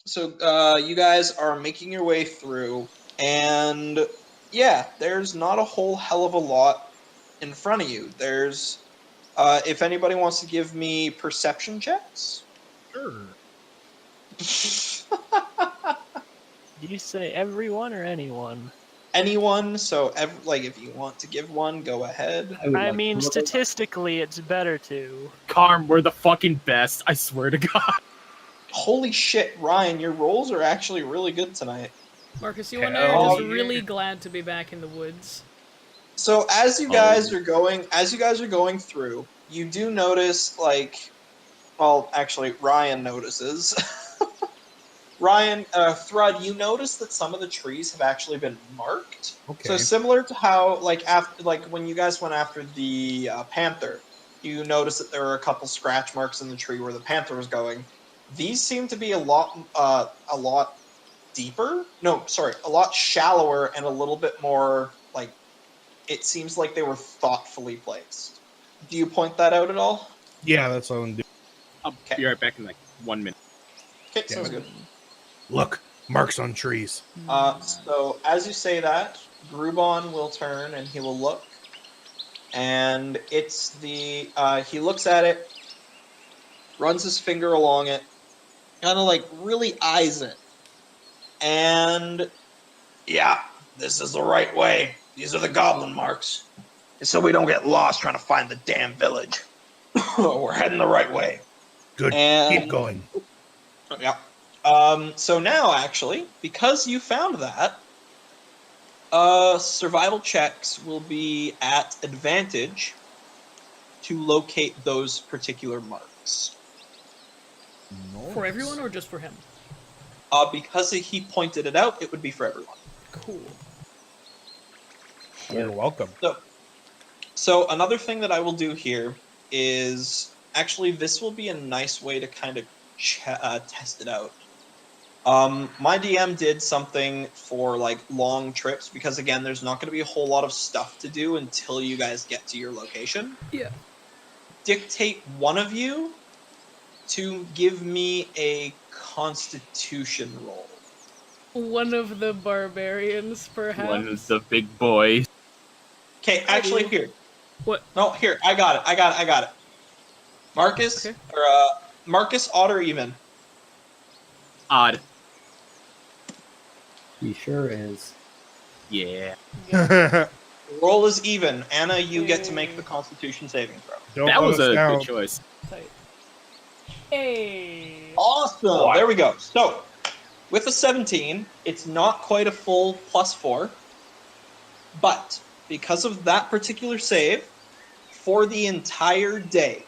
So you guys are making your way through, and yeah, there's not a whole hell of a lot in front of you. There's, if anybody wants to give me perception checks. Sure. Do you say everyone or anyone? Anyone, so like if you want to give one, go ahead. would I like mean, to- statistically, it's better to. Carm, we're the fucking best. I swear to God. Holy shit, Ryan, your rolls are actually really good tonight. Marcus, you and I Hell are just yeah. really glad to be back in the woods. So as you guys are going through, you do notice, like, well, actually, Ryan notices. Ryan, Thrud, you notice that some of the trees have actually been marked. Okay. So similar to how, like, after, like when you guys went after the panther, you notice that there were a couple scratch marks in the tree where the panther was going. These seem to be a lot deeper. No, sorry, a lot shallower and a little bit more like. It seems like they were thoughtfully placed. Do you point that out at all? Yeah, that's what I'm doing. I'll Okay. be right back in like 1 minute. Okay, sounds good. Look, marks on trees. So as you say that, Grubon will turn and he will look, and it's the he looks at it, runs his finger along it, kind of like really eyes it, and yeah, this is the right way. These are the goblin marks, so we don't get lost trying to find the damn village. We're heading the right way. Good. And, Keep going. Yeah. So now, actually, because you found that, survival checks will be at advantage to locate those particular marks. For everyone or just for him? Because he pointed it out, it would be for everyone. Cool. You're welcome. So another thing that I will do here is, actually, this will be a nice way to kind of test it out. My DM did something for like long trips because, again, there's not going to be a whole lot of stuff to do until you guys get to your location. Yeah. Dictate one of you to give me a Constitution roll. One of the barbarians, perhaps? One of the big boys. Okay, actually, here. What? No, here. I got it. Marcus, Okay. or Marcus, odd or even? Odd. He sure is. Yeah. Roll is even. Anna, you get to make the Constitution saving throw. That was a good choice. Tight. Hey. Awesome. Wow. There we go. So, with a 17, it's not quite a full +4, but because of that particular save, for the entire day,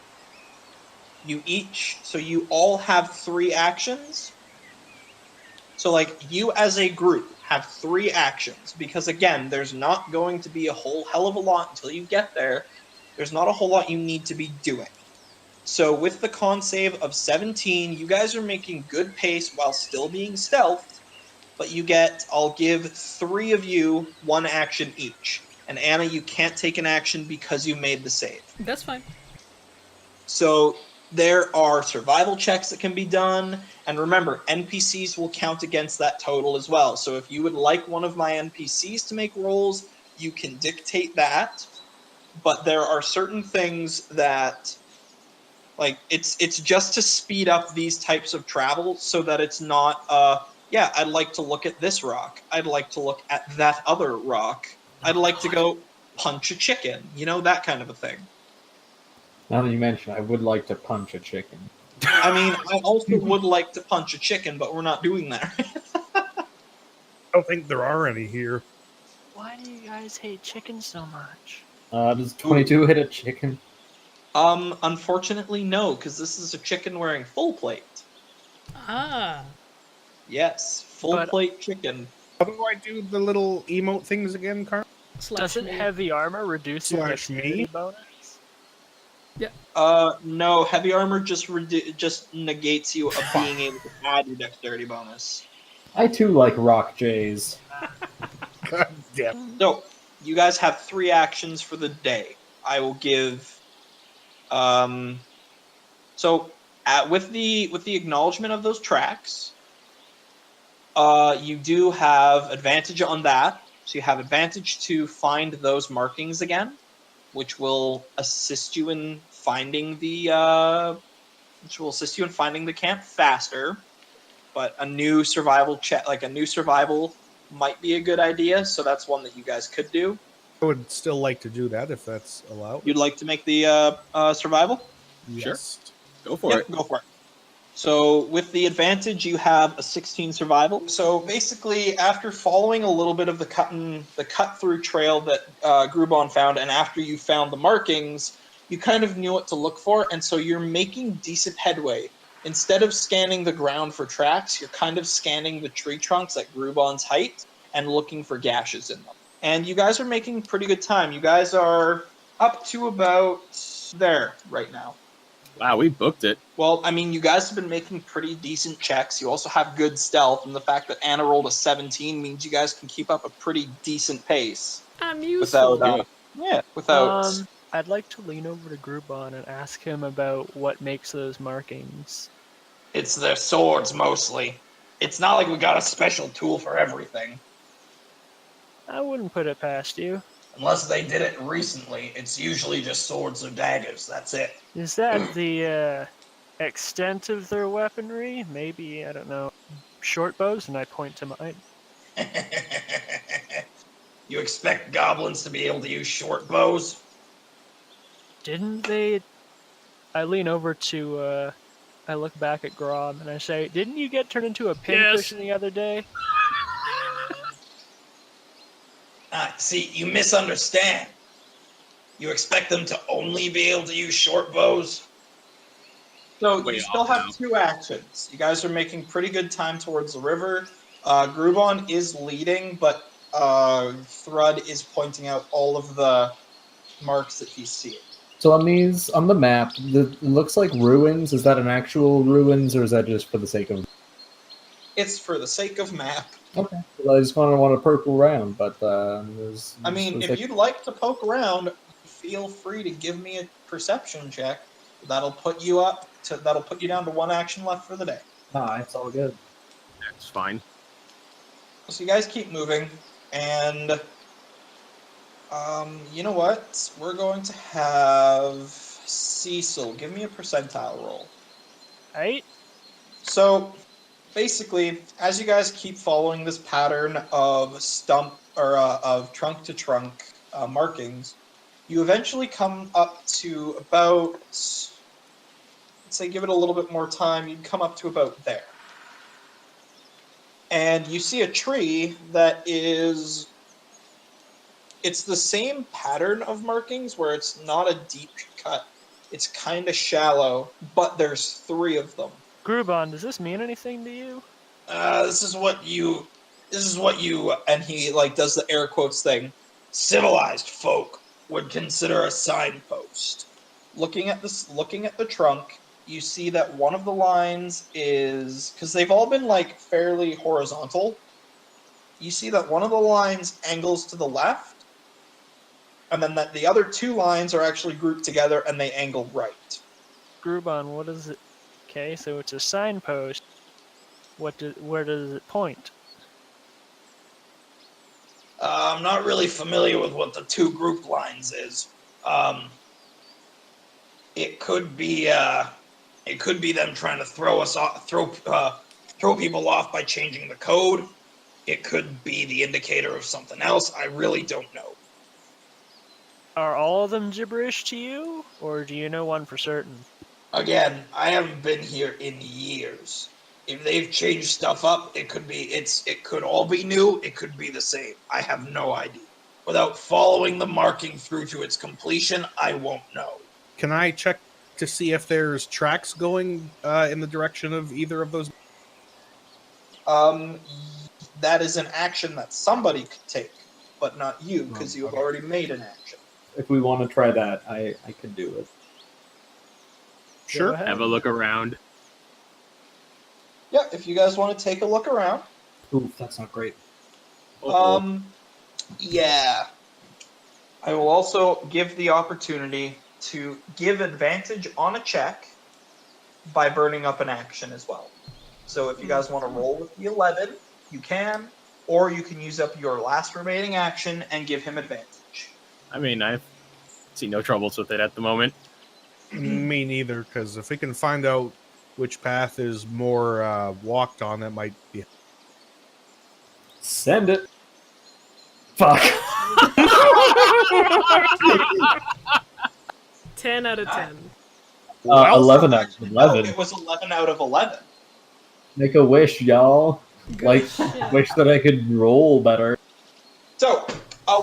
you all have 3 actions. So, like, you as a group have 3 actions, because again, there's not going to be a whole hell of a lot until you get there. There's not a whole lot you need to be doing. So with the con save of 17, you guys are making good pace while still being stealthed, but I'll give 3 of you 1 action each. And Anna, you can't take an action because you made the save. That's fine. So there are survival checks that can be done, and remember, NPCs will count against that total as well. So if you would like one of my NPCs to make rolls, you can dictate that, but there are certain things that, like, it's just to speed up these types of travel so that it's not, yeah, I'd like to look at this rock. I'd like to look at that other rock. I'd like to go punch a chicken. You know, that kind of a thing. Now that you mention it, I would like to punch a chicken. I mean, I also would like to punch a chicken, but we're not doing that. I don't think there are any here. Why do you guys hate chicken so much? Does 22 hit a chicken? Unfortunately, no, because this is a chicken wearing full plate. Ah. Yes, full plate chicken. How do I do the little emote things again, Carm? Doesn't me. heavy armor reduce your Slash me? dexterity bonus? No, heavy armor just negates you of being able to add your dexterity bonus. I too like rock jays. God damn. So, you guys have 3 actions for the day. I will give, with the acknowledgement of those tracks, You do have advantage on that. So you have advantage to find those markings again, which will assist you in finding the camp faster. But a new survival check, like a new survival, might be a good idea. So that's one that you guys could do. I would still like to do that if that's allowed. You'd like to make the survival? Yes. Go for it. Go for it. So with the advantage, you have a 16 survival. So basically, after following a little bit of the cut through trail that Grubon found, and after you found the markings, you kind of knew what to look for, and so you're making decent headway. Instead of scanning the ground for tracks, you're kind of scanning the tree trunks at Grubon's height and looking for gashes in them. And you guys are making pretty good time. You guys are up to about there right now. Wow, we booked it. Well, I mean, you guys have been making pretty decent checks. You also have good stealth, and the fact that Anna rolled a 17 means you guys can keep up a pretty decent pace. I'm useful. Without I'd like to lean over to Grubon and ask him about what makes those markings. It's their swords mostly. It's not like we got a special tool for everything. I wouldn't put it past you. Unless they did it recently, it's usually just swords or daggers. That's it. Is that the extent of their weaponry? Maybe, I don't know, short bows? And I point to mine. You expect goblins to be able to use short bows? Didn't they... I lean over to, I look back at Grob and I say, didn't you get turned into a pincushion the other day? See, you misunderstand. You expect them to only be able to use short bows? So you still have 2 actions. You guys are making pretty good time towards the river. Grubon is leading, but Thrud is pointing out all of the marks that he's seeing. So on the map, it looks like ruins. Is that an actual ruins, or is that just for the sake of? It's for the sake of map. Okay. Well, I just want to poke around, but if you'd like to poke around, feel free to give me a perception check. That'll put you down to 1 action left for the day. Nah, it's all good. That's fine. So you guys keep moving, and you know what? We're going to have Cecil give me a percentile roll. 8? So basically, as you guys keep following this pattern of of trunk to trunk markings, you eventually come up to about, let's say, give it a little bit more time, you'd come up to about there. And you see a tree that is, it's the same pattern of markings where it's not a deep cut. It's kind of shallow, but there's 3 of them. Grubon, does this mean anything to you? This is what you, and he does the air quotes thing, civilized folk would consider a signpost. Looking at the trunk, you see that one of the lines is, because they've all been fairly horizontal, you see that one of the lines angles to the left, and then that the other 2 lines are actually grouped together and they angle right. Grubon, what is it? Okay, so it's a signpost. Where does it point? I'm not really familiar with what the 2 group lines is. It could be them trying to throw us off, throw people off by changing the code. It could be the indicator of something else. I really don't know. Are all of them gibberish to you, or do you know one for certain? Again, I haven't been here in years. If they've changed stuff up, it could all be new, it could be the same. I have no idea. Without following the marking through to its completion, I won't know. Can I check to see if there's tracks going in the direction of either of those? That is an action that somebody could take, but not you, because you have already made an action. If we want to try that, I could do it. Sure. Have a look around. Yeah, if you guys want to take a look around. Ooh, that's not great. Yeah. I will also give the opportunity to give advantage on a check by burning up an action as well. So if you guys want to roll with the 11, you can, or you can use up your last remaining action and give him advantage. I mean, I see no troubles with it at the moment. Me neither, because if we can find out which path is more walked on, that might be. Send it. Fuck. 10 out of 10. 11 out of No, 11. it was 11 out of 11. Make a wish, y'all. Good Like, shit. wish that I could roll better. So,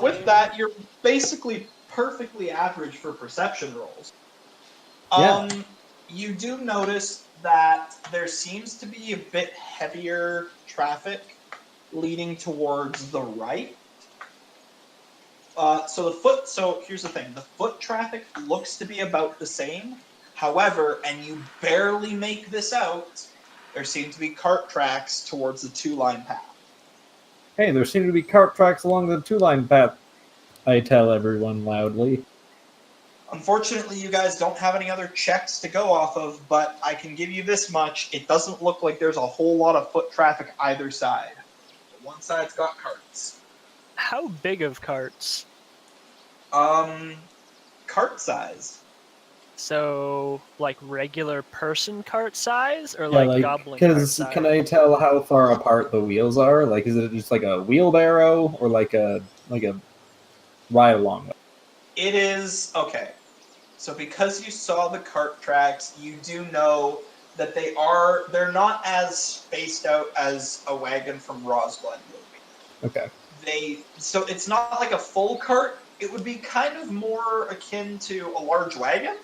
with that, you're basically perfectly average for perception rolls. Yeah. You do notice that there seems to be a bit heavier traffic leading towards the right. So here's the thing: the foot traffic looks to be about the same. However, and you barely make this out, there seem to be cart tracks towards the two-line path. Hey, there seem to be cart tracks along the two-line path. I tell everyone loudly. Unfortunately, you guys don't have any other checks to go off of, but I can give you this much. It doesn't look like there's a whole lot of foot traffic either side. One side's got carts. How big of carts? Cart size. So, like regular person cart size, or Yeah, like like, goblin cart because size? can I tell how far apart the wheels are? Like, is it just like a wheelbarrow or like a ride along? It is okay. So because you saw the cart tracks, you do know that they're not as spaced out as a wagon from Rosglen would be. Okay. So it's not like a full cart. It would be kind of more akin to a large wagon.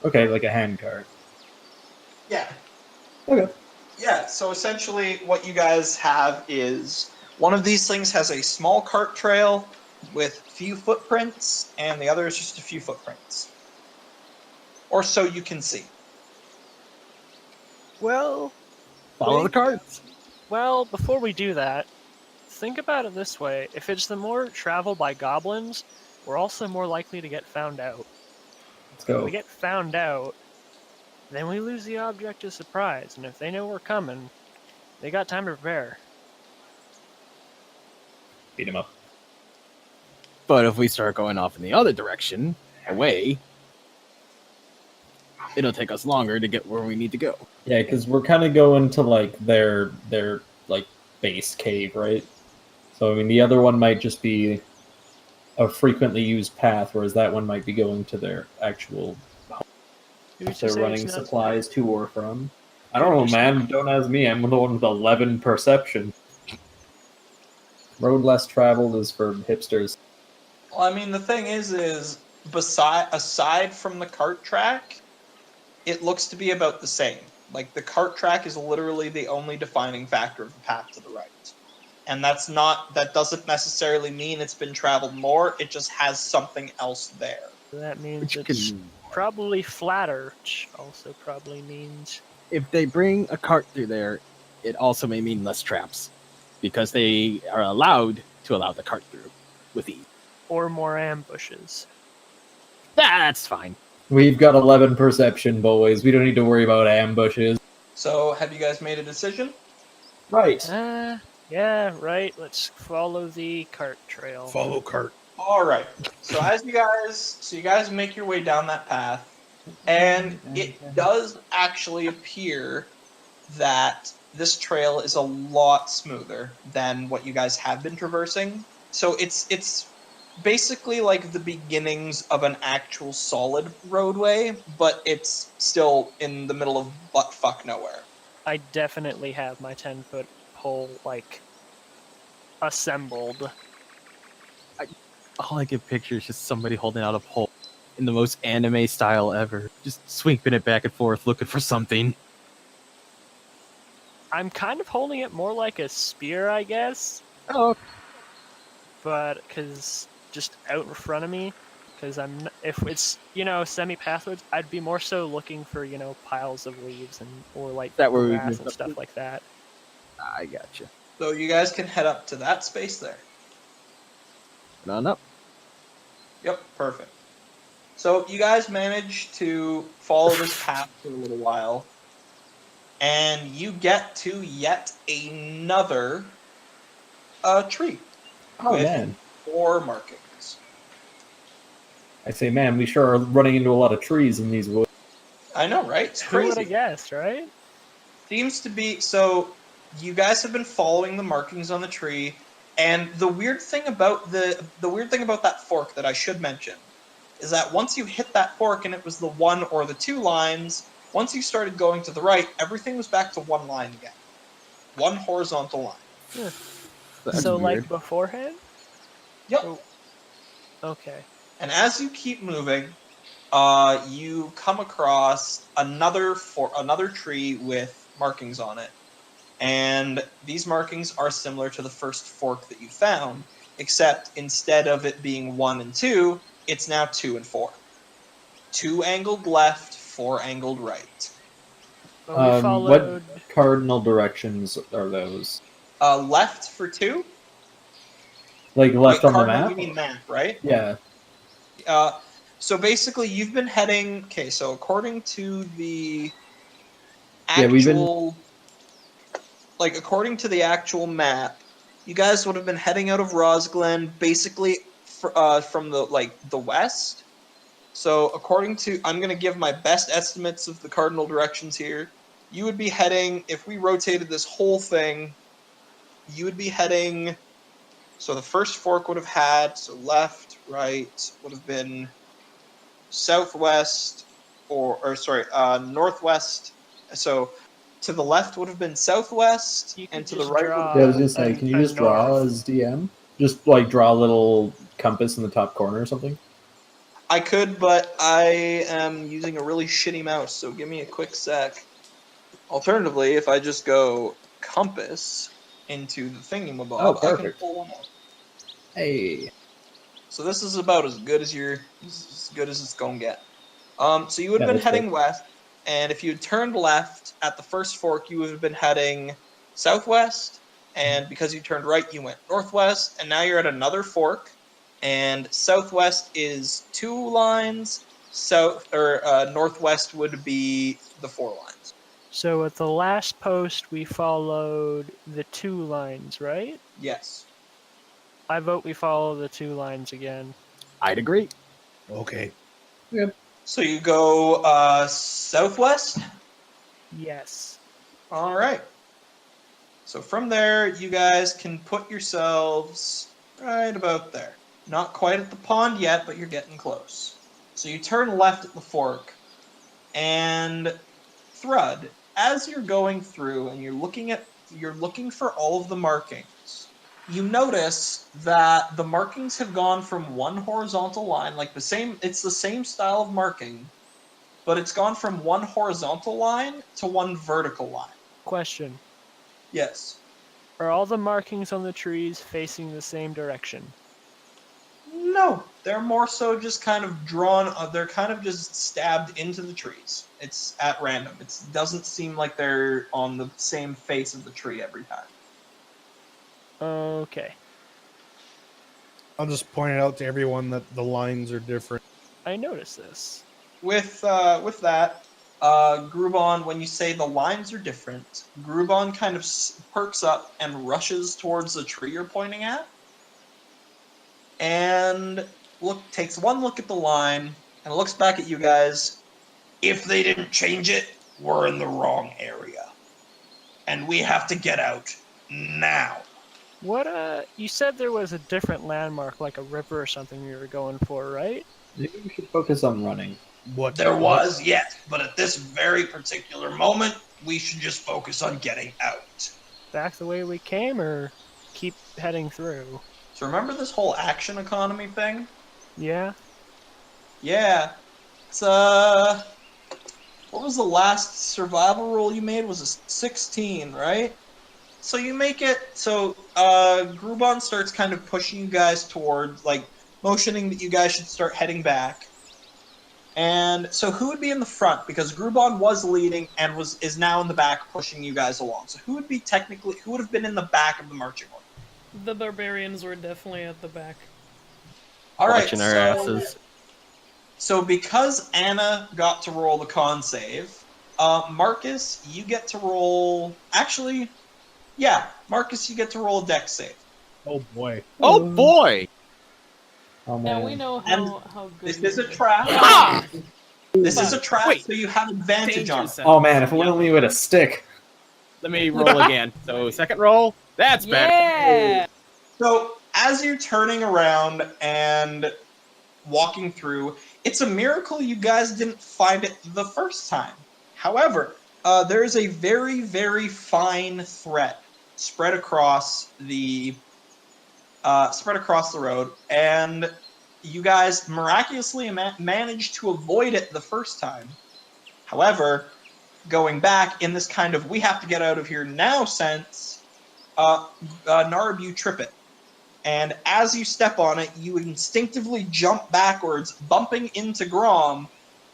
Okay, like a hand cart. Yeah. Okay. Yeah, so essentially what you guys have is one of these things has a small cart trail with few footprints, and the other is just a few footprints. Or so you can see. Well, Follow the carts. well, before we do that, think about it this way: if it's the more traveled by goblins, we're also more likely to get found out. Let's If go. we get found out, then we lose the object of surprise, and if they know we're coming, they got time to prepare. Beat him up. But if we start going off in the other direction, away, it'll take us longer to get where we need to go. Yeah, because we're kind of going to like their like base cave, right? So I mean, the other one might just be a frequently used path, whereas that one might be going to their actual. Who's If to they're say running it's not- supplies to or from. I don't know, man. Don't ask me. I'm the one with 11 perception. Road less traveled is for hipsters. Well, I mean, the thing is aside from the cart track, it looks to be about the same. Like, the cart track is literally the only defining factor of the path to the right. And that doesn't necessarily mean it's been traveled more, it just has something else there. That means Which it's can, probably flatter, which also probably means if they bring a cart through there, it also may mean less traps, because they are allowed to allow the cart through with ease. or more ambushes. That's fine. We've got 11 perception, boys. We don't need to worry about ambushes. So, have you guys made a decision? Right. Yeah, right. Let's follow the cart trail. Follow cart. All right. So you guys make your way down that path, and it does actually appear that this trail is a lot smoother than what you guys have been traversing. So it's basically like the beginnings of an actual solid roadway, but it's still in the middle of buttfuck nowhere. I definitely have my 10-foot pole, like, assembled. All I can picture is just somebody holding out a pole in the most anime style ever, just sweeping it back and forth, looking for something. I'm kind of holding it more like a spear, I guess, Oh, but because just out in front of me, because if it's semi-pathways, I'd be more so looking for piles of leaves or like That where we grass moved and up stuff to? like that. I gotcha. So you guys can head up to that space there. Head on up. Yep, perfect. So you guys manage to follow this path for a little while, and you get to yet another a tree Oh with man, 4 markings. I say, man, we sure are running into a lot of trees in these woods. I know, right? It's Who would have crazy. guessed, right? Seems to be so. You guys have been following the markings on the tree, and the weird thing about that fork that I should mention is that once you hit that fork and it was the 1 or the 2 lines, once you started going to the right, everything was back to 1 line again, 1 horizontal line. That's So weird. like beforehand? Yep. Oh, okay. And as you keep moving, you come across another tree with markings on it. And these markings are similar to the first fork that you found, except instead of it being 1 and 2, it's now 2 and 4. 2 angled left, 4 angled right. But we What followed. cardinal directions are those? Left for 2? Like left Wait, on the cardinal, map? you mean map, right? Yeah. So basically, you've been heading. Okay, so according to the Yeah, we've been. actual, according to the actual map, you guys would have been heading out of Rosglen, basically from the west. So according to, I'm going to give my best estimates of the cardinal directions here. You would be heading, if we rotated this whole thing, you would be heading. So the first fork would have had, so left, right, would have been southwest, or sorry, northwest. So to the left would have been southwest, You and could to the just right would have Yeah, I was draw gonna say, can you a just draw north. as DM? Just like draw a little compass in the top corner or something? I could, but I am using a really shitty mouse, so give me a quick sec. Alternatively, if I just go compass into the thingamabob, Oh, I can perfect. pull one up. Hey. So this is about as good as it's gonna get. So you would have Yeah, been that's heading great. west, and if you had turned left at the first fork, you would have been heading southwest. And because you turned right, you went northwest, and now you're at another fork. And southwest is 2 lines. Northwest would be the 4 lines. So at the last post, we followed the 2 lines, right? Yes. I vote we follow the 2 lines again. I'd agree. Okay. So you go southwest. Yes. All right. So from there, you guys can put yourselves right about there. Not quite at the pond yet, but you're getting close. So you turn left at the fork, and Thrud, as you're going through and you're looking for all of the markings, you notice that the markings have gone from 1 horizontal line, it's the same style of marking, but it's gone from 1 horizontal line to 1 vertical line. Question. Yes. Are all the markings on the trees facing the same direction? No, they're more so just kind of drawn. They're kind of just stabbed into the trees. It's at random. It doesn't seem like they're on the same face of the tree every time. Okay. I'll just point it out to everyone that the lines are different. I noticed this. With that, Grubon, when you say the lines are different, Grubon kind of perks up and rushes towards the tree you're pointing at, and takes one look at the line and looks back at you guys. If they didn't change it, we're in the wrong area. And we have to get out now. What, you said there was a different landmark, like a river or something we were going for, right? Maybe we should focus on running. What There was, yes, but at this very particular moment, we should just focus on getting out. Back the way we came, or keep heading through? So remember this whole action economy thing? Yeah? Yeah. It's, what was the last survival roll you made? Was a 16, right? So you make it, so Grubon starts kind of pushing you guys towards, motioning that you guys should start heading back. And so who would be in the front? Because Grubon was leading and is now in the back pushing you guys along. So who would have been in the back of the marching order? The barbarians were definitely at the back. All right, Watching our asses. So because Anna got to roll the con save, Marcus, you get to roll. Actually, yeah, Marcus, you get to roll a dex save. Oh boy. Oh boy! Oh Now man. we know And how good this you is a are. trap. Ha! This is a Fuck. trap, Wait. so you have advantage Danger on it. zone. Oh man, if Yep. only with a stick. Let me roll again. So second roll. That's better. Yeah. So as you're turning around and walking through, it's a miracle you guys didn't find it the first time. However, there is a very, very fine thread spread across the road, and you guys miraculously managed to avoid it the first time. However, going back in this kind of we have to get out of here now sense, Narb, you trip it. And as you step on it, you instinctively jump backwards, bumping into Grom,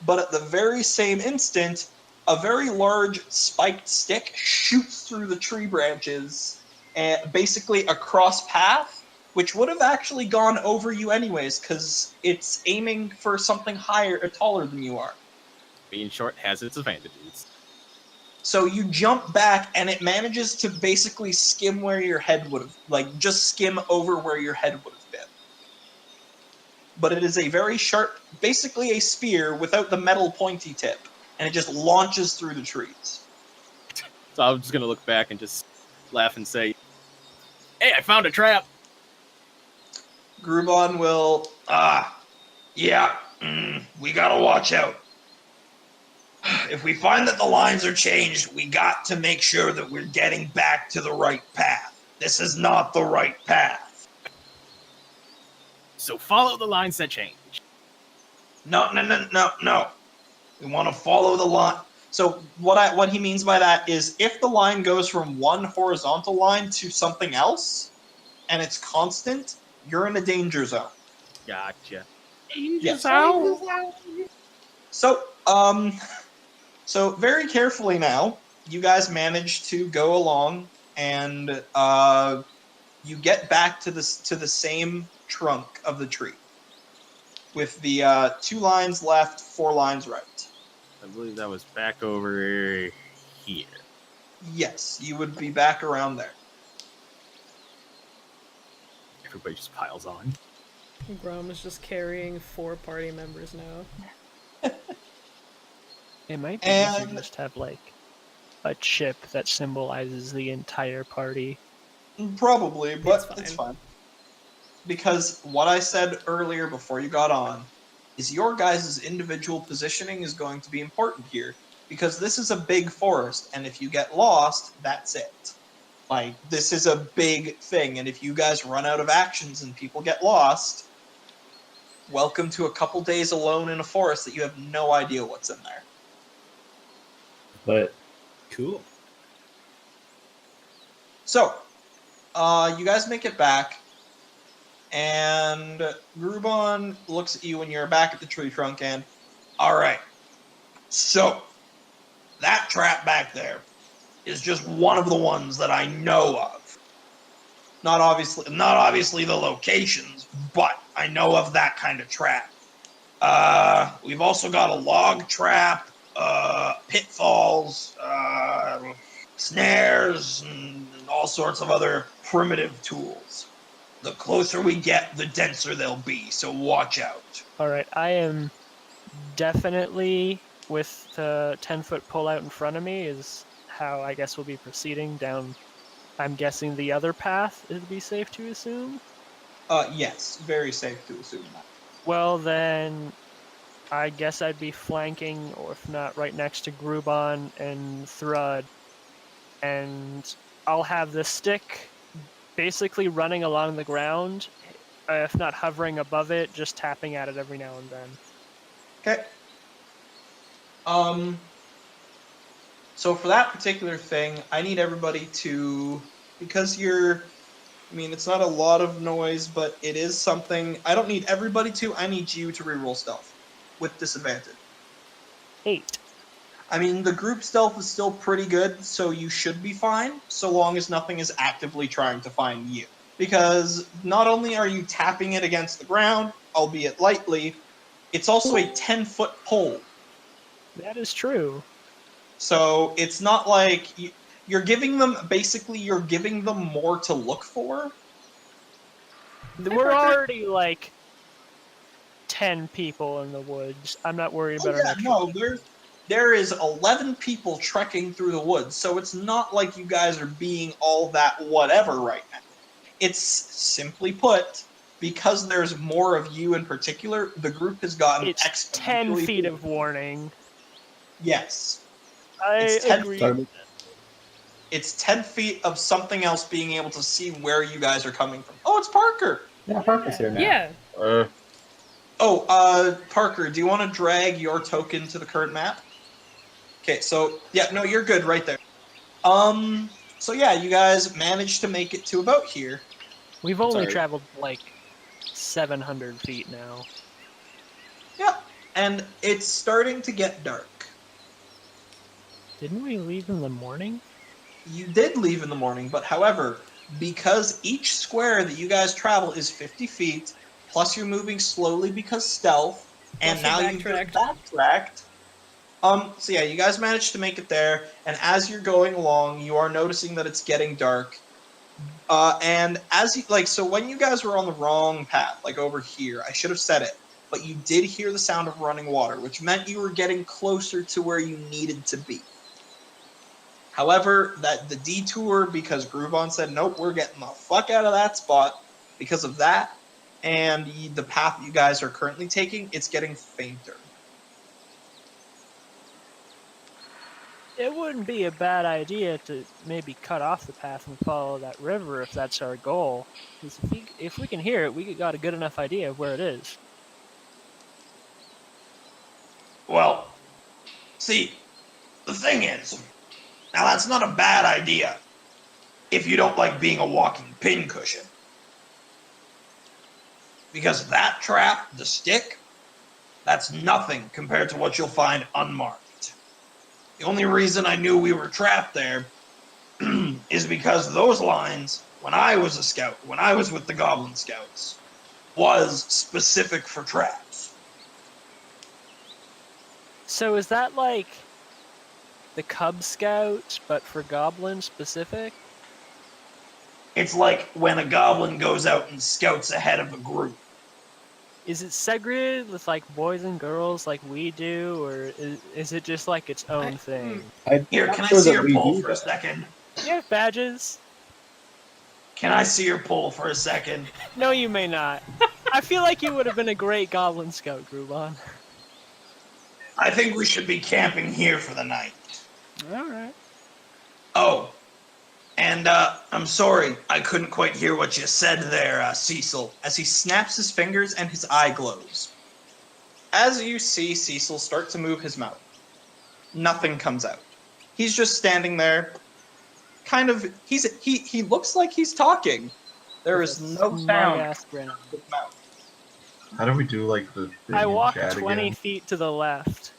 but at the very same instant, a very large spiked stick shoots through the tree branches, and basically across path, which would have actually gone over you anyways, because it's aiming for something higher or taller than you are. Being short has its advantages. So you jump back, and it manages to basically skim where your head would have, like, just skim over where your head would have been. But it is a very sharp, basically a spear without the metal pointy tip, and it just launches through the trees. So I'm just gonna look back and just laugh and say, "Hey, I found a trap." Grubon will, yeah, we gotta watch out. If we find that the lines are changed, we got to make sure that we're getting back to the right path. This is not the right path. So follow the lines that change. No. We want to follow the line. So what he means by that is if the line goes from one horizontal line to something else, and it's constant, you're in a danger zone. Gotcha. Yes. Zone. So very carefully now, you guys manage to go along, and you get back to the same trunk of the tree, with the 2 lines left, 4 lines right. I believe that was back over here. Yes, you would be back around there. Everybody just piles on. Grom is just carrying 4 party members now. It might be easier to And just have like a chip that symbolizes the entire party. probably, but It's it's fine. fine. Because what I said earlier before you got on is your guys' individual positioning is going to be important here. Because this is a big forest, and if you get lost, that's it. Like, this is a big thing, and if you guys run out of actions and people get lost, welcome to a couple days alone in a forest that you have no idea what's in there. But Cool. So, you guys make it back, and Grubon looks at you when you're back at the tree trunk and, alright, so, that trap back there is just one of the ones that I know of. Not obviously the locations, but I know of that kind of trap. We've also got a log trap, pitfalls, snares, and all sorts of other primitive tools. The closer we get, the denser they'll be, so watch out. Alright, I am definitely with the 10-foot pullout in front of me is how I guess we'll be proceeding down. I'm guessing the other path it'd be safe to assume. Yes, very safe to assume that. Well then, I guess I'd be flanking, or if not, right next to Grubon and Thrud, and I'll have the stick basically running along the ground, if not hovering above it, just tapping at it every now and then. Okay. So for that particular thing, I need everybody to, because it's not a lot of noise, but it is something. I don't need everybody to. I need you to reroll stealth with disadvantage. 8. I mean, the group stealth is still pretty good, so you should be fine, so long as nothing is actively trying to find you. Because not only are you tapping it against the ground, albeit lightly, it's also a 10-foot pole. That is true. So it's not like you're giving them more to look for, We're already like 10 people in the woods. I'm not worried about our next. No, there is 11 people trekking through the woods, so it's not like you guys are being all that whatever right now. It's simply put, because there's more of you in particular, the group has gotten It's 10 exponentially feet bigger. of warning. Yes. I It's 10 agree. Sorry. It's 10 feet of something else being able to see where you guys are coming from. Oh, it's Parker! Yeah, Parker's here now. Yeah. Parker, do you want to drag your token to the current map? Okay, so, yeah, no, you're good right there. So yeah, you guys managed to make it to about here. We've only Sorry. traveled like 700 feet now. Yeah, and it's starting to get dark. Didn't we leave in the morning? You did leave in the morning, but however, because each square that you guys travel is 50 feet, plus you're moving slowly because stealth, and Plus you now you've just backtracked. So yeah, you guys managed to make it there, and as you're going along, you are noticing that it's getting dark. And as you so when you guys were on the wrong path, like over here, I should have said it, but you did hear the sound of running water, which meant you were getting closer to where you needed to be. However, that the detour, because Groovon said, nope, we're getting the fuck out of that spot, because of that, and the path you guys are currently taking, it's getting fainter. It wouldn't be a bad idea to maybe cut off the path and follow that river if that's our goal. Because if we can hear it, we got a good enough idea of where it is. Well, see, the thing is, now that's not a bad idea if you don't like being a walking pincushion. Because that trap, the stick, that's nothing compared to what you'll find unmarked. The only reason I knew we were trapped there is because those lines, when I was a scout, when I was with the Goblin Scouts, was specific for traps. So is that like the Cub Scouts, but for goblin specific? It's like when a goblin goes out and scouts ahead of a group. Is it segregated with like boys and girls like we do, or is it just like its own thing? Here, can I see your pull for a second? You have badges? Can I see your pull for a second? No, you may not. I feel like you would have been a great Goblin Scout, Groovon. I think we should be camping here for the night. Alright. Oh, and I'm sorry, I couldn't quite hear what you said there, Cecil, as he snaps his fingers and his eye glows. As you see Cecil start to move his mouth, nothing comes out. He's just standing there, kind of, he looks like he's talking. There is no sound Smart-ass grin. from his mouth. How do we do like the thing I in walk chat 20 again? feet to the left.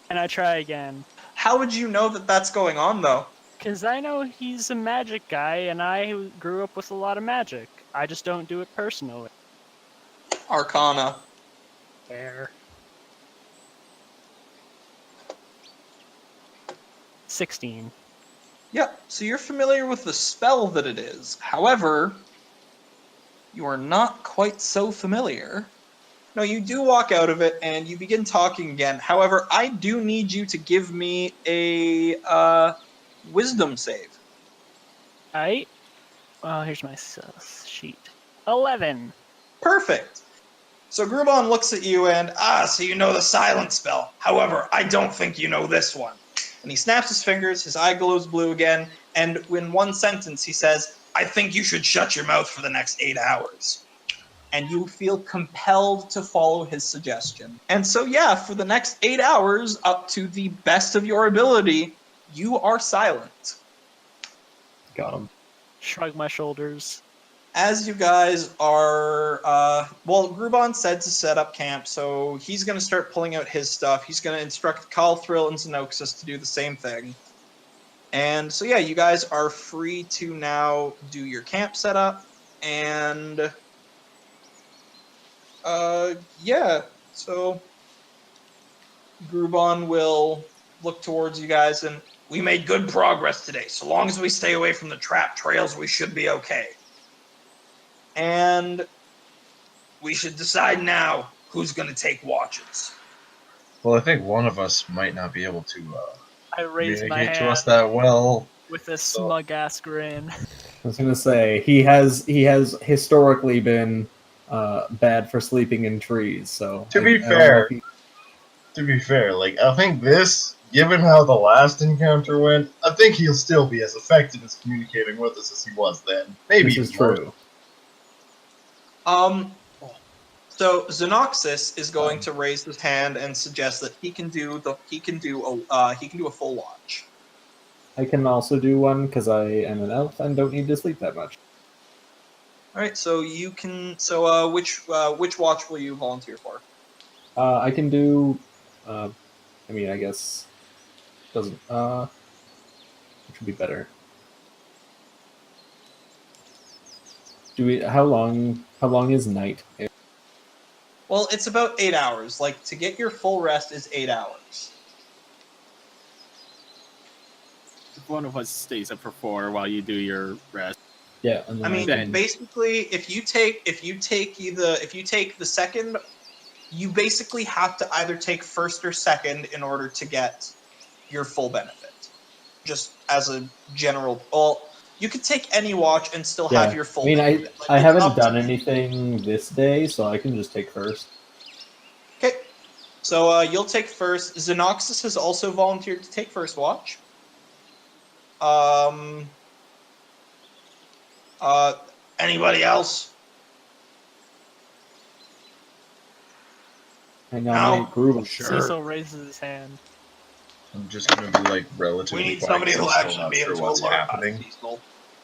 And I try again. How would you know that that's going on, though? Because I know he's a magic guy, and I grew up with a lot of magic. I just don't do it personally. Arcana. Fair. 16. Yep, so you're familiar with the spell that it is. However, you are not quite so familiar. No, you do walk out of it, and you begin talking again. However, I do need you to give me a wisdom save. Alright. Well, here's my sheet. 11. Perfect. So Grubon looks at you and, so you know the silent spell. However, I don't think you know this one. And he snaps his fingers, his eye glows blue again, and in one sentence he says, I think you should shut your mouth for the next 8 hours. And you feel compelled to follow his suggestion. And so yeah, for the next 8 hours, up to the best of your ability, you are silent. Got him. Shrug my shoulders. As you guys are, Grubon said to set up camp, so he's going to start pulling out his stuff. He's going to instruct Calthrill and Xenoxus to do the same thing. And so yeah, you guys are free to now do your camp setup, and yeah, so Grubon will look towards you guys, and we made good progress today. So long as we stay away from the trap trails, we should be okay. And we should decide now who's going to take watches. Well, I think one of us might not be able to I raise my communicate to hand us that well. with a So- smug ass grin. I was gonna say he has historically been bad for sleeping in trees. So To I be don't know fair, if he- To be fair, like I think this, given how the last encounter went, I think he'll still be as effective as communicating with us as he was then. Maybe this is even more. true. So Xenoxis is going to raise his hand and suggest that he can do a full watch. I can also do one because I am an elf and don't need to sleep that much. All right, so you can. So which watch will you volunteer for? I can do. I mean, I guess doesn't. Which would be better? Do we? How long? How long is night? Well, it's about 8 hours. Like to get your full rest is 8 hours. If one of us stays up for 4 while you do your rest. Yeah, and I then mean, Then- basically, if you take the second, you basically have to either take first or second in order to get your full benefit. Just as a general, well, you could take any watch and still have your full I mean, benefit. Like, I it's haven't up to done you. anything this day, so I can just take first. Okay, so you'll take first. Xenoxis has also volunteered to take first watch. Anybody else? I nominate Gruben. Sure. Cecil raises his hand. I'm just gonna be like relatively We need quiet somebody 'cause who'll I'm still actually not be sure able to what's alert us, happening. Cecil.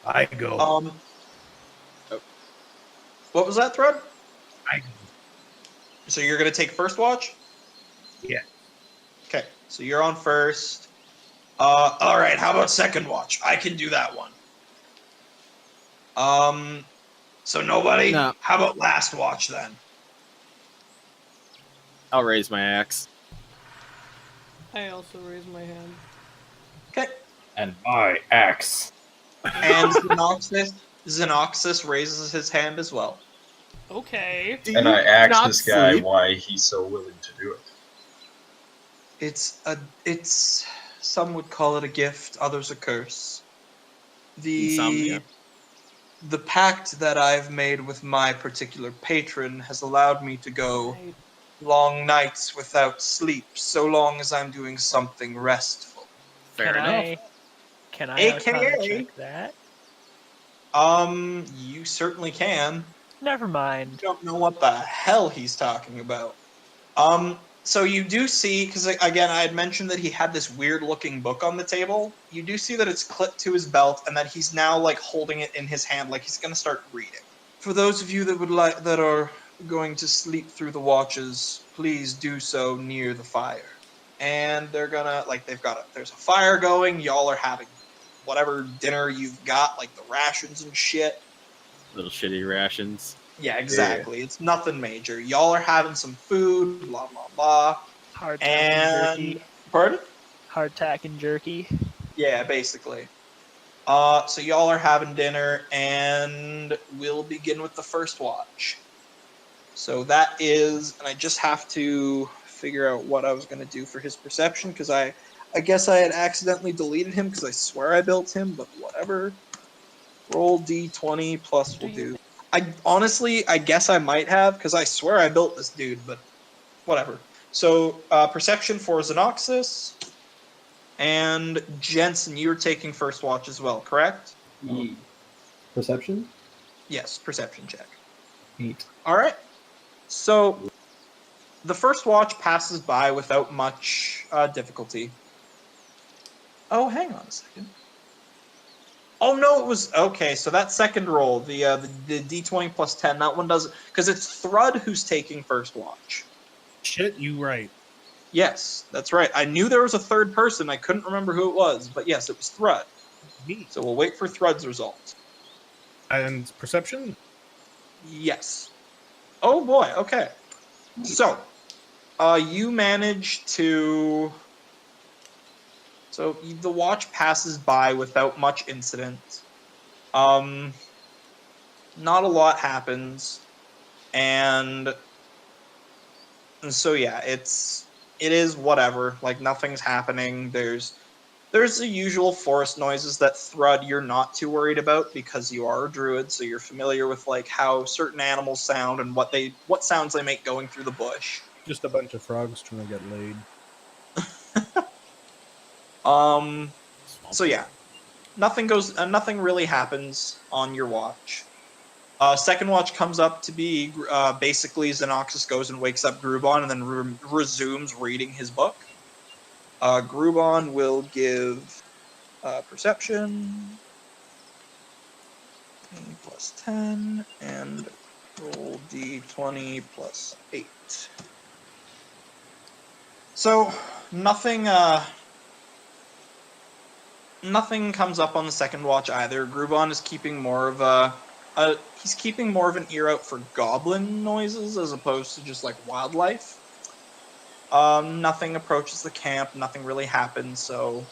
I go. What was that, Thread? I go. So you're gonna take first watch? Yeah. Okay, so you're on first. All right. How about second watch? I can do that one. So nobody. No. How about last watch then? I'll raise my axe. I also raise my hand. Okay. And my axe. And Xenoxis raises his hand as well. Okay. Do And you I asked not this guy sleep? why he's so willing to do it. It's some would call it a gift, others a curse. Insomnia. The pact that I've made with my particular patron has allowed me to go Right. long nights without sleep, so long as I'm doing something restful. Fair can enough. I Arcana AKA? check that? You certainly can. Never mind. Don't know what the hell he's talking about. So you do see, because again, I had mentioned that he had this weird looking book on the table. You do see that it's clipped to his belt and that he's now like holding it in his hand like he's going to start reading. For those of you that are going to sleep through the watches, please do so near the fire. And they're gonna there's a fire going, y'all are having whatever dinner you've got, like the rations and shit. Little shitty rations. Yeah, exactly. It's nothing major. Y'all are having some food, blah blah blah. Hardtack and jerky. Pardon? Hardtack and jerky. Yeah, basically. So y'all are having dinner, and we'll begin with the first watch. So that is, and I just have to figure out what I was going to do for his perception, because I guess I had accidentally deleted him, because I swear I built him, but whatever. Roll d20 plus will do. I guess I might have, because I swear I built this dude, but whatever. So, perception for Xenoxis. And Jensen, you're taking first watch as well, correct? Perception? Yes, perception check. 8. All right. So, the first watch passes by without much difficulty. Oh, hang on a second. Oh no, it was okay. So that second roll, the d20 plus 10, that one doesn't, because it's Thrud who's taking first watch. Shit, you right. Yes, that's right. I knew there was a third person. I couldn't remember who it was, but yes, it was Thrud. Me. So we'll wait for Thrud's result. And perception? Yes. Oh boy. Okay. So, you manage to. So the watch passes by without much incident. not a lot happens, and so yeah, it is whatever. Like nothing's happening. There's the usual forest noises that Thrud you're not too worried about because you are a druid, so you're familiar with like how certain animals sound and what sounds they make going through the bush. Just a bunch of frogs trying to get laid. So yeah, nothing really happens on your watch. Second watch comes up to be basically Xenoxus goes and wakes up Grubon and then resumes reading his book. Grubon will give perception plus 10 and roll d20 plus 8. So nothing comes up on the second watch either. Grubon is keeping more of he's keeping more of an ear out for goblin noises as opposed to just like wildlife. Nothing approaches the camp, nothing really happens, so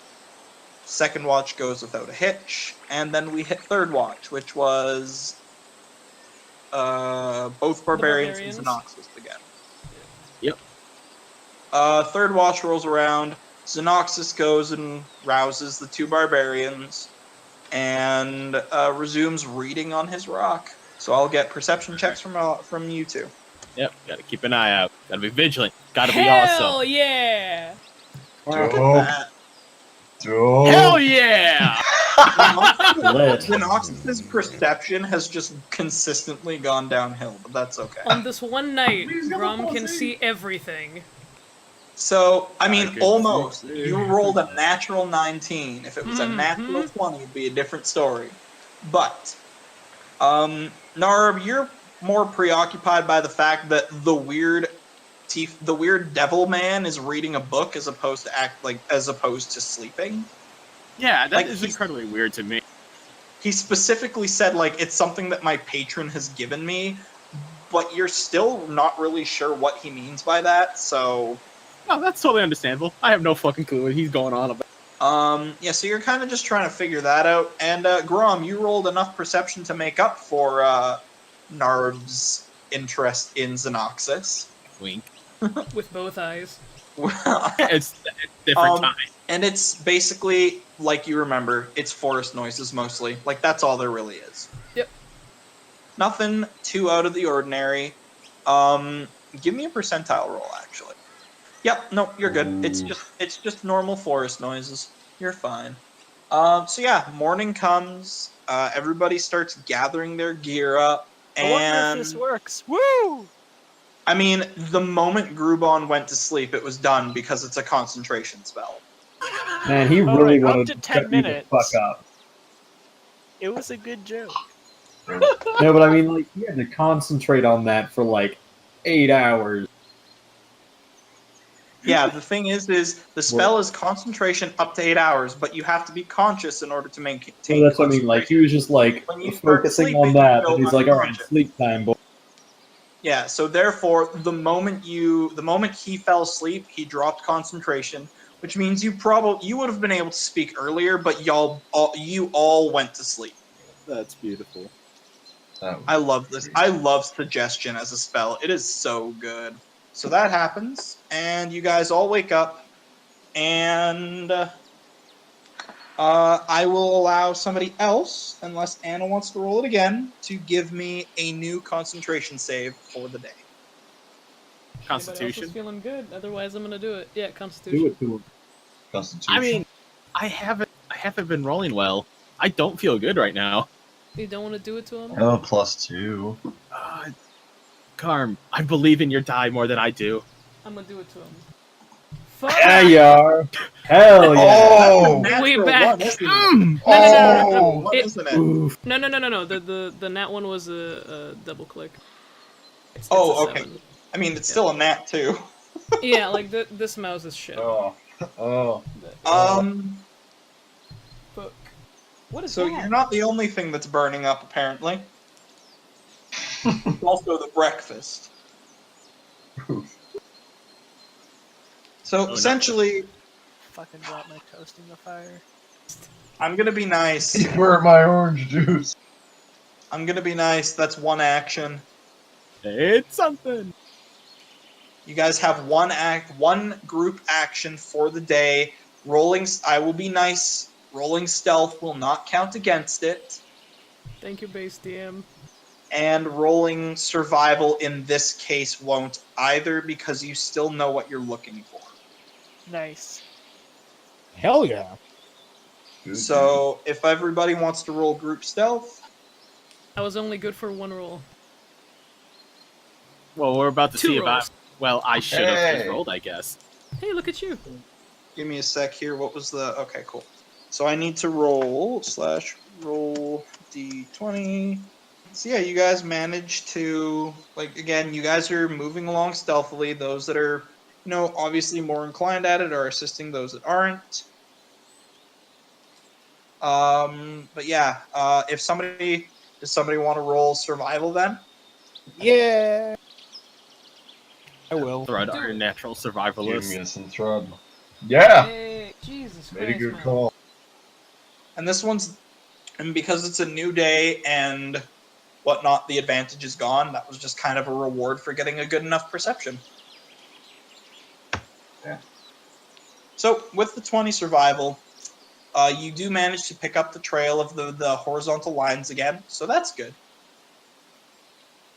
second watch goes without a hitch, and then we hit third watch, which was both barbarians and Xenoxus again. Yep. Third watch rolls around. Xenoxus goes and rouses the two barbarians and resumes reading on his rock. So I'll get perception checks from you two. Yep, gotta keep an eye out. Gotta be vigilant. Gotta be Hell awesome. yeah! Dope. Dope. Hell yeah! Lit. Xenoxus's perception has just consistently gone downhill, but that's okay. On this one night, Grom can see everything. So, I mean, could almost. see. You rolled a natural 19. If it was a natural 20, it'd be a different story. But, Narb, you're more preoccupied by the fact that the weird devil man is reading a book as opposed to sleeping. Yeah, that Like, is he's- incredibly weird to me. He specifically said, like, it's something that my patron has given me, but you're still not really sure what he means by that, so... No, that's totally understandable. I have no fucking clue what he's going on about. Yeah, so you're kind of just trying to figure that out. And, Grom, you rolled enough perception to make up for, Narb's interest in Xenoxus. Wink. With both eyes. It's different time. And it's basically, like you remember, it's forest noises mostly. Like, that's all there really is. Yep. Nothing too out of the ordinary. Give me a percentile roll, actually. Yep, no, you're good. It's just normal forest noises. You're fine. So yeah, morning comes. Everybody starts gathering their gear up, I wonder and if this works. Woo! I mean, the moment Grubon went to sleep, it was done because it's a concentration spell. Man, he All really right, up wanted to to 10 shut me the minutes. fuck up. It was a good joke. No, but I mean, like, he had to concentrate on that for like 8 hours. Yeah, the thing is the spell is concentration up to 8 hours, but you have to be conscious in order to maintain. So that's what I mean. Like, he was just like When you start focusing sleeping, on that, you and he's go like, "All right, unconscious." sleep time, boy." Yeah, so therefore, the moment he fell asleep, he dropped concentration, which means you would have been able to speak earlier, but you all went to sleep. That's beautiful. I love this. I love suggestion as a spell. It is so good. So that happens, and you guys all wake up, and I will allow somebody else, unless Anna wants to roll it again, to give me a new concentration save for the day. Anybody else is Constitution. feeling good. Otherwise, I'm gonna do it. Yeah, Constitution. Do it to him. Constitution. I mean, I haven't been rolling well. I don't feel good right now. You don't want to do it to him? Oh, +2. Carm, I believe in your die more than I do. I'm gonna do it to him. Fuck! Yeah, you are. Hell yeah. Oh! We Natural back. one, isn't it? No. Oh! One, isn't it? Oof. No. The nat one was a double click. It's Oh, a okay. 7. I mean, it's still a nat too. Yeah, like this mouse is shit. Oh. Oh. Fuck. What is So that? you're not the only thing that's burning up, apparently. It's also the breakfast. So no. essentially, Fucking drop my toast in the fire. I'm gonna be nice. You burnt my orange juice. I'm gonna be nice. That's one action. It's something. You guys have one group action for the day. I will be nice. Rolling stealth will not count against it. Thank you, base DM. And rolling survival in this case won't either because you still know what you're looking for. Nice. Hell yeah. So if everybody wants to roll group stealth, I was only good for one roll. Well, we're about to Two see about. rolls. Well, I should have just Hey. rolled, I guess. Hey, look at you. give me a sec here. What was the... Okay, cool. So I need to roll d20. So yeah, you guys managed to, like, again, you guys are moving along stealthily. Those that are, obviously more inclined at it are assisting those that aren't. But yeah, does somebody want to roll survival then? Yeah. I will. Thrud, Do our it. natural Give survivalist. me some trouble. Yeah, Hey, Jesus made a Christ, good man. call. And this one's, and because it's a new day and whatnot, the advantage is gone. That was just kind of a reward for getting a good enough perception. Yeah. So with the 20 survival, you do manage to pick up the trail of the horizontal lines again, so that's good.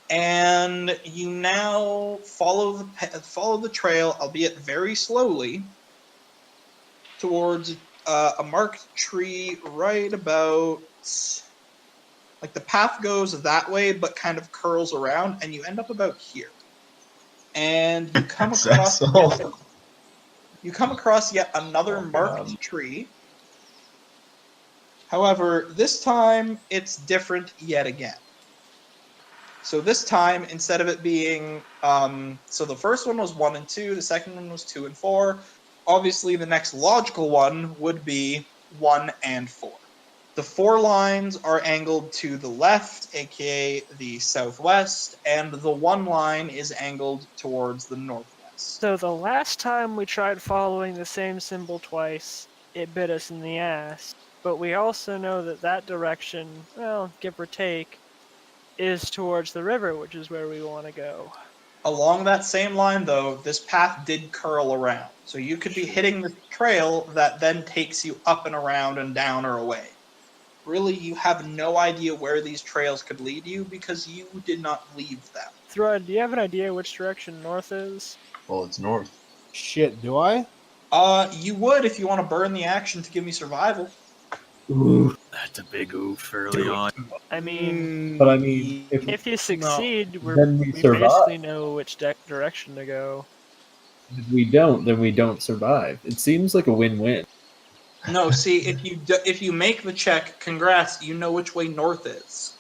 And you now follow the trail, albeit very slowly, towards a marked tree right about... Like, the path goes that way, but kind of curls around, and you end up about here. And you come across... You come across yet another Oh, marked God. tree. However, this time it's different yet again. So this time, instead of it being... so the first one was 1 and 2, the second one was 2 and 4. Obviously, the next logical one would be 1 and 4. The 4 lines are angled to the left, aka the southwest, and the 1 line is angled towards the northwest. So the last time we tried following the same symbol twice, it bit us in the ass. But we also know that that direction, well, give or take, is towards the river, which is where we want to go. Along that same line, though, this path did curl around. So you could be hitting the trail that then takes you up and around and down or away. Really, you have no idea where these trails could lead you because you did not leave them. Thrud, do you have an idea which direction north is? Well, it's north. Shit, do I? You would if you want to burn the action to give me survival. Ooh. That's a big oof early on. I mean, But I mean, if you succeed, then we we survive. basically know which direction to go. If we don't, then we don't survive. It seems like a win-win. No, see, if you make the check, congrats, you know which way north is.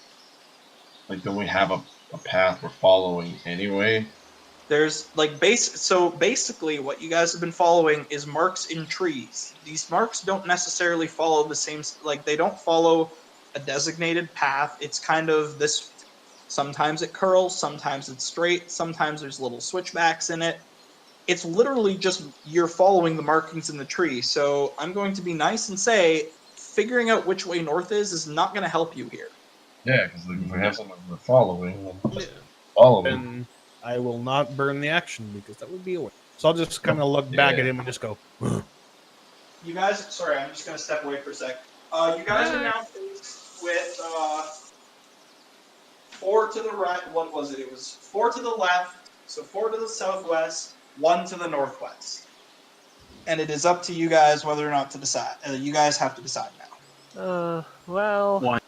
Like, don't we have a path we're following anyway? There's like basically what you guys have been following is marks in trees. These marks don't necessarily follow the same, like, they don't follow a designated path. It's kind of this, sometimes it curls, sometimes it's straight, sometimes there's little switchbacks in it. It's literally just you're following the markings in the tree. So I'm going to be nice and say figuring out which way north is not going to help you here. Yeah, because like, if we have something we're following, then Yeah. just follow it. And I will not burn the action because that would be a waste. So I'll just kind of look back at him and just go, You guys, sorry, I'm just going to step away for a sec. You guys are now faced with 4 to the right. What was it? It was 4 to the left, so 4 to the southwest, 1 to the northwest. And it is up to you guys whether or not to decide. You guys have to decide now. Well, One.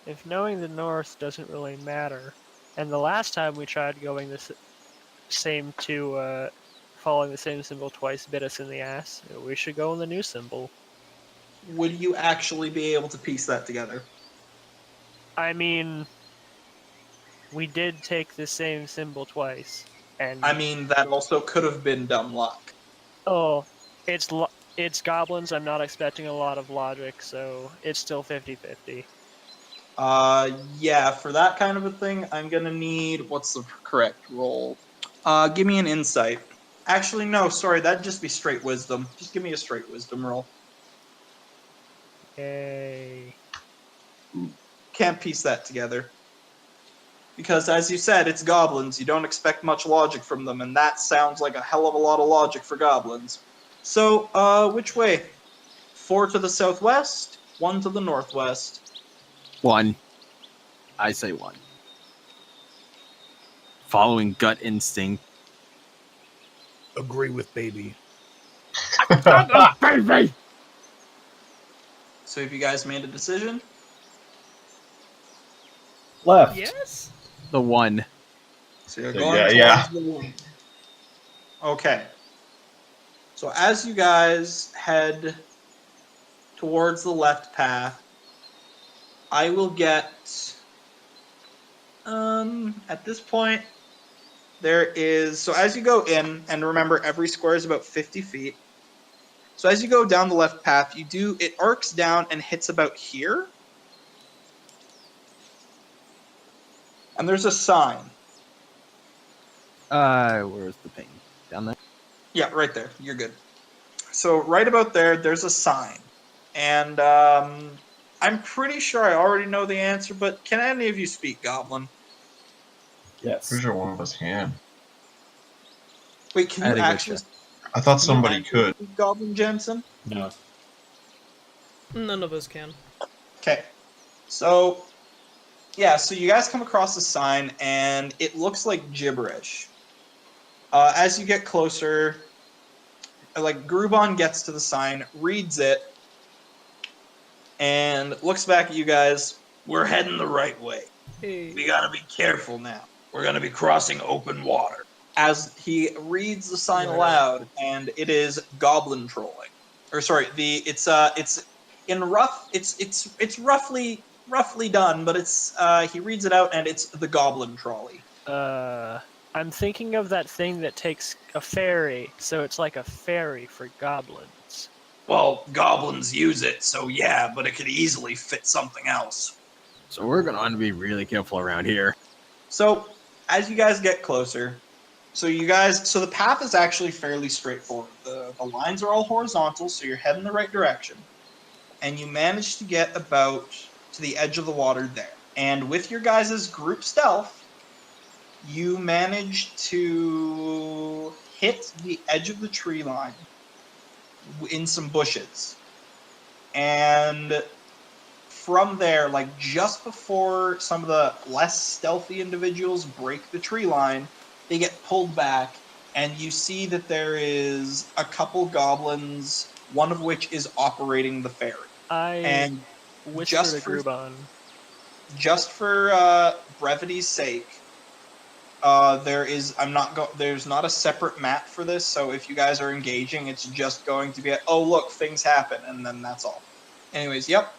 if knowing the north doesn't really matter, and the last time we tried going following the same symbol twice bit us in the ass, we should go in the new symbol. Would you actually be able to piece that together? I mean, we did take the same symbol twice, and I mean, that also could have been dumb luck. oh, it's goblins. I'm not expecting a lot of logic, so it's still 50-50. Yeah, for that kind of a thing, I'm gonna need, what's the correct roll? Give me an insight. Actually, no, sorry, that'd just be straight wisdom. Just give me a straight wisdom roll. Yay. can't piece that together. Because, as you said, it's goblins. You don't expect much logic from them, and that sounds like a hell of a lot of logic for goblins. So, which way? 4 to the southwest, 1 to the northwest. 1. I say 1. Following gut instinct. Agree with baby. Baby! So, have you guys made a decision? Left. Yes? The 1. So you're So, going yeah, towards the one. Okay. So as you guys head towards the left path, I will get at this point there is so as you go in, and remember every square is about 50 feet. So as you go down the left path, it arcs down and hits about here. And there's a sign. Where's the ping? Down there? Yeah, right there. You're good. So right about there, there's a sign. And I'm pretty sure I already know the answer, but can any of you speak Goblin? Yes. Pretty sure one of us can. Wait, can I had you to go actually, check. I thought can you somebody actually could. speak Goblin, Jensen? No. None of us can. Okay. So, yeah, so you guys come across the sign, and it looks like gibberish. As you get closer, like, Grubon gets to the sign, reads it, and looks back at you guys. We're heading the right way. Hey. We gotta be careful now. We're gonna be crossing open water. As he reads the sign Right. aloud, and it is goblin trolling. Or sorry, it's in rough. It's roughly done, but he reads it out, and it's the goblin trolley. I'm thinking of that thing that takes a ferry, so it's like a ferry for goblins. Well, goblins use it, so yeah, but it could easily fit something else. So we're gonna want to be really careful around here. So, as you guys get closer, so the path is actually fairly straightforward. The lines are all horizontal, so you're heading the right direction. And you manage to get about to the edge of the water there. And with your guys' group stealth, you manage to hit the edge of the tree line in some bushes. And from there, like just before some of the less stealthy individuals break the tree line, they get pulled back, and you see that there is a couple goblins, one of which is operating the ferry. I And whisper just to for Grubon. just for brevity's sake, there's not a separate map for this, so if you guys are engaging, it's just going to be oh look, things happen, and then that's all. Anyways, yep.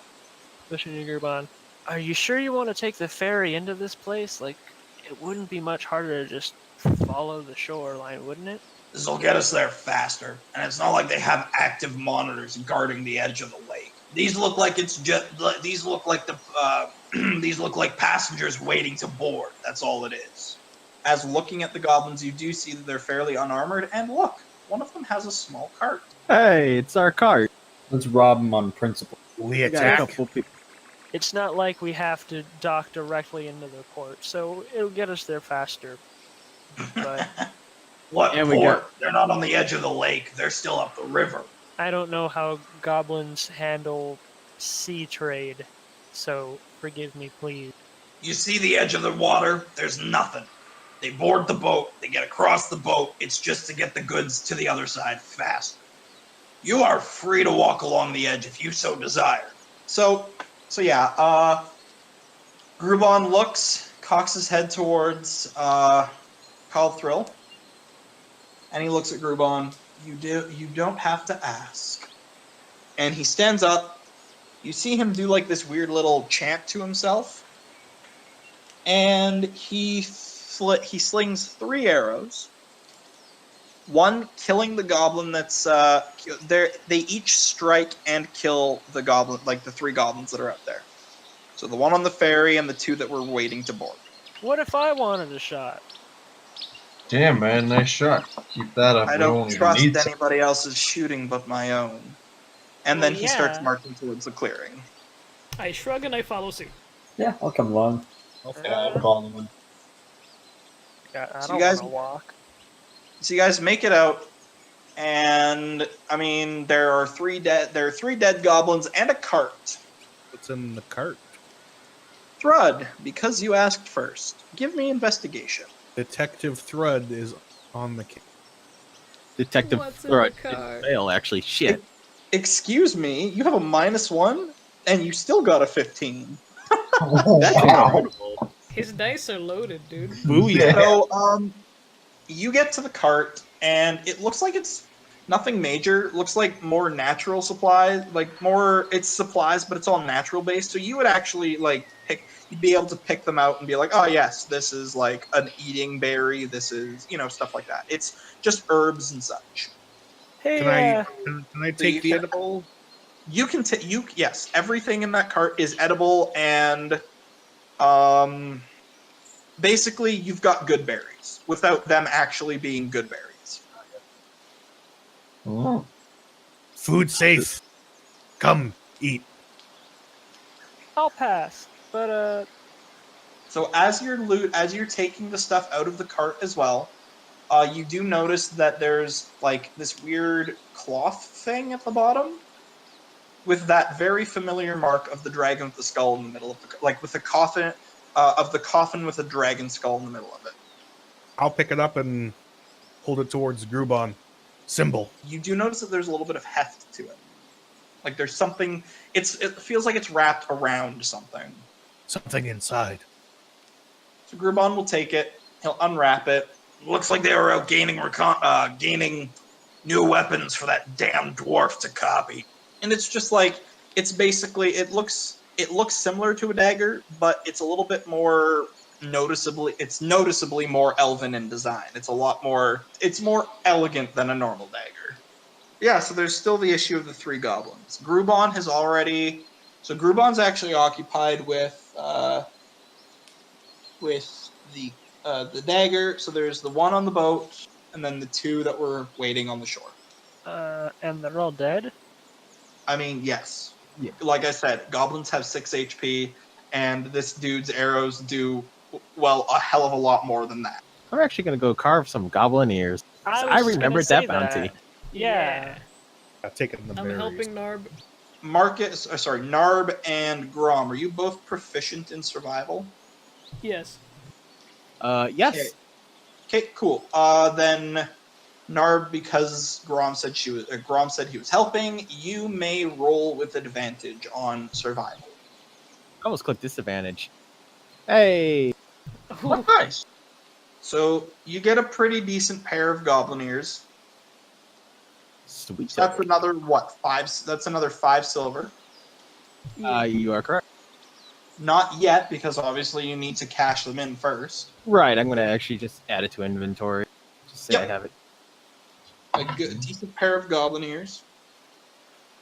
Wishing to Grubon. Are you sure you want to take the ferry into this place? Like, it wouldn't be much harder to just follow the shoreline, wouldn't it? This will get us there faster, and it's not like they have active monitors guarding the edge of the lake. These look like these look like passengers waiting to board. That's all it is. As looking at the goblins, you do see that they're fairly unarmored, and look, one of them has a small cart. Hey, it's our cart. Let's rob them on principle. We We got a attack. couple people. It's not like we have to dock directly into the port, so it'll get us there faster. But What And we port? They're not on the edge of the lake. They're still up the river. I don't know how goblins handle sea trade, so forgive me, please. You see the edge of the water? There's nothing. They board the boat. They get across the boat. It's just to get the goods to the other side faster. You are free to walk along the edge if you so desire. So yeah, Grubon looks, cocks his head towards Call Thrill, and he looks at Grubon. You don't have to ask. And he stands up. You see him do like this weird little chant to himself, and he slings 3 arrows. One killing the goblin that's there. They each strike and kill the goblin, like the 3 goblins that are out there. So the one on the ferry and the 2 that were waiting to board. What if I wanted a shot? Damn, man, nice shot. Keep that up. I We don't even trust need some. anybody else's shooting but my own. And Well, then he starts yeah. marching towards the clearing. I shrug and I follow suit. Yeah, I'll come along. Yeah, I'll follow him. Yeah, I So don't you guys- want to walk. So you guys make it out, and I mean there are 3 dead. There are 3 dead goblins and a cart. What's in the cart? Thrud, because you asked first, give me investigation. Detective Thrud is on the case. Detective What's in Throat the didn't car? fail, actually. Shit. Excuse me, you have a -1, and you still got a 15. That's Wow. incredible. His dice are loaded, dude. Booyah. So, you get to the cart, and it looks like it's nothing major. It looks like more natural supplies, it's supplies, but it's all natural based. So you would actually you'd be able to pick them out and be like, oh yes, this is like an eating berry. This is stuff like that. It's just herbs and such. Hey, Can I So take you the can- edible? You can take yes, everything in that cart is edible, and basically you've got good berries without them actually being good berries. Oh. Food safe. Come, eat. I'll pass. But So as you're taking the stuff out of the cart as well, you do notice that there's like this weird cloth thing at the bottom with that very familiar mark of the dragon with the skull in the middle of with the coffin of the coffin with a dragon skull in the middle of it. I'll pick it up and hold it towards Grubon. Symbol. You do notice that there's a little bit of heft to it. Like there's something. It feels like it's wrapped around something. Something inside. So Grubon will take it. He'll unwrap it. Looks like they were out gaining new weapons for that damn dwarf to copy. And it's just like it looks similar to a dagger, but it's a little bit more noticeably more elven in design. It's more elegant than a normal dagger. Yeah, so there's still the issue of the 3 goblins. Grubon's actually occupied with the dagger. So there's the 1 on the boat, and then the 2 that were waiting on the shore. and they're all dead. I mean, yes. Yeah. Like I said, goblins have 6 HP, and this dude's arrows do a hell of a lot more than that. I'm actually gonna go carve some goblin ears. I was just gonna remembered say that bounty. Yeah. I've taken the I'm berries. helping Narb. Narb and Grom, are you both proficient in survival? Yes. Yes. Okay, cool. Then Narb, because Grom said he was helping, you may roll with advantage on survival. I almost clicked disadvantage. Hey. Nice. So you get a pretty decent pair of goblin ears. Sweet. That's another 5? That's another 5 silver. You are correct. Not yet, because obviously you need to cash them in first. Right, I'm gonna actually just add it to inventory. Just say I Yep. have it. A good, decent pair of goblin ears.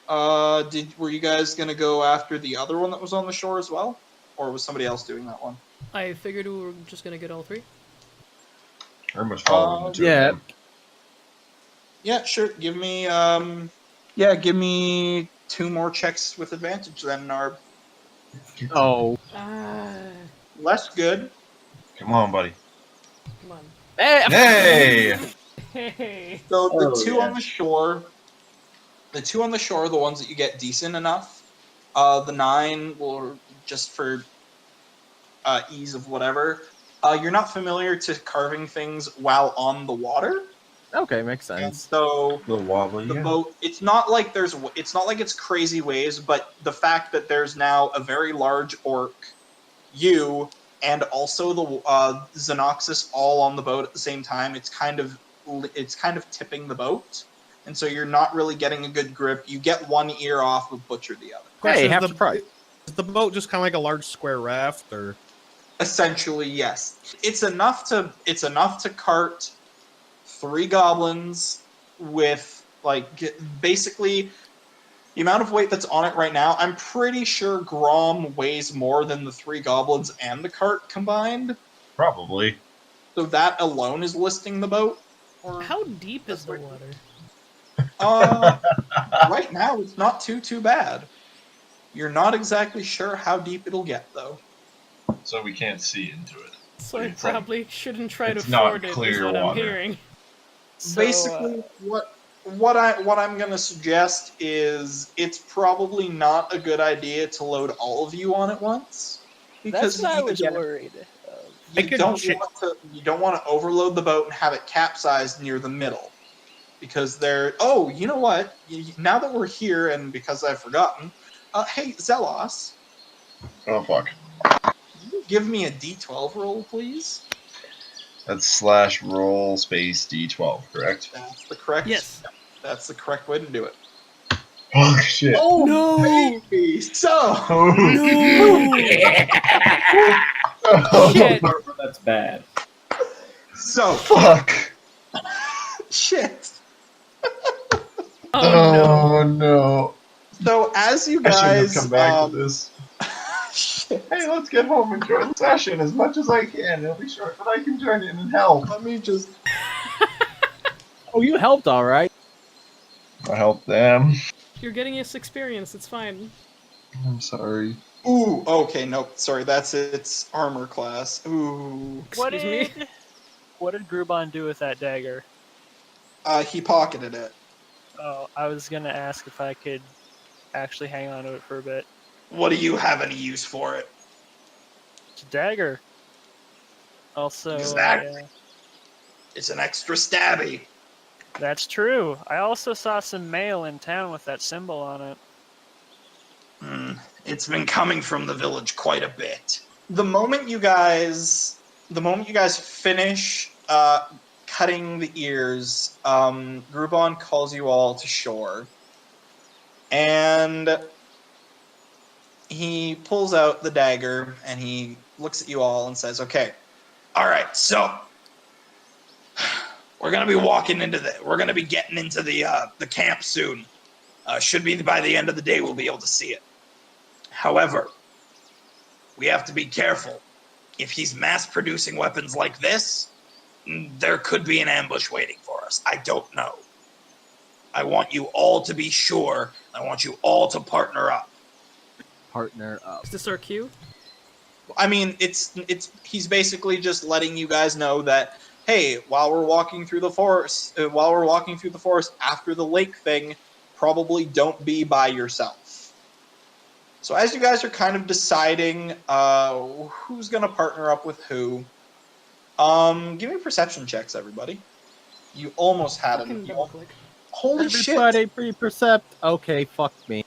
Were you guys gonna go after the other one that was on the shore as well, or was somebody else doing that one? I figured we were just gonna get all 3. Very much following the 2 yeah. of them. Yeah, sure. Give me 2 more checks with advantage then, Narb. Oh. Less good. Come on, buddy. Come on. Hey! Hey. So the Oh, 2 yeah. on the shore, are the ones that you get decent enough. The 9 will just for ease of whatever. You're not familiar to carving things while on the water, Okay, makes and sense. so A little wobbly, the yeah. boat. It's not like it's crazy waves, but the fact that there's now a very large orc, you, and also the Xenoxus all on the boat at the same time. It's kind of tipping the boat, and so you're not really getting a good grip. You get one ear off, but butcher the other. Hey, Question, half is the price. Is the boat just kind of like a large square raft, or Essentially, yes. It's enough to cart 3 goblins with basically the amount of weight that's on it right now. I'm pretty sure Grom weighs more than the 3 goblins and the cart combined. Probably. So that alone is listing the boat. How deep is the water? Right now it's not too bad. You're not exactly sure how deep it'll get though. so we can't see into it. So I It's like- probably shouldn't try to it's not ford it, is clear what I'm water. hearing. So, Basically, what I'm gonna suggest is it's probably not a good idea to load all of you on at once, because that's what I was again, worried of. you don't want to overload the boat and have it capsized near the middle, because they're. Oh, you know what? Now that we're here, and because I've forgotten, hey Zelos, Oh fuck. can you give me a D12 roll, please? That's /roll space d12, correct? That's the correct. Yes. That's the correct way to do it. Oh shit. Oh No! baby! So. No! Oh, Shit! That's bad. So fuck. shit. Oh no! Oh no. So as you I shouldn't have guys, come back to this. shit. Hey, let's get home and join the session as much as I can. It'll be short, but I can join in and help. Let me just. Oh, you helped, all right. I help them. You're getting this experience, it's fine. I'm sorry. Ooh. Okay. Nope. Sorry. That's its armor class. Ooh. What Excuse me? did Grubon do with that dagger? He pocketed it. Oh, I was gonna ask if I could actually hang on to it for a bit. What do you have any use for it? It's a dagger. Also, Exactly. It's an extra stabby. that's true. I also saw some mail in town with that symbol on it. It's been coming from the village quite a bit. The moment you guys finish cutting the ears, Grubon calls you all to shore, and he pulls out the dagger and he looks at you all and says, "Okay, all right, so we're gonna be we're gonna be getting into the camp soon. Should be by the end of the day we'll be able to see it. However, we have to be careful. If he's mass producing weapons like this, there could be an ambush waiting for us. I don't know. I want you all to be sure. I want you all to partner up." Partner up. Is this our cue? I mean, he's basically just letting you guys know that, hey, while we're walking through the forest after the lake thing, probably don't be by yourself. So as you guys are kind of deciding who's gonna partner up with who, give me perception checks, everybody. You almost had Fucking it. double click. Holy shit! Everybody pre-percept. Okay, fuck me.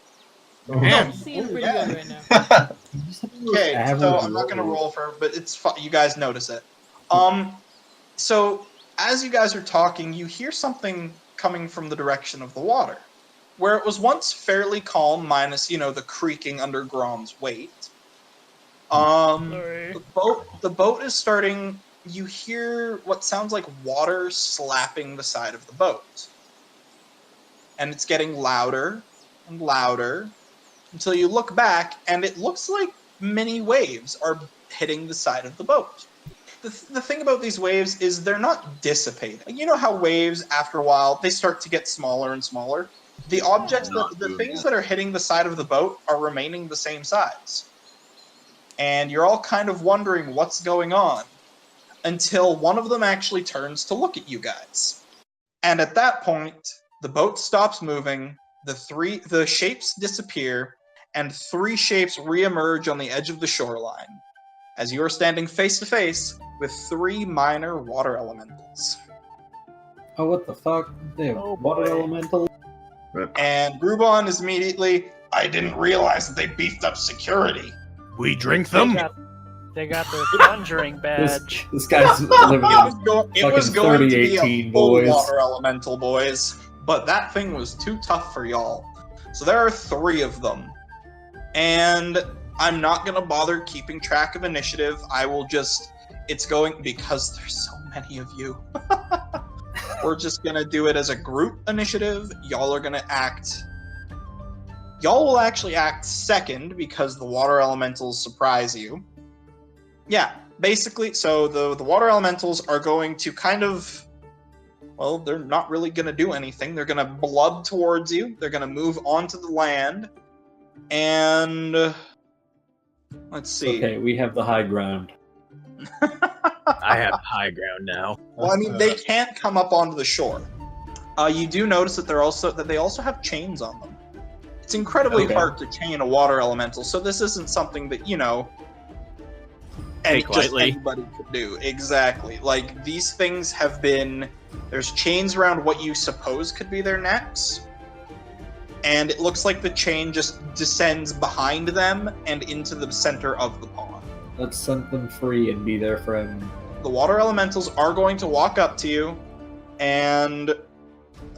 Damn. Seeing Oh, pretty yeah. good right now. Okay, so I'm not gonna roll for, but it's fun. You guys notice it. So as you guys are talking, you hear something coming from the direction of the water, where it was once fairly calm, minus the creaking under Grom's weight. Sorry. The boat is starting. You hear what sounds like water slapping the side of the boat, and it's getting louder and louder until you look back, and it looks like many waves are hitting the side of the boat. The thing about these waves is they're not dissipating. You know how waves, after a while, they start to get smaller and smaller? The objects, the things that are hitting the side of the boat are remaining the same size. And you're all kind of wondering what's going on, until one of them actually turns to look at you guys. And at that point, the boat stops moving, the shapes disappear, and 3 shapes reemerge on the edge of the shoreline, as you are standing face to face with 3 minor water elementals. Oh, what the fuck? They have water boy. elemental? And Grubon is immediately, "I didn't realize that they beefed up security." We drink They them. got their conjuring badge. This guy's living It was going to be a 3018, full boys. water elemental, boys, but that thing was too tough for y'all. So there are 3 of them. And I'm not going to bother keeping track of initiative. Because there's so many of you. We're just going to do it as a group initiative. Y'all will actually act second because the water elementals surprise you. Yeah, basically, so the water elementals are going to kind of, well, they're not really going to do anything. They're going to blub towards you. They're going to move onto the land. And Let's It's see. okay, we have the high ground. I have high ground now. Well, I mean, they can't come up onto the shore. You do notice that they also have chains on them. It's incredibly Okay. hard to chain a water elemental, so this isn't something that Take just lightly. anybody could do. Exactly. Like these things have been. There's chains around what you suppose could be their necks, and it looks like the chain just descends behind them and into the center of the pond. Let's set them free and be their friend. The water elementals are going to walk up to you, and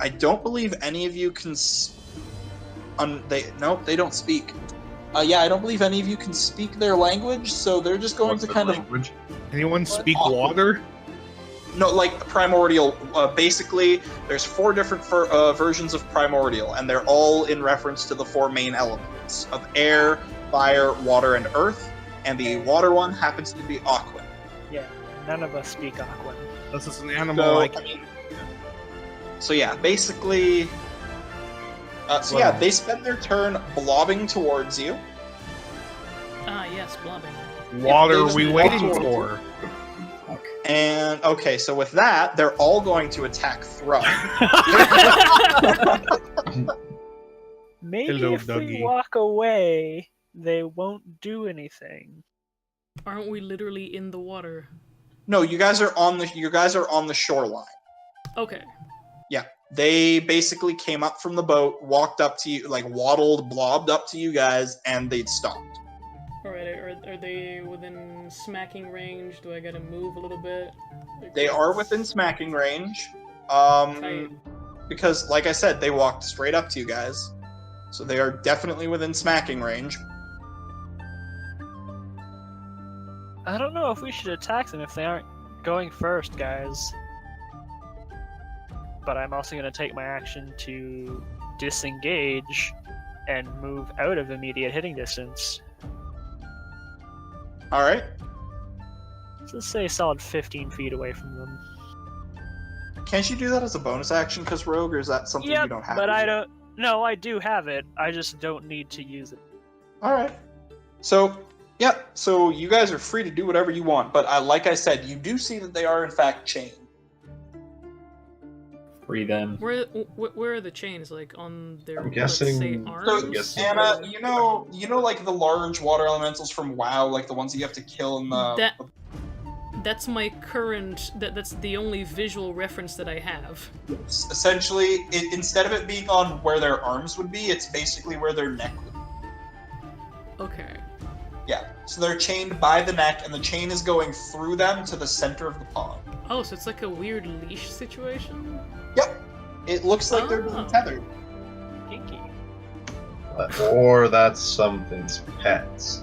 I don't believe any of you can. They don't speak. I don't believe any of you can speak their language, so they're just going What's to the kind language? Anyone speak awkward. water? No, like primordial. Basically, there's 4 different versions of primordial, and they're all in reference to the 4 main elements of air, fire, water, and earth. And the water one happens to be aqua. Yeah, none of us speak Aquan. This is an animal So, like I mean, basically. They spend their turn blobbing towards you. Ah, yes, blobbing. water they are just we walk waiting towards for? And okay, so with that, they're all going to attack Thrud. Maybe Hello, if Dougie. we walk away, they won't do anything. Aren't we literally in the water? No, you guys are on the shoreline. Okay. Yeah, they basically came up from the boat, walked up to you, like waddled, blobbed up to you guys, and they'd stopped. Alright, are they within smacking range? Do I gotta move a little bit? Like, They are within smacking range, Tight. because, like I said, they walked straight up to you guys, so they are definitely within smacking range. I don't know if we should attack them if they aren't going first, guys. But I'm also going to take my action to disengage and move out of immediate hitting distance. All right. So let's say a solid 15 feet away from them. Can't you do that as a bonus action, because Rogue, or is that something you Yep, don't have? but I don't. No, I do have it. I just don't need to use it. All right. So, yeah. So you guys are free to do whatever you want, but like I said, you do see that they are in fact chained. Free them. Where are the chains? Like on their I'm let's say, guessing- arms? So, guessing- Anna, you know, like the large water elementals from WoW, like the ones that you have to kill in the. That's my current. That's the only visual reference that I have. Essentially, instead of it being on where their arms would be, it's basically where their neck would be. Okay. Yeah. So they're chained by the neck, and the chain is going through them to the center of the pond. Oh, so it's like a weird leash situation? Yep. It looks like they're being Oh. tethered. Kinky. Or that's something's pets.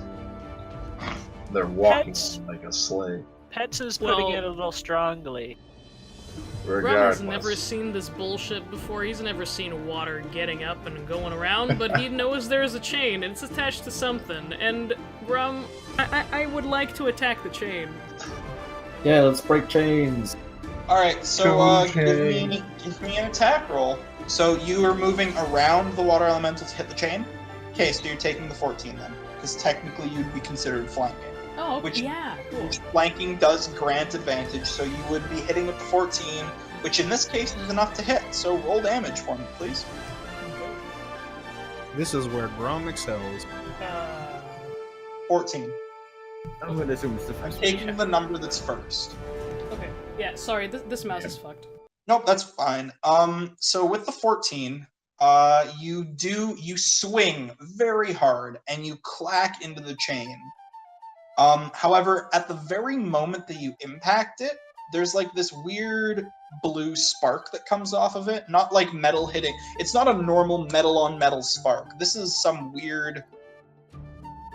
They're walking Pets? like a sleigh. Pets is putting Well- it a little strongly. Rum Regardless. has never seen this bullshit before. He's never seen water getting up and going around, but he knows there's a chain and it's attached to something. And Rum, I would like to attack the chain. Yeah, let's break chains. All right. So Okay. give me an attack roll. So you are moving around the water elemental to hit the chain. Okay, so you're taking the 14 then, because technically you'd be considered flanking. Oh, Which- yeah, cool. Which flanking does grant advantage, so you would be hitting with the 14, which in this case is enough to hit. So roll damage for me, please. This is where Grom excels. 14. I'm gonna assume it's the first one. Taking the number that's first. Okay. Yeah, sorry, this mouse is fucked. Nope, that's fine. So with the 14, you swing very hard and you clack into the chain. However, at the very moment that you impact it, there's like this weird blue spark that comes off of it. Not like metal hitting. It's not a normal metal on metal spark. This is some weird,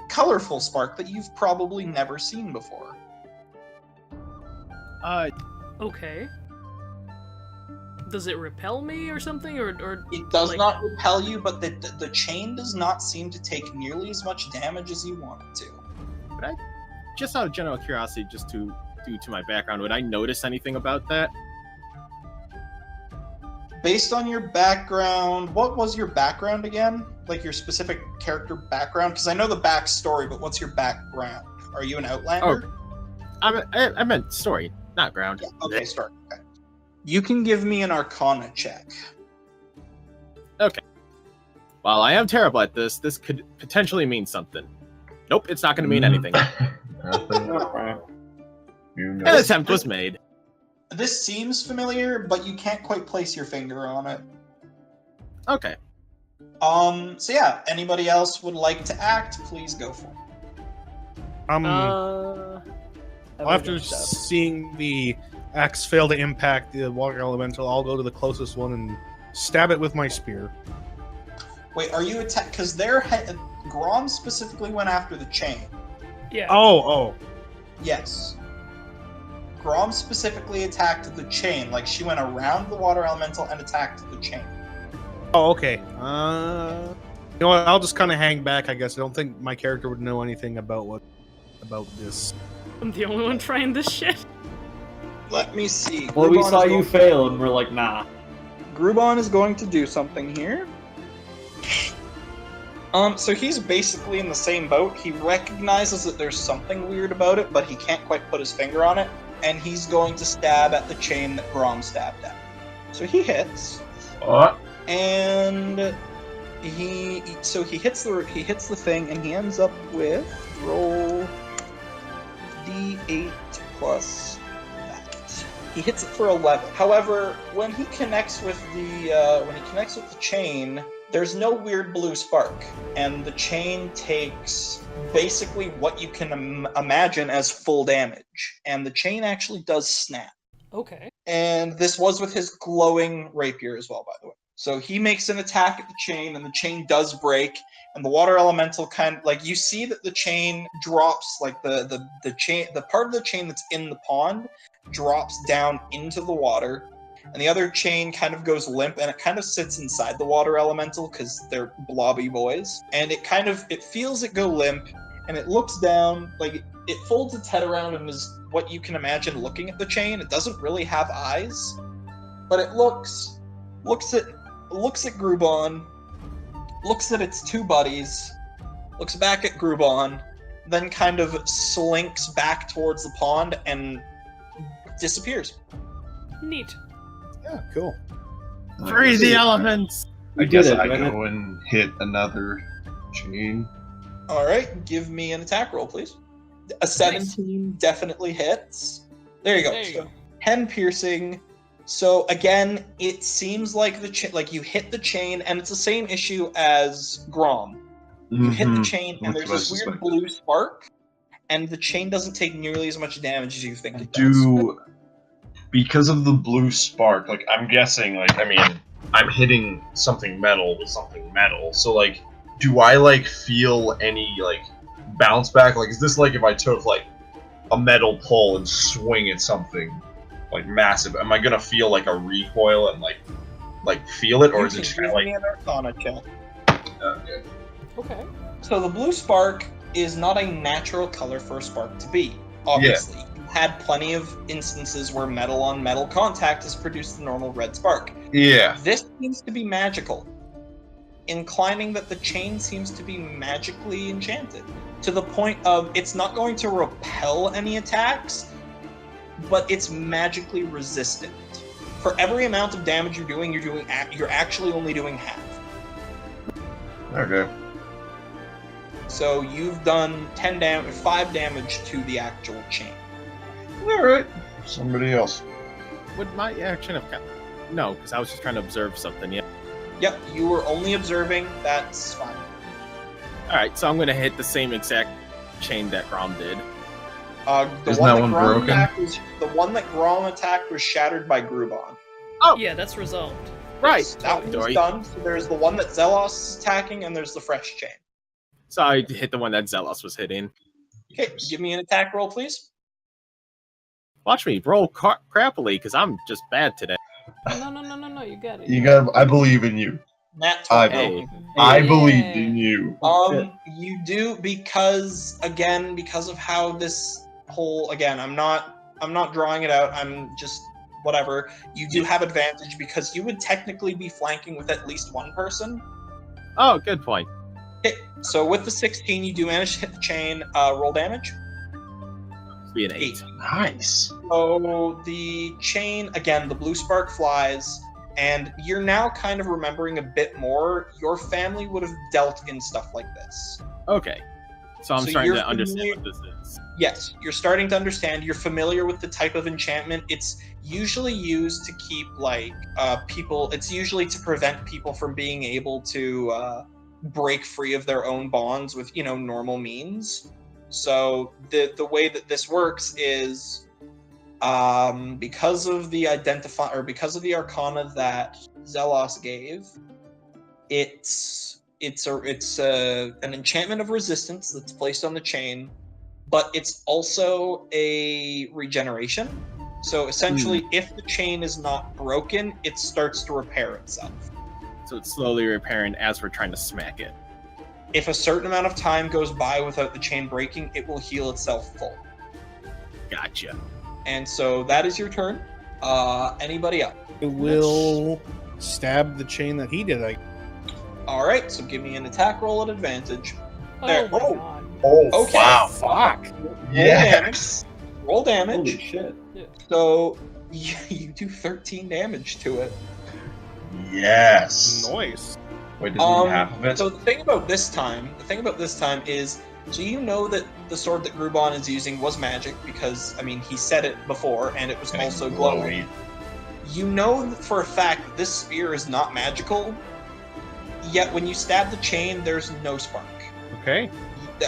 colorful spark that you've probably never seen before. Okay. Does it repel me or something, or It does like- not repel you, but the chain does not seem to take nearly as much damage as you want it to. Just out of general curiosity, just due to my background, would I notice anything about that? based on your background, what was your background again? Like your specific character background? Because I know the backstory, but what's your background? Are you an Outlander? I meant story, not ground. Yeah, okay, story. Okay. You can give me an Arcana check. While I am terrible at this, this could potentially mean something. Nope, it's not going to mean anything. Nothing. Alright. You An know. attempt was made. This seems familiar, but you can't quite place your finger on it. Okay. So yeah, anybody else would like to act, please go for it. After seeing the axe fail to impact the water elemental, I'll go to the closest one and stab it with my spear. Wait, are you attack? Because Grom specifically went after the chain. Yeah. Oh. Yes. Grom specifically attacked the chain, like she went around the water elemental and attacked the chain. Oh, okay. You know what? I'll just kind of hang back, I guess. I don't think my character would know anything about this. I'm the only one trying this shit. Let me see. Well, we Grubon saw is you going- fail, and we're like, nah. Grubon is going to do something here. So he's basically in the same boat. He recognizes that there's something weird about it, but he can't quite put his finger on it, and he's going to stab at the chain that Grom stabbed at. So he hits, What? and he hits the thing, and he ends up with roll d8 plus that. He hits it for 11. However, when he connects with the chain, there's no weird blue spark, and the chain takes basically what you can imagine as full damage, and the chain actually does snap. Okay. And this was with his glowing rapier as well, by the way. So he makes an attack at the chain, and the chain does break, and the water elemental you see that the chain drops, like the part of the chain that's in the pond drops down into the water, and the other chain kind of goes limp, and it kind of sits inside the water elemental because they're blobby boys, and it feels it go limp, and it looks down, like it folds its head around and is what you can imagine looking at the chain. It doesn't really have eyes, but it looks at Grubon, looks at its two buddies, looks back at Grubon, then kind of slinks back towards the pond and disappears. Neat. Yeah, cool. Free the elements! I You guess did it, I man. go and hit another chain. Alright, give me an attack roll, please. A 17 definitely hits. There you go. There you So, go. 10 piercing. So again, it seems like you hit the chain, and it's the same issue as Grom. You hit the chain, and That's there's what I this weird suspected. blue spark, and the chain doesn't take nearly as much damage as you think it does. Do because of the blue spark, like I'm guessing, I'm hitting something metal with something metal. So do I feel any bounce back? Like, is this like if I took a metal pole and swing at something massive? Am I gonna feel a recoil and feel it, or You is it can just give kind of me an Arcana check. okay? Okay. So the blue spark is not a natural color for a spark to be. Obviously, you had plenty of instances where metal on metal contact has produced the normal red spark. Yeah. This seems to be magical, inclining that the chain seems to be magically enchanted, to the point of it's not going to repel any attacks, but it's magically resistant. For every amount of damage you're doing, you're actually only doing half. Okay. So you've done 5 damage to the actual chain. All right. Somebody else. Would my action have No, because I was just trying to observe something, yeah. Yep, you were only observing. That's fine. Alright, so I'm going to hit the same exact chain that Grom did. Isn't that one broken? The one that Grom attacked was shattered by Grubon. Oh! Yeah, that's resolved. Right! That one's Dory. done. So there's the one that Zelos is attacking, and there's the fresh chain. So I hit the one that Zelos was hitting. Okay, give me an attack roll, please. Watch me roll crappily, because I'm just bad today. No, you got it. You got. I believe in you. Nat I 20. Hey. I believed in you. You do because of how this whole, again, I'm not drawing it out. I'm just whatever, you do have advantage because you would technically be flanking with at least one person. Oh, good point. Okay, so with the 16, you do manage to hit the chain. Roll damage. Be an 8. Nice. So the chain, again, the blue spark flies, and you're now kind of remembering a bit more. Your family would have dealt in stuff like this. Okay. So I'm So starting you're to understand familiar- what this is. Yes, you're starting to understand. You're familiar with the type of enchantment. It's usually used to keep people. It's usually to prevent people from being able to break free of their own bonds with normal means. So the way that this works is because of the arcana that Zelos gave, it's an enchantment of resistance that's placed on the chain. But it's also a regeneration. So essentially, if the chain is not broken, it starts to repair itself. So it's slowly repairing as we're trying to smack it. If a certain amount of time goes by without the chain breaking, it will heal itself full. Gotcha. And so that is your turn. Anybody else? It will stab the chain that he did. All right, so give me an attack roll at advantage. Oh There. my Oh. god. Oh, Okay. wow. Fuck. Yes. Roll damage. Holy shit. So you do 13 damage to it. Yes. Noise. Wait, does he half of it? So the thing about this time is, so you know that the sword that Grubon is using was magic because, I mean, he said it before, and it was And it's also glowing. You know for a fact that this spear is not magical, yet when you stab the chain, there's no spark. Okay.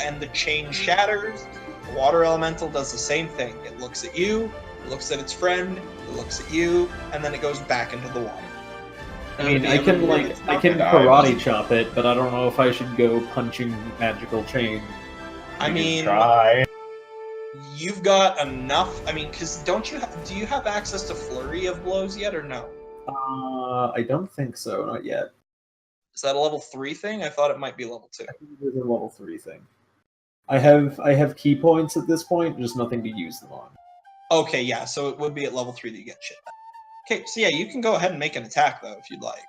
And the chain shatters. The water elemental does the same thing. It looks at you, it looks at its friend, it looks at you, and then it goes back into the water. I mean, I can karate chop it, but I don't know if I should go punching magical chain. I mean, try. you've got enough. I mean, because do you have access to flurry of blows yet, or no? I don't think so, not yet. Is that a level 3 thing? I thought it might be level 2. I think it is a level 3 thing. I have key points at this point, just nothing to use them on. Okay, yeah, so it would be at level 3 that you get shit. Okay, so yeah, you can go ahead and make an attack, though, if you'd like.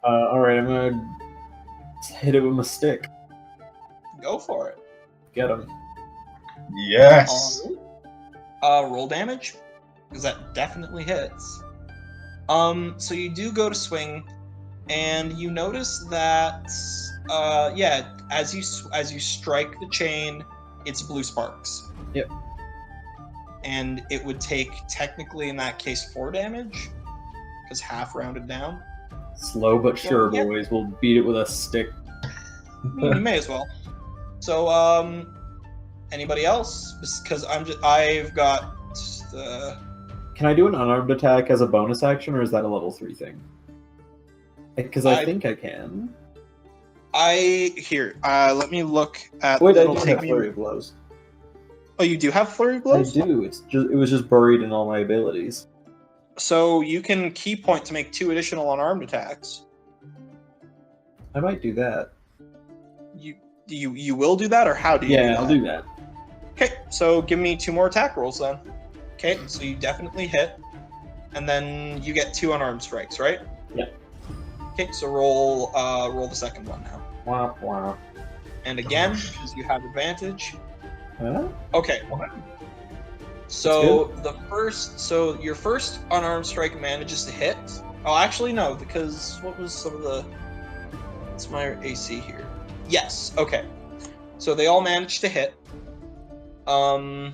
Alright, I'm gonna hit it with my stick. Go for it. Get him. Yes. Roll damage, because that definitely hits. So you do go to swing, and you notice that, as you strike the chain, it's blue sparks. Yep. And it would take, technically in that case, 4 damage, because half rounded down. Slow but sure, Yeah. boys. We'll beat it with a stick. I mean, you may as well. So, anybody else? Because I've got the. Can I do an unarmed attack as a bonus action, or is that a level 3 thing? Because I think I can. Let me look at. Wait, I it'll do take have me- flurry of blows. Oh, you do have flurry I blows? do. It was just buried in all my abilities. So you can key point to make 2 additional unarmed attacks. I might do that. You will do that, or how do you? do Yeah, that? I'll do that. Okay, so give me 2 more attack rolls then. Okay, so you definitely hit, and then you get 2 unarmed strikes, right? Yeah. Okay, so roll the second one now, Wah, wah. and again because you have advantage. Huh? Okay. So your first unarmed strike manages to hit. Oh, actually no, because what was some of the? What's my AC here? Yes. Okay. So they all managed to hit. So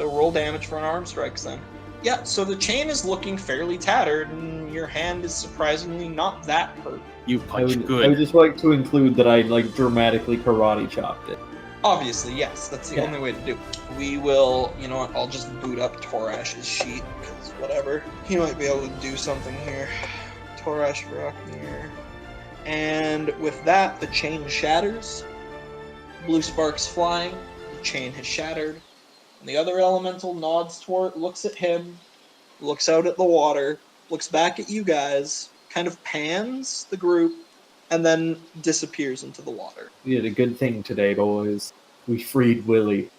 roll damage for unarmed strikes then. Yeah. So the chain is looking fairly tattered, and your hand is surprisingly not that hurt. You I punch would good. just like to include that I dramatically karate chopped it. Obviously, yes. That's the only way to do it. We will, you know what, I'll just boot up Torash's sheet, because whatever. He might be able to do something here. Torash Vraknir. And with that, the chain shatters. Blue sparks flying. The chain has shattered. And the other elemental nods toward, looks at him, looks out at the water, looks back at you guys, kind of pans the group, and then disappears into the water. We did a good thing today, boys. We freed Willie.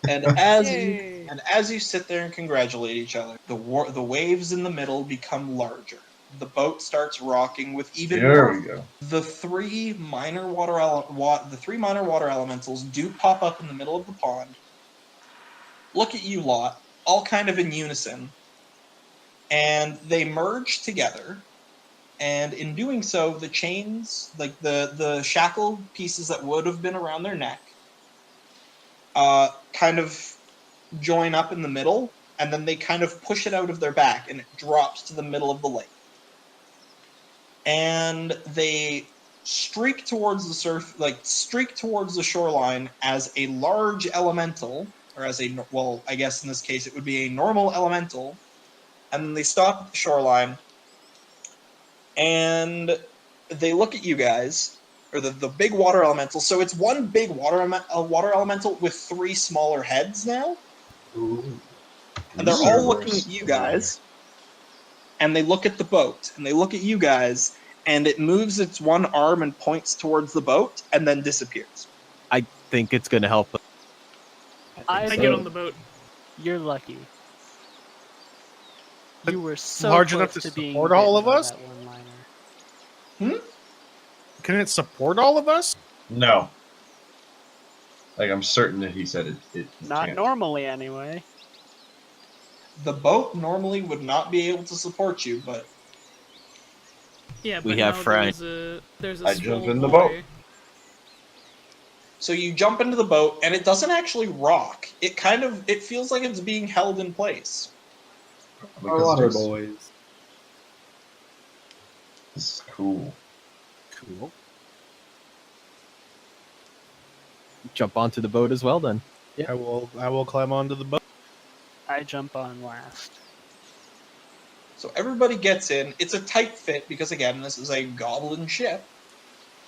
And as Yay. And as you sit there and congratulate each other, the waves in the middle become larger. The boat starts rocking with even There more. we go. The three minor water elementals do pop up in the middle of the pond. Look at you lot, all kind of in unison, and they merge together. And in doing so, the chains, like the shackle pieces that would have been around their neck, kind of join up in the middle, and then they kind of push it out of their back, and it drops to the middle of the lake. And they streak towards the shoreline as a large elemental, or I guess in this case it would be a normal elemental, and then they stop at the shoreline, and they look at you guys, or the big water elemental. So it's one big water elemental with three smaller heads now, Ooh. and they're all looking Cerberus. at you guys, and they look at the boat, and they look at you guys, and it moves its one arm and points towards the boat, and then disappears. I think it's gonna help. I I so. get on the boat. You're lucky. You were so Large close enough to being support all bitten of by us? that one-liner. Can it support all of us? No. Like, I'm certain that he said it Not can't. normally, anyway. The boat normally would not be able to support you, but Yeah, We but have now Frank. there's a I jump small in the boy. boat. so you jump into the boat, and it doesn't actually rock. It feels like it's being held in place. Our Because water this- boys. This is cool. Cool. Jump onto the boat as well, then. I will climb onto the boat. I jump on last. So everybody gets in. It's a tight fit because, again, this is a goblin ship.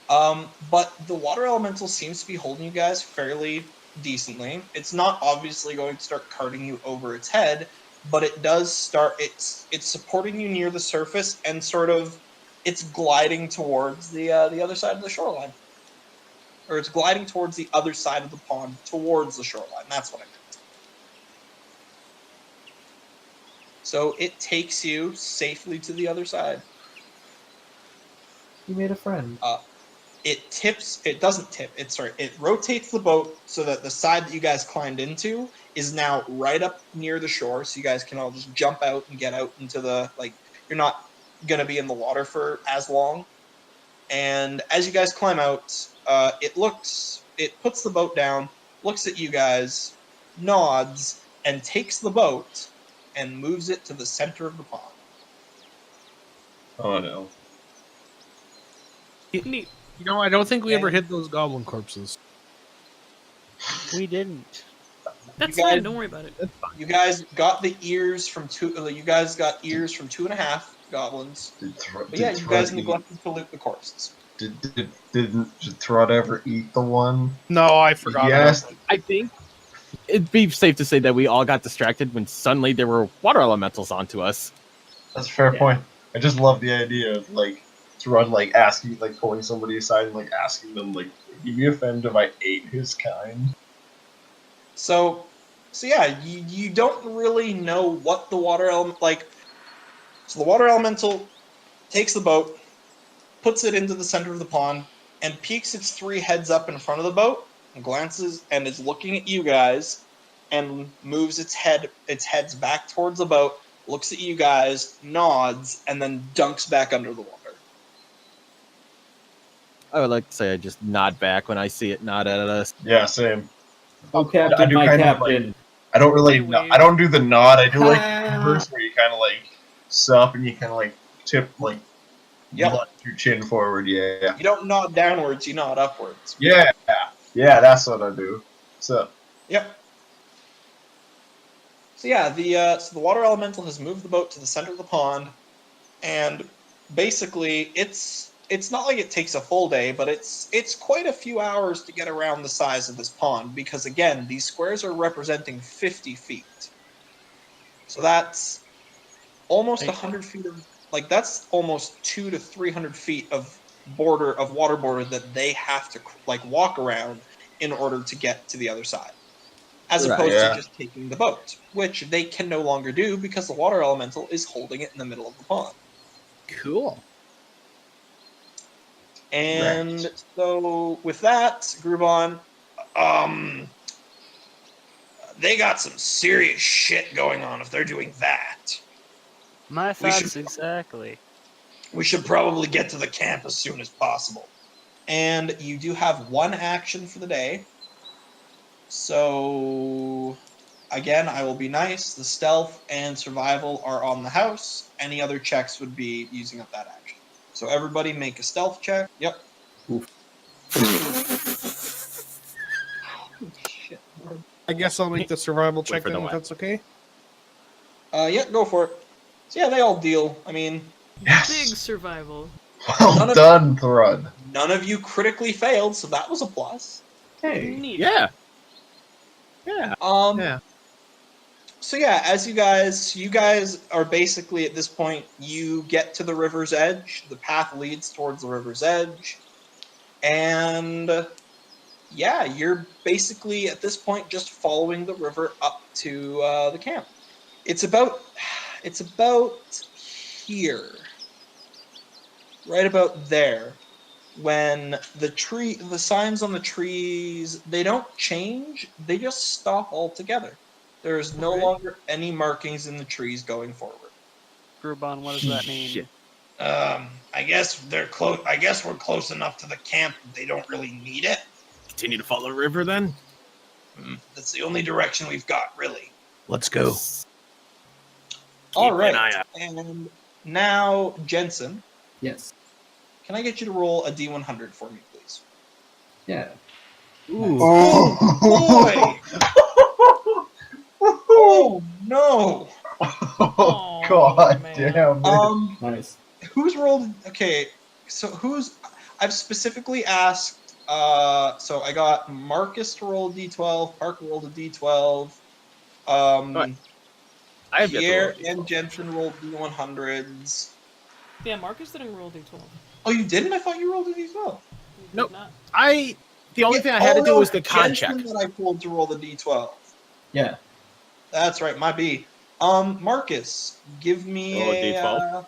But the water elemental seems to be holding you guys fairly decently. It's not obviously going to start carting you over its head, but it does start. It's supporting you near the surface, and sort of it's gliding towards the other side of the shoreline, or it's gliding towards the other side of the pond towards the shoreline. That's what I meant. So it takes you safely to the other side. You made a friend. It doesn't tip. It rotates the boat so that the side that you guys climbed into is now right up near the shore, so you guys can all just jump out and get out into you're not gonna be in the water for as long. And as you guys climb out, it puts the boat down, looks at you guys, nods, and takes the boat and moves it to the center of the pond. Oh no. Neat. You know, I don't think we ever And- hit those goblin corpses. We didn't. That's You guys- fine. Don't worry about it. You guys got the ears from two. You guys got ears from 2.5 goblins. But yeah, you guys neglected to loot the corpses. Didn't Thrud ever eat the one? No, I forgot. Yes. I think it'd be safe to say that we all got distracted when suddenly there were water elementals onto us. That's a fair point. I just love the idea of Thrud asking, pulling somebody aside and asking them would you be offended if I ate his kind? So yeah, you don't really know what the water element So the water elemental takes the boat, puts it into the center of the pond, and peeks its three heads up in front of the boat, and glances and is looking at you guys, and moves its heads back towards the boat, looks at you guys, nods, and then dunks back under the water. I would like to say I just nod back when I see it nod at us. Yeah, same. Oh, I Captain, do my kind of, captain. I don't really. Hey, Wade. I don't do the nod. I do Ah. reverse where you kind of sup and you kind of tip Yep. nod your chin forward. Yeah. You don't nod downwards, you nod upwards. Yeah. Yeah. That's what I do. So. Yep. So yeah, the water elemental has moved the boat to the center of the pond, and basically it's not like it takes a full day, but it's quite a few hours to get around the size of this pond, because again, these squares are representing 50 feet. So that's almost 100 feet of that's almost 200 to 300 feet of water border that they have to walk around in order to get to the other side. as Right. opposed Yeah. to just taking the boat, which they can no longer do because the water elemental is holding it in the middle of the pond. Cool. And so with that, Groovon, they got some serious shit going on if they're doing that. My We should- thoughts exactly. We should probably get to the camp as soon as possible. And you do have one action for the day. So, again, I will be nice. The stealth and survival are on the house. Any other checks would be using up that action. So, everybody make a stealth check. Yep. Oof. Shit. I guess I'll make the survival Wait check for the then, if what? that's okay. Yeah, go for it. So, yeah, they all deal. I mean, Yes. Big survival. None Well of- done, Thrud. none of you critically failed, so that was a plus. Hey. Neat. Yeah. Yeah. Yeah. So yeah, as you guys are basically at this point, you get to the river's edge. The path leads towards the river's edge, and yeah, you're basically at this point just following the river up to the camp. It's about here, right about there, when the signs on the trees, they don't change, they just stop altogether. There's no Okay. longer any markings in the trees going forward. Grubon, what does that mean? Shit. I guess they're close. I guess we're close enough to the camp that they don't really need it. Continue to follow the river then. That's the only direction we've got, really. Let's go. All an right, eye out. and now Jensen, Yes. can I get you to roll a D100 for me, please? Yeah. Ooh. Boy! Oh no! Oh, Oh, God man. damn it. Nice. Who's rolled? Okay, so I've specifically asked. So I got Marcus to roll a D12. Parker rolled a D12. Alright. I have yet to roll Pierre a D12. and Jensen rolled D100s. Yeah, Marcus didn't roll D12. Oh, you didn't? I thought you rolled a D12. He did Nope. not. The only thing I had to do was the con check. Jensen that I pulled to roll the D12. Yeah. That's right, my B. Marcus, give me Roll a a D12?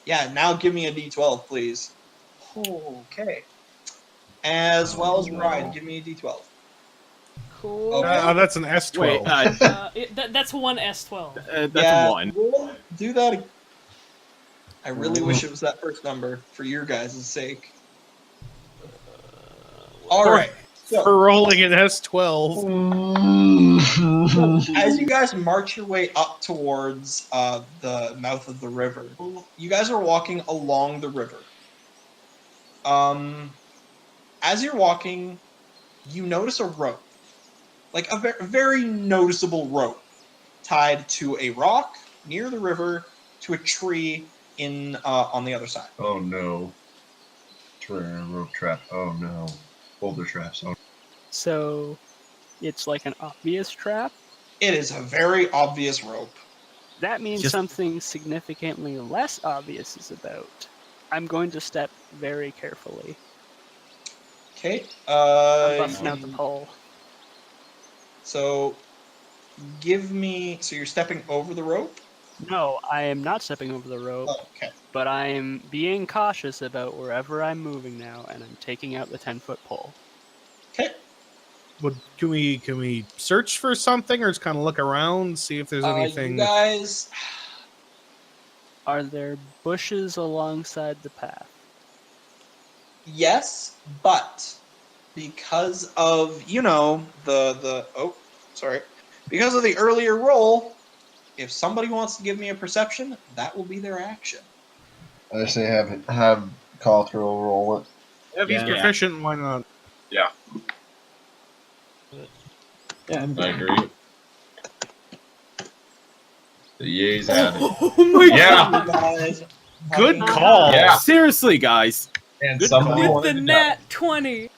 yeah, now give me a D12, please. Okay. As well as Ryan, give me a D12. Cool. Okay. That's an S12. Wait, That's one S12. that's yeah, a 1. do that. I really wish it was that first number for your guys' sake. All right. So, For rolling an S12. as you guys march your way up towards the mouth of the river, you guys are walking along the river. As you're walking, you notice a rope, like a very noticeable rope, tied to a rock near the river to a tree in on the other side. Oh no. Rope trap. Oh no. Boulder traps. Oh. So, it's like an obvious trap? It is a very obvious rope. That means Just- something significantly less obvious is about. I'm going to step very carefully. Okay. I'm busting out the pole. So, give me. So you're stepping over the rope. No, I am not stepping over the rope, Oh, okay. but I am being cautious about wherever I'm moving now, and I'm taking out the 10-foot pole. Okay. Can we search for something, or just kind of look around, see if there's anything? You guys. Are there bushes alongside the path? Yes, but because of because of the earlier roll, if somebody wants to give me a perception, that will be their action. I say have Cothrell roll it. If he's Yeah. proficient, why not? Yeah, I'm I down. agree. The ye's at it. Oh my Yeah. You guys Good having- call. Yeah. Seriously, guys. And Good somebody call. With the wanted to nat 20.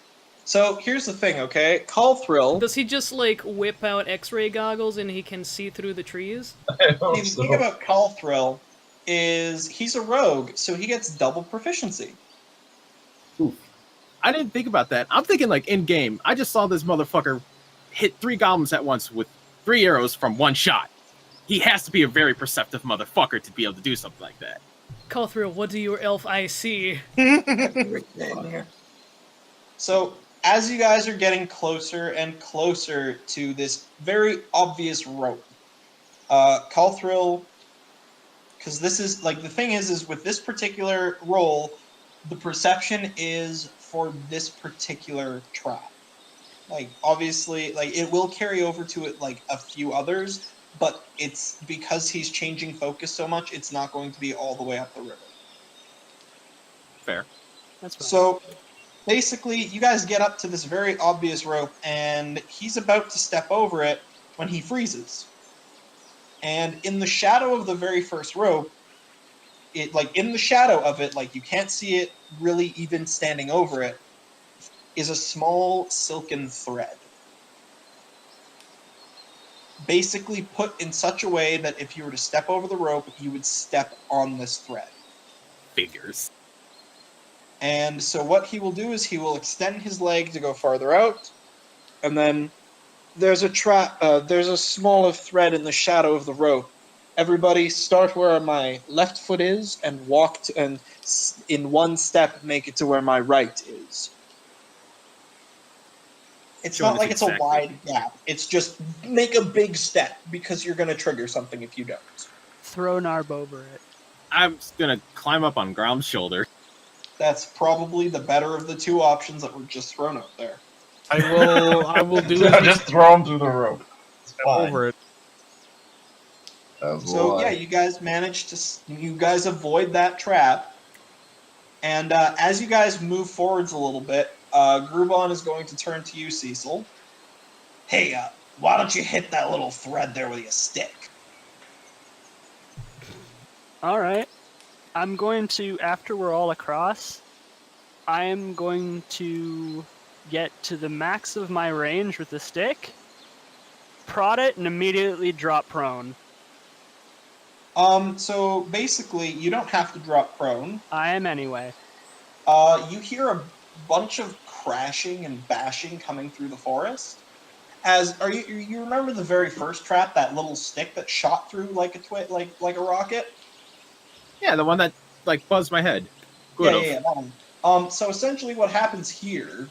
So here's the thing, okay? Call Thrill. Does he just like whip out X-ray goggles and he can see through the trees? I hope The so. thing about Call Thrill is he's a rogue, so he gets double proficiency. I didn't think about that. I'm thinking like in game. I just saw this motherfucker hit 3 goblins at once with 3 arrows from 1 shot. He has to be a very perceptive motherfucker to be able to do something like that. Calthrill, what do your elf eye see? So, as you guys are getting closer and closer to this very obvious rope, Calthrill, because this is, like, the thing is with this particular roll, the perception is for this particular trap. Like, obviously, like, it will carry over to it, like, a few others, but it's because he's changing focus so much, it's not going to be all the way up the river. Fair. That's fine. So, basically, you guys get up to this very obvious rope, and he's about to step over it when he freezes. And in the shadow of the very first rope, in the shadow of it, like, you can't see it really even standing over it, is a small silken thread. Basically put in such a way that if you were to step over the rope, you would step on this thread. Figures. And so what he will do is he will extend his leg to go farther out, and then there's a smaller thread in the shadow of the rope. Everybody start where my left foot is and walk and in one step make it to where my right is. It's Showing not like us it's a exactly. wide gap. It's just make a big step because you're going to trigger something if you don't. Throw Narb over it. I'm just gonna climb up on Grom's shoulder. That's probably the better of the two options that were just thrown out there. I will do Just throw him through the rope. It's fine. over it. That's So why. yeah, you guys avoid that trap, and as you guys move forwards a little bit, Grubon is going to turn to you, Cecil. Hey, why don't you hit that little thread there with your stick? All right. I'm going to, after we're all across, I am going to get to the max of my range with the stick, prod it, and immediately drop prone. So basically, you don't have to drop prone. I am anyway. You hear a bunch of crashing and bashing coming through the forest. You remember the very first trap, that little stick that shot through like a rocket? Yeah, the one that like buzzed my head. Yeah, that one. So essentially what happens here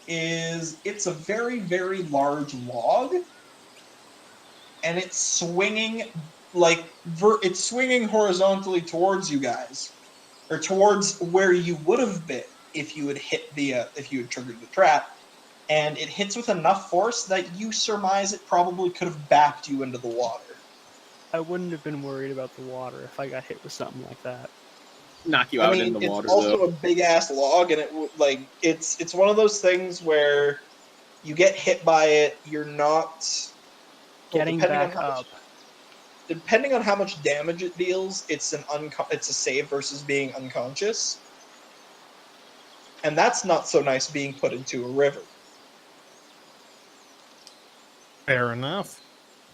is it's a very, very large log, and it's swinging it's swinging horizontally towards you guys, or towards where you would have been if you had if you had triggered the trap, and it hits with enough force that you surmise it probably could have backed you into the water. I wouldn't have been worried about the water if I got hit with something like that. Knock you I out mean, in the it's water, also though. a big ass log, and it's one of those things where you get hit by it, you're not Getting back up. Depending on how much damage it deals, it's a save versus being unconscious, and that's not so nice being put into a river. Fair enough.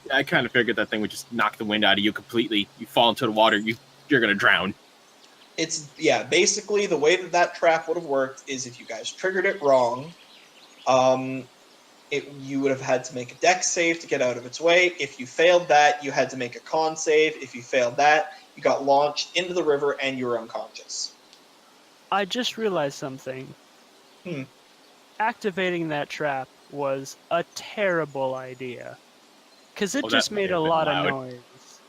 Yeah, I kind of figured that thing would just knock the wind out of you completely. You fall into the water, you're gonna drown. Basically the way that trap would have worked is if you guys triggered it wrong, you would have had to make a dex save to get out of its way. If you failed that, you had to make a con save. If you failed that, you got launched into the river and you were unconscious. I just realized something. Activating that trap was a terrible idea. Because it just made a lot of noise.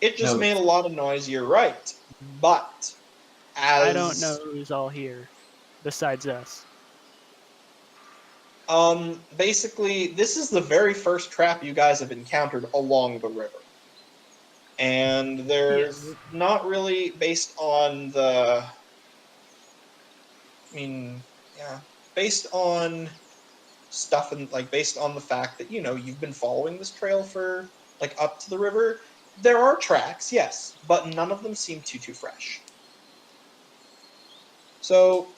It just made a lot of noise, you're right. But I don't know who's all here besides us. Basically, this is the very first trap you guys have encountered along the river. And there's not really based on based on stuff and based on the fact that, you've been following this trail for up to the river, there are tracks, yes, but none of them seem too fresh. So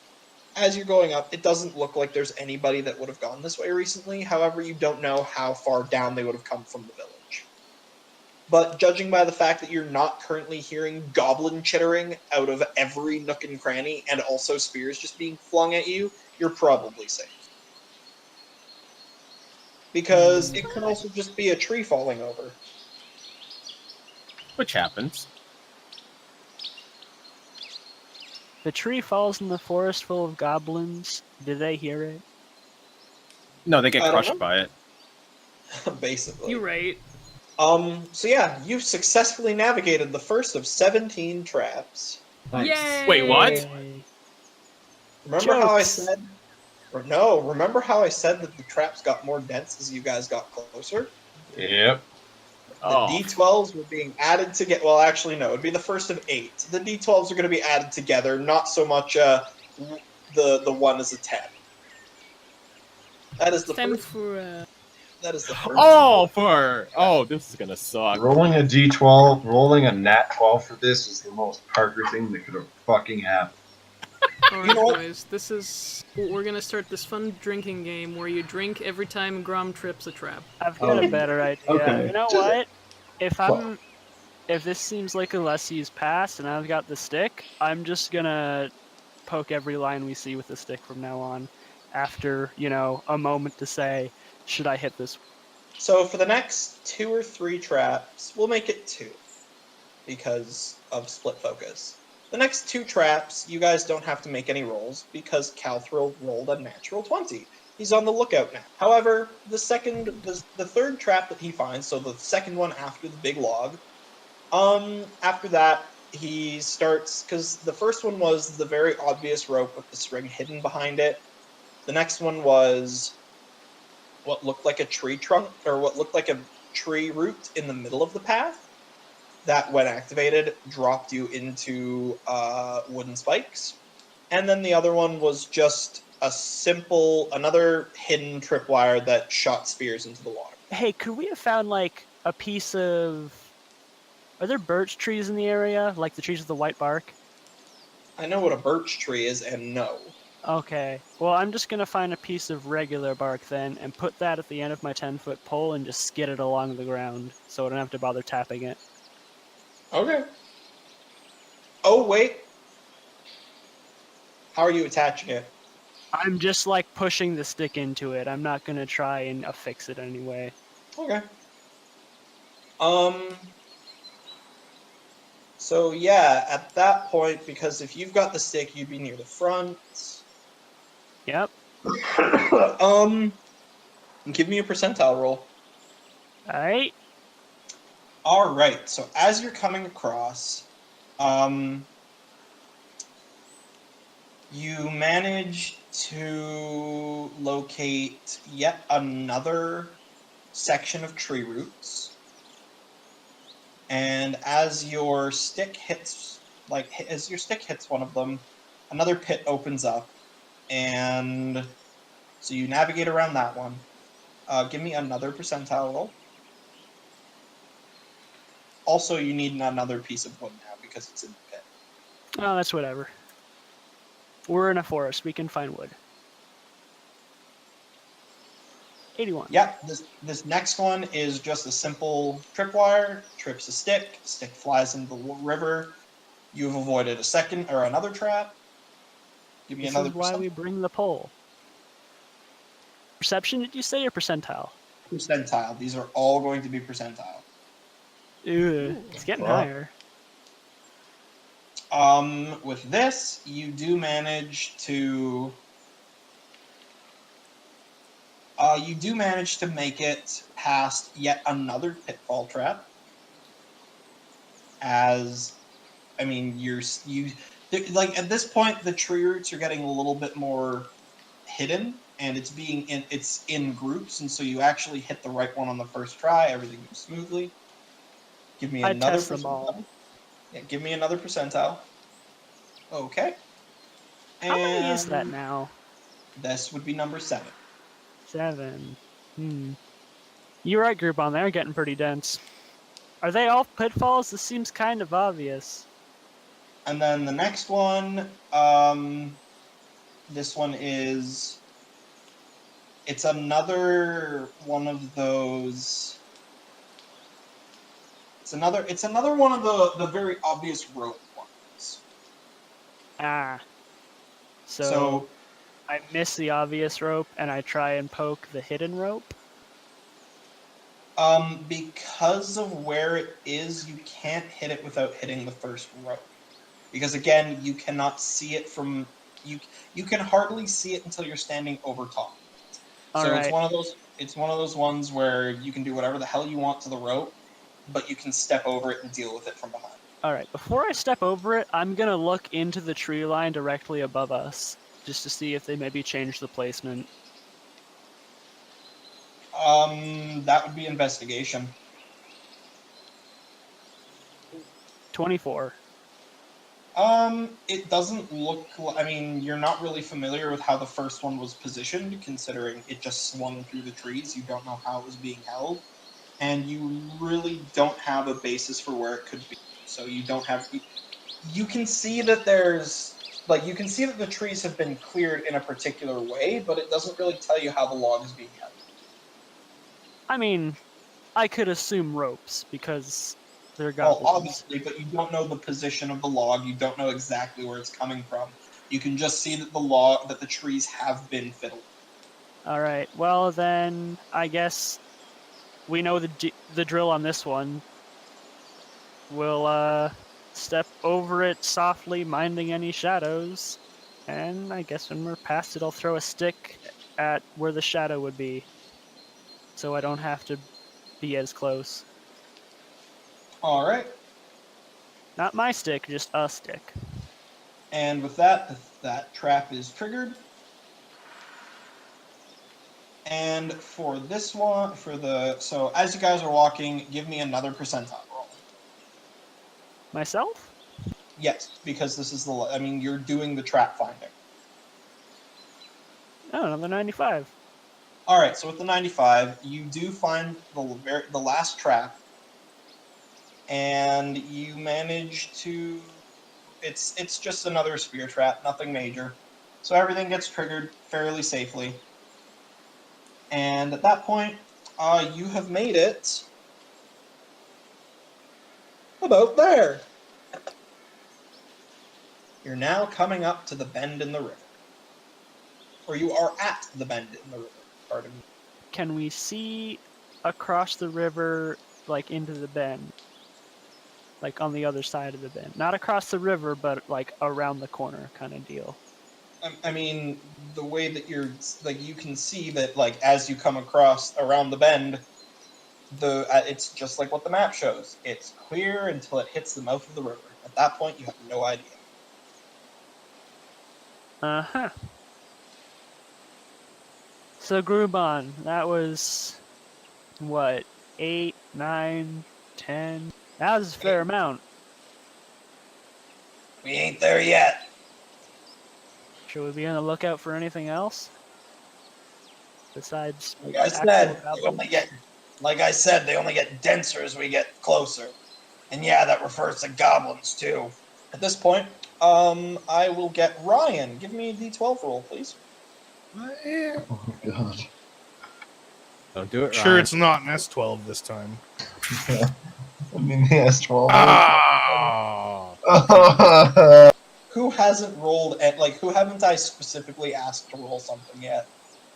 as you're going up, it doesn't look like there's anybody that would have gone this way recently. However, you don't know how far down they would have come from the village. But judging by the fact that you're not currently hearing goblin chittering out of every nook and cranny, and also spears just being flung at you, you're probably safe. because it could also just be a tree falling over. Which happens. The tree falls in the forest full of goblins. Do they hear it? No, they get I don't crushed know. by it. Basically. You're right. So yeah, you've successfully navigated the first of 17 traps. Nice. Yay! Wait, what? Yay. Remember how I Jokes. said? Or no, remember how I said that the traps got more dense as you guys got closer? Yep. The Oh, D12s were being added together. Well, actually, no. It'd be the first of 8. The D12s are going to be added together, not so much the 1 as a 10. That is the Time first. for That is the first. Oh, this is gonna suck. Rolling a d12, rolling a nat 12 for this is the most Parker thing that could have fucking happened. Alright, know what? boys. This is... We're gonna start this fun drinking game where you drink every time Grom trips a trap. I've got Oh, a better idea. okay. You know Just- what? If this seems like a less used pass and I've got the stick, I'm just gonna poke every line we see with the stick from now on. After, a moment to say, should I hit this? So for the next 2 or 3 traps, we'll make it 2 because of split focus. The next 2 traps, you guys don't have to make any rolls because Calthril rolled a natural 20. He's on the lookout now. However, the third trap that he finds, so the second one after the big log, after that he starts, because the first one was the very obvious rope with the string hidden behind it. The next one was what looked like a tree trunk, or what looked like a tree root in the middle of the path. That, when activated, dropped you into wooden spikes. And then the other one was just another hidden tripwire that shot spears into the water. Hey, could we have found, a piece of... Are there birch trees in the area? Like the trees with the white bark? I know what a birch tree is, and no. Okay. Well, I'm just gonna find a piece of regular bark then, and put that at the end of my 10-foot pole and just skid it along the ground, so I don't have to bother tapping it. Okay. Oh, wait. How are you attaching it? I'm just, pushing the stick into it. I'm not gonna try and affix it anyway. Okay. So yeah, at that point, because if you've got the stick, you'd be near the front. Yep. Give me a percentile roll. Alright. All right. So as you're coming across, you manage to locate yet another section of tree roots. And as your stick hits one of them, another pit opens up, and so you navigate around that one. Give me another percentile roll. Also, you need another piece of wood now because it's in the pit. Oh, that's whatever. We're in a forest. We can find wood. 81. Yeah, this next one is just a simple tripwire. Trips a stick. Stick flies into the river. You've avoided another trap. Give me This another is why we bring the pole. Perception, did you say, or percentile? percentile. These are all going to be percentile. It's getting Wow. higher. With this, you do manage to make it past yet another pitfall trap. At this point, the tree roots are getting a little bit more hidden, and it's in groups, and so you actually hit the right one on the first try. Everything goes smoothly. Give me I another test them all. percentile. Yeah, give me another percentile. Okay. How many is that And now? this would be number 7. 7. You're right, Groupon. They're getting pretty dense. Are they all pitfalls? This seems kind of obvious. And then the next one, this one is... It's another one of those... It's another one of the very obvious rope ones. Ah. So So I miss the obvious rope, and I try and poke the hidden rope? Because of where it is, you can't hit it without hitting the first rope. Because again, you cannot see it from you can hardly see it until you're standing over top. All So right. it's one of those ones where you can do whatever the hell you want to the rope, but you can step over it and deal with it from behind. All right. Before I step over it, I'm gonna look into the tree line directly above us, just to see if they maybe changed the placement. That would be investigation. 24. It doesn't look. I mean, you're not really familiar with how the first one was positioned, considering it just swung through the trees. You don't know how it was being held, and you really don't have a basis for where it could be. So you don't have. You can see that you can see that the trees have been cleared in a particular way, but it doesn't really tell you how the log is being held. I mean, I could assume ropes because they're Well, goblins. obviously, but you don't know the position of the log. You don't know exactly where it's coming from. You can just see that the trees have been fiddled. All right. Well, then I guess we know the drill on this one. We'll step over it softly, minding any shadows, and I guess when we're past it, I'll throw a stick at where the shadow would be, so I don't have to be as close. All right. Not my stick, just a stick. And with that, that trap is triggered. And for this one, so as you guys are walking, give me another percentile roll. Myself? Yes, because this is you're doing the trap finding. Oh, another 95. All right, so with the 95, you do find the last trap, and you manage to. It's just another spear trap, nothing major. So everything gets triggered fairly safely. And at that point, you have made it about there. You're now coming up to the bend in the river. Or you are at the bend in the river, pardon me. Can we see across the river, like into the bend? Like on the other side of the bend. Not across the river, but like around the corner kind of deal. I mean, the way that you can see that, as you come across around the bend, it's just like what the map shows. It's clear until it hits the mouth of the river. At that point, you have no idea. Uh-huh. So Gruban, that was what, 8, 9, 10? That was a fair amount. We ain't there yet. Should we be on the lookout for anything else? Besides Like I said, they only get denser as we get closer. And yeah, that refers to goblins too. At this point, I will get Ryan. Give me a D12 roll, please. Oh god. Don't do it, Sure, Ryan. it's not an S12 this time. I mean, he has 12. Ah! Who hasn't rolled who haven't I specifically asked to roll something yet?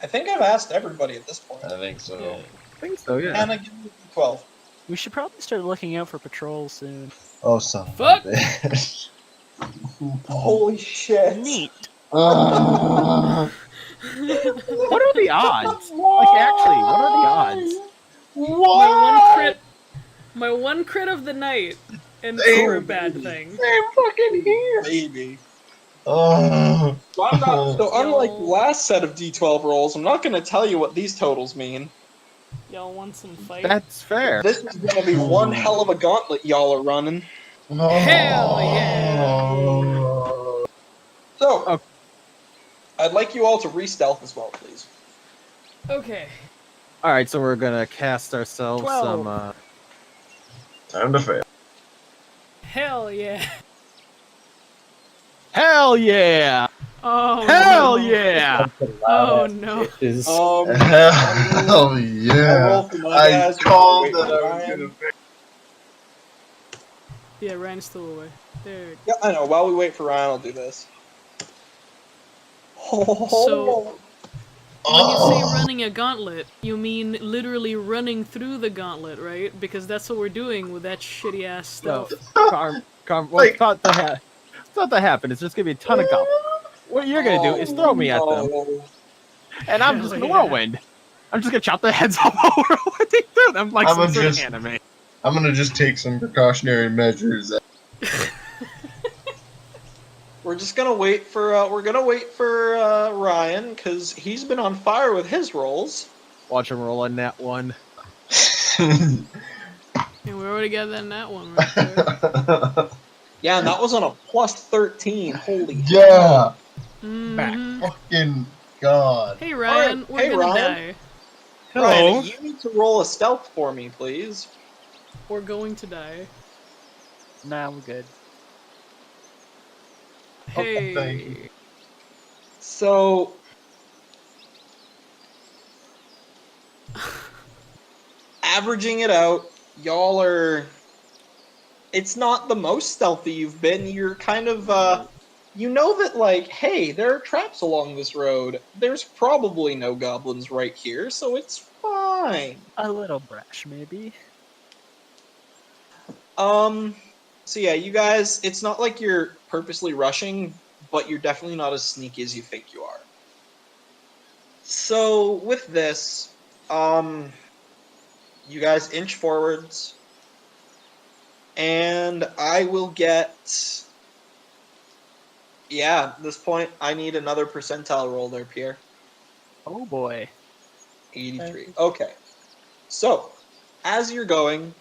I think I've asked everybody at this point. I think so. I think so, yeah. And I give you a D12. We should probably start looking out for patrols soon. Oh, son of a Fuck! bitch. Holy shit. Neat. Ah. What are the odds? Like, actually, what are the odds? My one crit of the night, and Damn. for a bad thing. Same fucking here. Baby. Oh. So unlike the last set of D12 rolls, I'm not going to tell you what these totals mean. Y'all want some fight? That's fair. This is going to be one hell of a gauntlet y'all are running. Hell yeah! So, Okay. I'd like you all to re-stealth as well, please. Okay. Alright, so we're gonna cast ourselves 12. some, Time to fail. Hell yeah! Hell yeah! Oh Hell no. yeah! Oh no. It is Hell I yeah. roll for my I guys. called Wait that for I was Ryan. gonna fail. Yeah, Ryan's still away. There. Yeah, I know. While we wait for Ryan, I'll do this. So- When you say Oh. running a gauntlet, you mean literally running through the gauntlet, right? Because that's what we're doing with that shitty ass No, stealth. Carm, what's Like- about to happen? What's about to happen is there's gonna be a ton of goblins. What you're gonna do is throw me at them, no. and I'm Hell just gonna yeah. whirlwind. I'm just gonna chop their heads off while whirlwinding through them like I'm some gonna sort of just- anime. I'm gonna just take some precautionary measures. We're just gonna wait for Ryan because he's been on fire with his rolls. Watch him roll on that one. And we already got that in that one right there. Yeah, and that was on a +13. Holy hell. Yeah. Mhm. Fucking god. Hey Ryan, Alright, we're hey, gonna Ryan. die. Hello. Ryan, you need to roll a stealth for me, please. We're going to die. Nah, we're good. Hey. thank you. So averaging it out, y'all are. It's not the most stealthy you've been. You're kind of you know that, like, hey, there are traps along this road. There's probably no goblins right here, so it's fine. A little brash, maybe. So yeah, you guys, it's not like you're purposely rushing, but you're definitely not as sneaky as you think you are. So with this, you guys inch forwards, and I will get. Yeah, at this point, I need another percentile roll there, Pierre. Oh boy. 83. Okay. So, as you're going,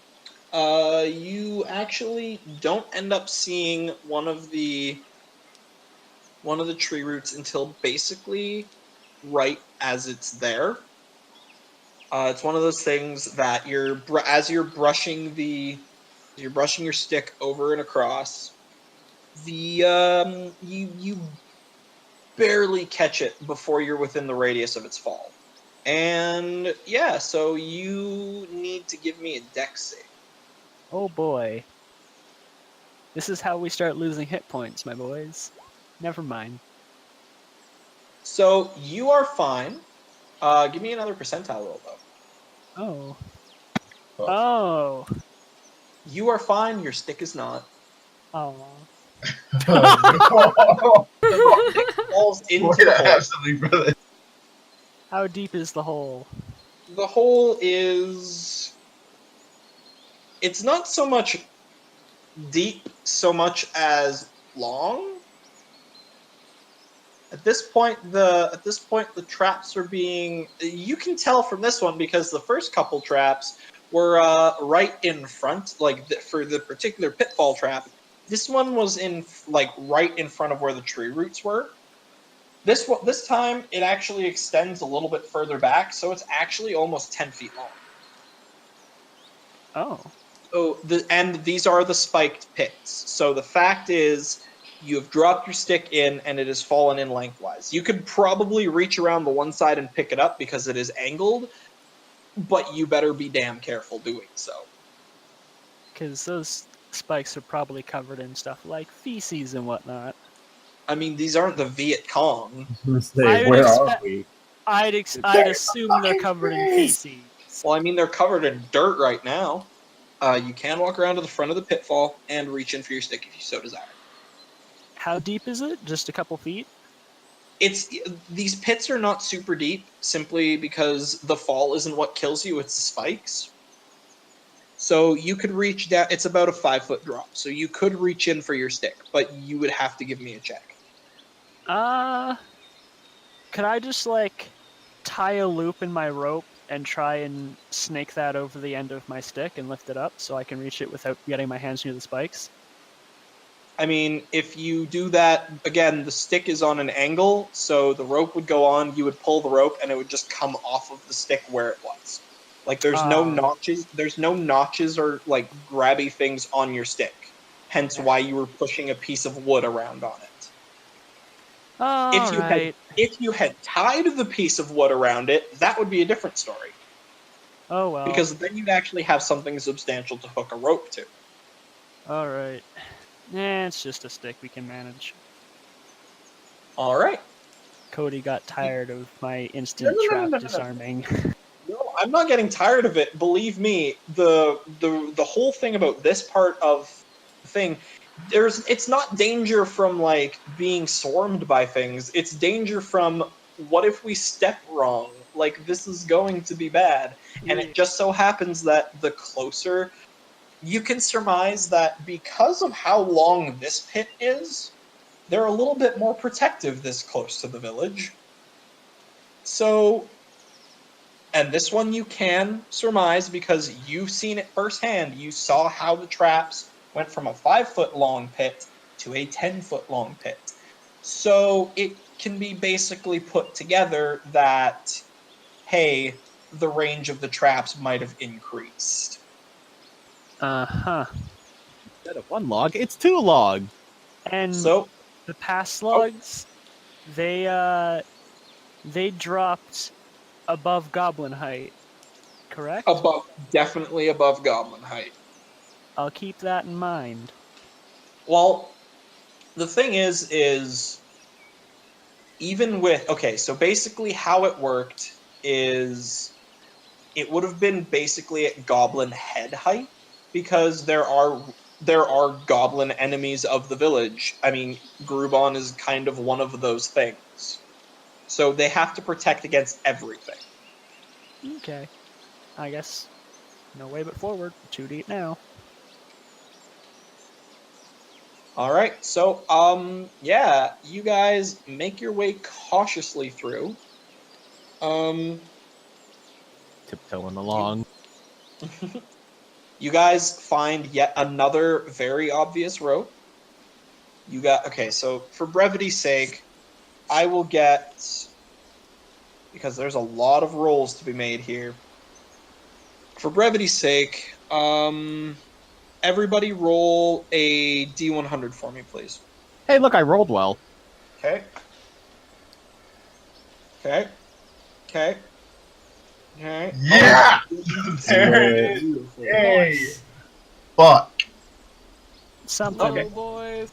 you actually don't end up seeing one of the tree roots until basically right as it's there. It's one of those things that as you're brushing your stick over and across, you barely catch it before you're within the radius of its fall. And yeah, so you need to give me a dex save. Oh boy. This is how we start losing hit points, my boys. Never mind. So you are fine. Give me another percentile roll though. Oh. Oh. Oh. You are fine. Your stick is not. Oh. Falls into We're the gonna hole. have something for this. How deep is the hole? The hole is. It's not so much deep, so much as long. At this point, the traps are being. You can tell from this one because the first couple traps were right in front, for the particular pitfall trap. This one was right in front of where the tree roots were. This time it actually extends a little bit further back, so it's actually almost 10 feet long. Oh. So these are the spiked pits. So the fact is, you have dropped your stick in, and it has fallen in lengthwise. You could probably reach around the one side and pick it up because it is angled, but you better be damn careful doing so. Because those spikes are probably covered in stuff like feces and whatnot. I mean, these aren't the Viet Cong. Say, I would where are expect- we? I'd assume they're covered in feces. Well, I mean, they're covered in dirt right now. You can walk around to the front of the pitfall and reach in for your stick if you so desire. How deep is it? Just a couple feet? These pits are not super deep simply because the fall isn't what kills you, it's the spikes. So you could reach down. It's about a 5-foot drop, so you could reach in for your stick, but you would have to give me a check. Could I just tie a loop in my rope and try and snake that over the end of my stick and lift it up so I can reach it without getting my hands near the spikes? I mean, if you do that, again, the stick is on an angle, so the rope would go on, you would pull the rope, and it would just come off of the stick where it was. There's no notches. There's no notches or grabby things on your stick. Hence why you were pushing a piece of wood around on it. If you had tied the piece of wood around it, that would be a different story. Oh well. Because then you'd actually have something substantial to hook a rope to. Alright. It's just a stick we can manage. All right. Cody got tired of my instant trap disarming. No, I'm not getting tired of it. Believe me, the whole thing about this part of the thing, it's not danger from like being swarmed by things. It's danger from what if we step wrong? Like this is going to be bad. And it just so happens that the closer you can surmise that because of how long this pit is, they're a little bit more protective this close to the village. So, and this one you can surmise because you've seen it firsthand. You saw how the traps went from a 5-foot long pit to a 10-foot long pit. So it can be basically put together that, hey, the range of the traps might have increased. Uh-huh. Instead of 1 log, it's 2 log. And So, the past logs, they dropped above goblin height, correct? definitely above goblin height. I'll keep that in mind. Well, the thing is even with so basically how it worked is it would have been basically at goblin head height because there are goblin enemies of the village. I mean, Grubon is kind of one of those things. So they have to protect against everything. Okay. I guess no way but forward. 2 deep now. All right. So yeah, you guys make your way cautiously through. Tiptoeing along. You guys find yet another very obvious rope. So for brevity's sake, I will get, because there's a lot of rolls to be made here. For brevity's sake, everybody roll a D100 for me, please. Hey, look, I rolled well. Okay. Okay. Okay. Okay. Yeah! There it is. Beautiful. Yay! Fuck. Something. Okay. boys.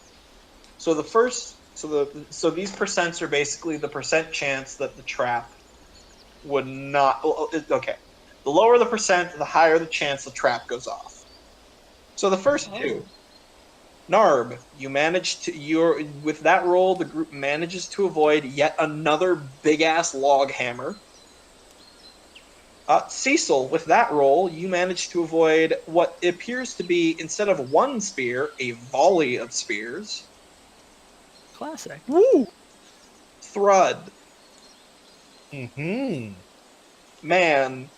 So the first, so these percents are basically the percent chance that the trap would not. Okay, the lower the percent, the higher the chance the trap goes off. So the first two, Narb, you managed to with that roll, the group manages to avoid yet another big ass log hammer. Cecil, with that roll, you managed to avoid what appears to be, instead of 1 spear, a volley of spears. Classic. Woo! Thrud, man,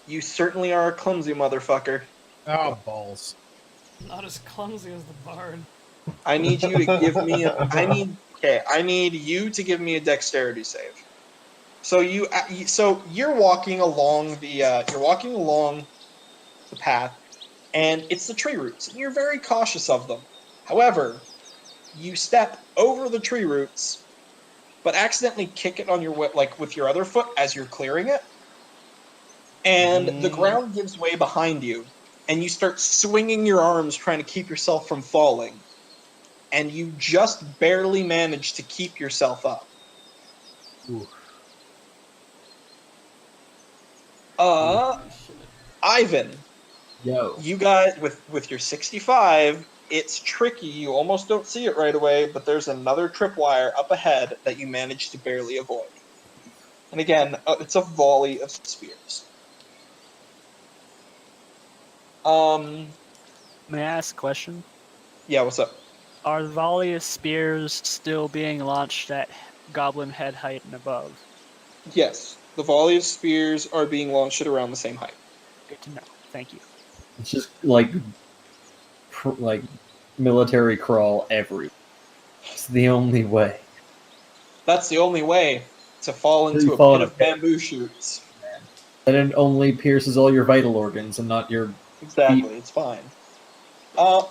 you certainly are a clumsy motherfucker. Oh, balls. Not as clumsy as the bard. I need you to give me I need you to give me a dexterity save. So you're walking along the path, and it's the tree roots, and you're very cautious of them. However, you step over the tree roots, but accidentally kick it on your with your other foot as you're clearing it, and the ground gives way behind you, and you start swinging your arms trying to keep yourself from falling, and you just barely manage to keep yourself up. Ooh. Ivan, Yo. you guys with your 65, it's tricky. You almost don't see it right away, but there's another tripwire up ahead that you manage to barely avoid. And again, it's a volley of spears. May I ask a question? Yeah, what's up? Are the volley of spears still being launched at goblin head height and above? Yes, the volley of spears are being launched at around the same height. Good to know. Thank you. It's just like military crawl everywhere. It's the only way. That's the only way to fall into You a fall pit in a of bamboo shoots. And it only pierces all your vital organs and not your... Exactly, it's fine.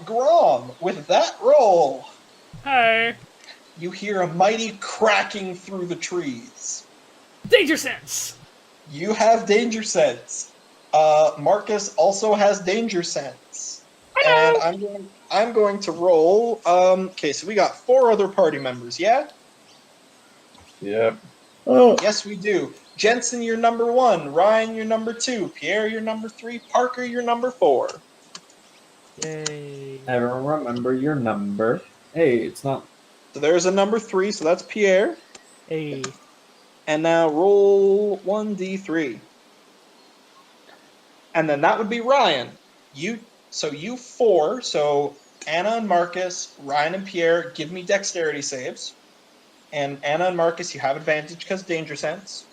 Grom, with that roll, Hi. you hear a mighty cracking through the trees. Danger sense. You have danger sense. Marcus also has danger sense. And I'm going to roll. Okay, so we got 4 other party members, yeah? Yep. Oh, Yes, we do. Jensen, you're number 1. Ryan, you're number 2. Pierre, you're number 3. Parker, you're number 4. Yay. I don't remember your number. Hey, it's not. So there's a number 3, so that's Pierre. Hey. And now roll 1d3. And then that would be Ryan. You 4. So Anna and Marcus, Ryan and Pierre, give me dexterity saves. And Anna and Marcus, you have advantage because danger sense.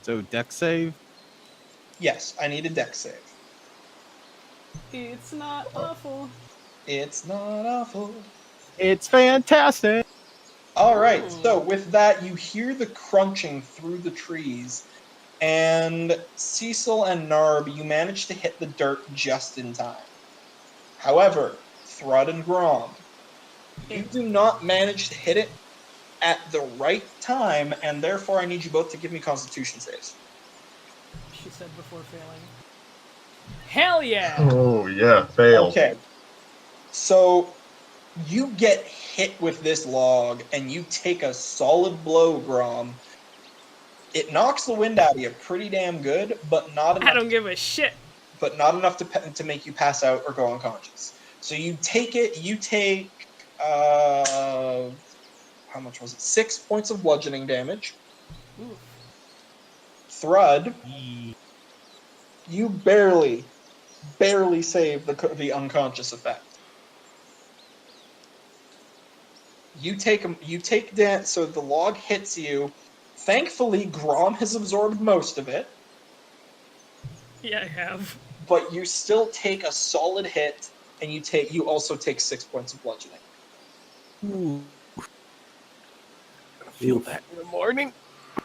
So deck save. Yes, I need a dex save. It's not awful. It's not awful. It's fantastic. All right. Ooh. So with that, you hear the crunching through the trees, and Cecil and Narb, you manage to hit the dirt just in time. However, Thrud and Grom, you do not manage to hit it at the right time, and therefore I need you both to give me Constitution saves. She said before failing. Hell yeah! Oh yeah, fail. Okay. So you get hit with this log, and you take a solid blow, Grom. It knocks the wind out of you pretty damn good, but not enough. I don't give a shit. But not enough to make you pass out or go unconscious. So you take it. You take how much was it? 6 points of bludgeoning damage. Oof. Thrud, you barely save the unconscious effect. You take that. So the log hits you. Thankfully, Grom has absorbed most of it, Yeah, I have. but you still take a solid hit, and you also take 6 points of bludgeoning. Ooh. Feel that in the morning.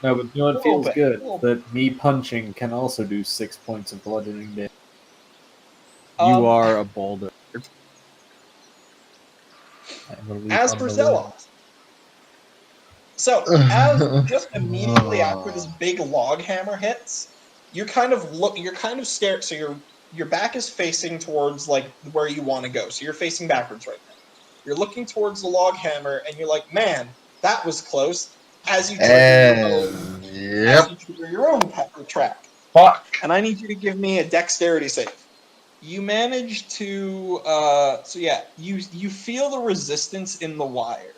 No, but you know what Little feels bit, good? little That me punching can also do 6 points of bludgeoning damage. You are a boulder. I'm a leaf As on for the wind. Zealoth. So, as just immediately after this big log hammer hits, you're kind of scared. So your back is facing towards like where you want to go. So you're facing backwards right now. You're looking towards the log hammer, and you're like, "Man, that was close." As you trigger your own track, Fuck. and I need you to give me a dexterity save. You manage to, you feel the resistance in the wire,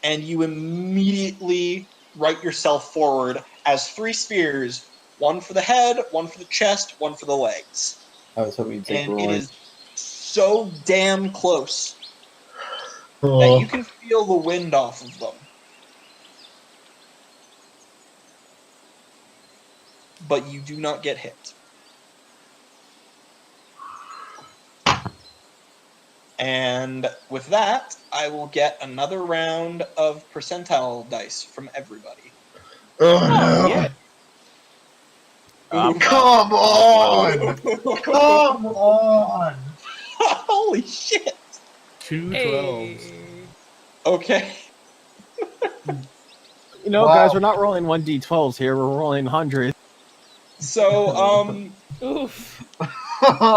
and you immediately right yourself forward as 3 spears, 1 for the head, 1 for the chest, 1 for the legs. I was hoping you'd say And it groin. is so damn close that you can feel the wind off of them. But you do not get hit. And with that, I will get another round of percentile dice from everybody. Oh no! yeah. Come on! Come on! Holy shit! 2 Hey. 12s. Okay. You know, Wow. guys, we're not rolling 1d12s here. We're rolling hundreds. So, Oof.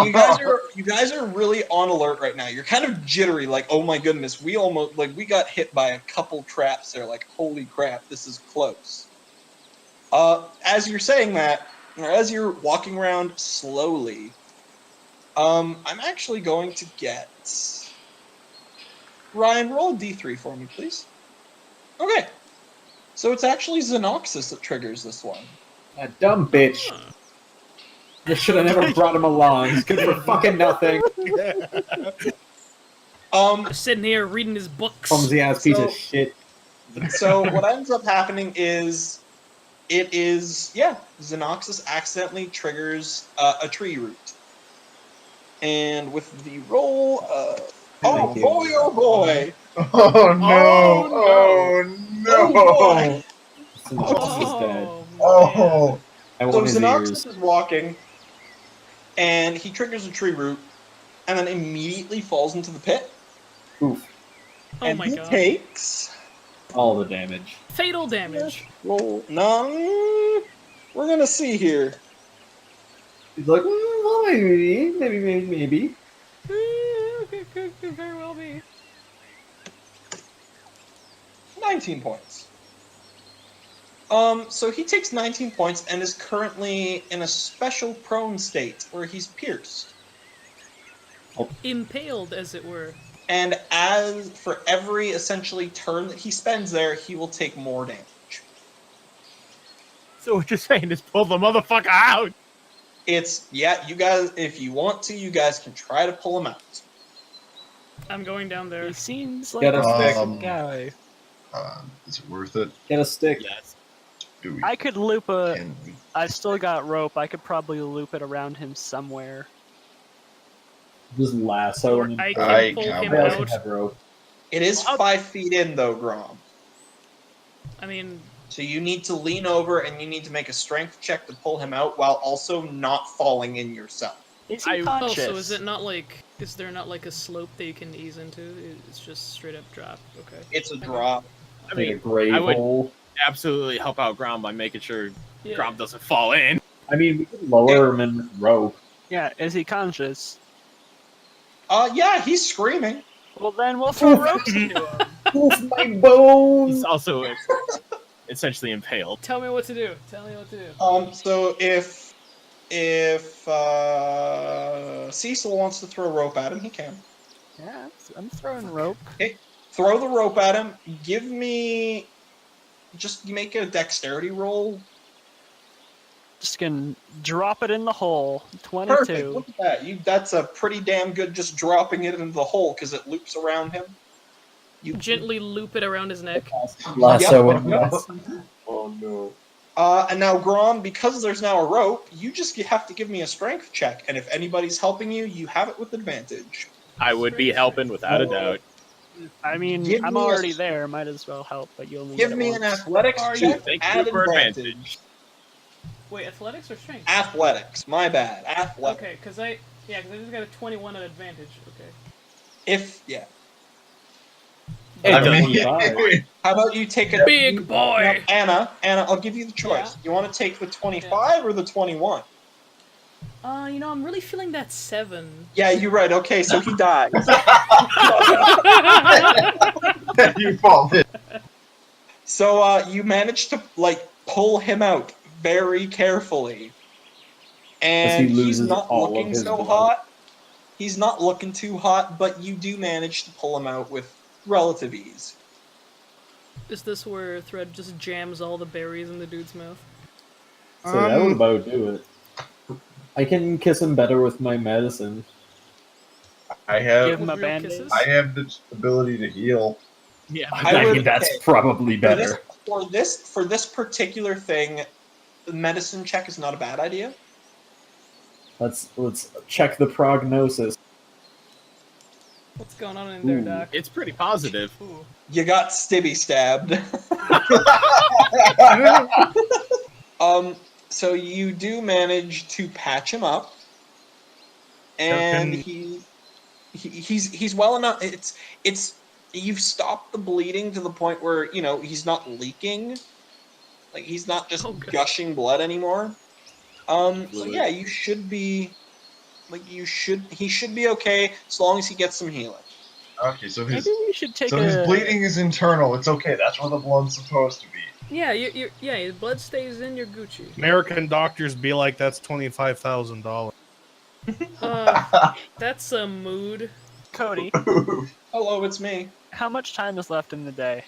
you guys are really on alert right now. You're kind of jittery, like, oh my goodness, we got hit by a couple traps there, like, holy crap, this is close. As you're saying that, or as you're walking around slowly, I'm actually going to get Ryan, roll a d3 for me, please. Okay. So it's actually Xenoxis that triggers this one. That dumb bitch. I should have never brought him along. He's good for fucking nothing. Sitting here reading his books. Clumsy ass piece of So- shit. So what ends up happening is, Xenoxis accidentally triggers a tree root. And with the roll, oh Thank you. boy, oh boy, Oh no! Oh no! boy. Xenoxis is dead. Oh! I So want his Xenoxis ears. is walking, and he triggers a tree root, and then immediately falls into the pit. Oof. Oh and my he god. takes All the damage. Fatal damage. roll. No, we're gonna see here. He's like, well, maybe. Could very well be. 19 points. So he takes 19 points and is currently in a special prone state where he's pierced. Impaled, as it were. And as for every essentially turn that he spends there, he will take more damage. So what you're saying is pull the motherfucker out. It's, yeah, you guys, if you want to, you guys can try to pull him out. I'm going down there. He seems like Get a a stick. decent guy. Is it worth it? Get a stick. Yes. Do we? I could loop a. Can we? I still got rope. I could probably loop it around him somewhere. Just lasso Or him. I can I pull count. him I also out. have rope. It is 5 feet in, though, Grom. I mean, So you need to lean over and you need to make a strength check to pull him out while also not falling in yourself. Is he I- oh, conscious? so is it not like? Is there not like a slope that you can ease into? It's just straight up drop. Okay. It's a drop. I Like a mean, grave I would- hole. absolutely help out Grom by making sure Yeah. Grom doesn't fall in. I mean, we could lower him in with rope. Yeah, is he conscious? Yeah, he's screaming. Well, then we'll throw ropes into him. Oof, my bones! He's also essentially impaled. Tell me what to do. Tell me what to do. So if Cecil wants to throw a rope at him, he can. Yeah, I'm throwing rope. Throw the rope at him. Give me, just make a dexterity roll. Just gonna drop it in the hole. 22. Perfect. Look at that. That's a pretty damn good just dropping it into the hole because it loops around him. You Gently loop it around his neck. Lasso Yep. him. Oh no. And now, Grom, because there's now a rope, you just have to give me a strength check. And if anybody's helping you, you have it with advantage. I would be helping without a doubt. I mean, Give I'm me a- already there. Might as well help, but you only Give get it me an once. athletics Are you- check Thank at you for advantage. advantage. Wait, athletics or strength? Athletics. My bad. Athletics. Okay, because I just got a 21 at advantage. Okay. Yeah. It I doesn't- mean, How about you take a Big boy. Anna, I'll give you the choice. You want to take the 25 or the 21? I'm really feeling that 7. Yeah, you're right. Okay, so he dies. you fall in. So you managed to pull him out very carefully, and he he's loses not all of looking his so blood. hot. He's not looking too hot, but you do manage to pull him out with relative ease. Is this where Thread just jams all the berries in the dude's mouth? So that would about do it. I can kiss him better with my medicine. I Give have him a Real band-aid. kisses? I have the ability to heal. Yeah. I would- that's okay. probably better. For this particular thing, the medicine check is not a bad idea. Let's check the prognosis. What's going on in there, Ooh. Doc? It's pretty positive. Ooh. You got stibby stabbed. So you do manage to patch him up, and Can- he's well enough. It's you've stopped the bleeding to the point where he's not leaking, like he's not just Oh, good. gushing blood anymore. So Fluid. yeah, you should be he should be okay as long as he gets some healing. Okay, so Maybe we should take his a. bleeding is internal. It's okay. That's where the blood's supposed to be. Yeah, your blood stays in your Gucci. American doctors be like, that's $25,000. That's a mood. Cody, Hello, it's me. how much time is left in the day?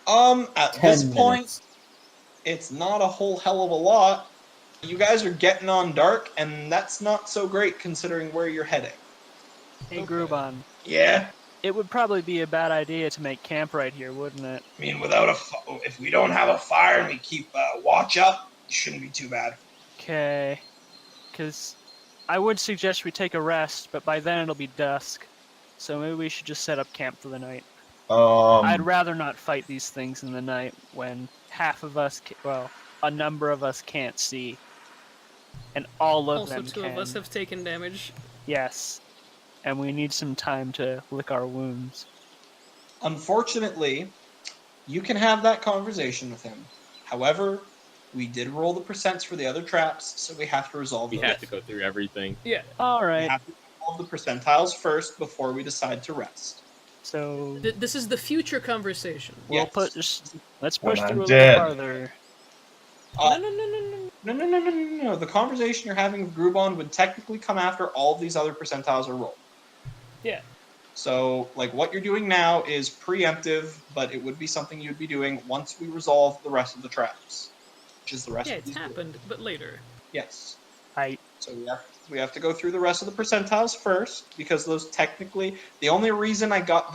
At 10 this point, minutes. it's not a whole hell of a lot. You guys are getting on dark, and that's not so great considering where you're heading. Hey, Okay. Grubon. Yeah. It would probably be a bad idea to make camp right here, wouldn't it? I mean, if we don't have a fire and we keep watch up, it shouldn't be too bad. Okay. Because I would suggest we take a rest, but by then it'll be dusk. So maybe we should just set up camp for the night. I'd rather not fight these things in the night when half of us, a number of us can't see. And all of Also, them two can. of us have taken damage. Yes. And we need some time to lick our wounds. Unfortunately, you can have that conversation with him. However, we did roll the percents for the other traps, so we have to resolve We those. have to go through everything. Yeah. All We right. have to resolve the percentiles first before we decide to rest. So This is the future conversation. we'll Yes. put let's push I'm through a dead. little farther. No, no, no, no, no. No. The conversation you're having with Grubon would technically come after all of these other percentiles are rolled. Yeah. So, like, what you're doing now is preemptive, but it would be something you'd be doing once we resolve the rest of the traps, which is the rest Yeah, of it's these rules. happened, but later. Yes. I So we have to go through the rest of the percentiles first, because those technically the reason I got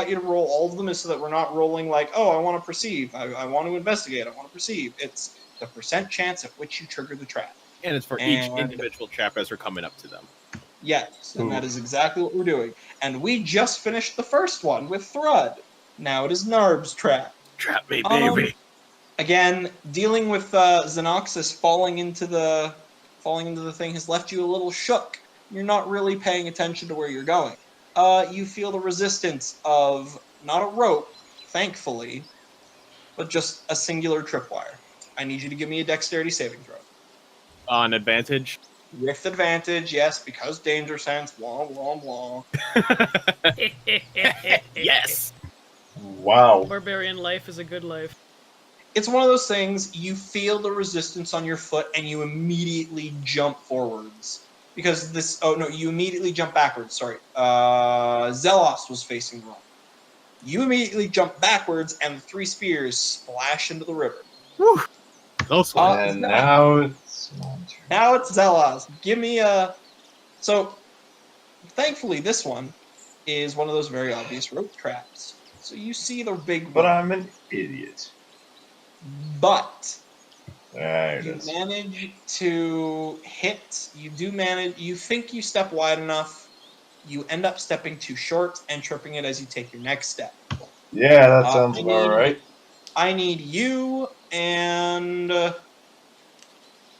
you to roll all of them is so that we're not rolling like, oh, I want to perceive, I want to investigate, I want to perceive. It's the percent chance at which you trigger the trap. And it's for each And- individual trap as we're coming up to them. Yes, and that is exactly what we're doing. And we just finished the first one with Thrud. Now it is Narb's trap. Trap me, Um, baby. Again, dealing with Xenoxis falling into the thing has left you a little shook. You're not really paying attention to where you're going. You feel the resistance of not a rope, thankfully, but just a singular tripwire. I need you to give me a dexterity saving throw. On advantage. With advantage, yes, because danger sense, blah, blah, blah. Yes! Wow. Barbarian life is a good life. It's one of those things, you feel the resistance on your foot and you immediately jump forwards. Because you immediately jump backwards, sorry. Zelos was facing wrong. You immediately jump backwards and the 3 spears splash into the river. Whew. Close one. And now it's my turn. Now it's Zelos. Give me a... So, thankfully this one is one of those very obvious rope traps. So you see the big But one. I'm an idiot. But There it you is. manage to hit. You think you step wide enough. You end up stepping too short and tripping it as you take your next step. Yeah, that Uh, sounds I about need- right. I need you and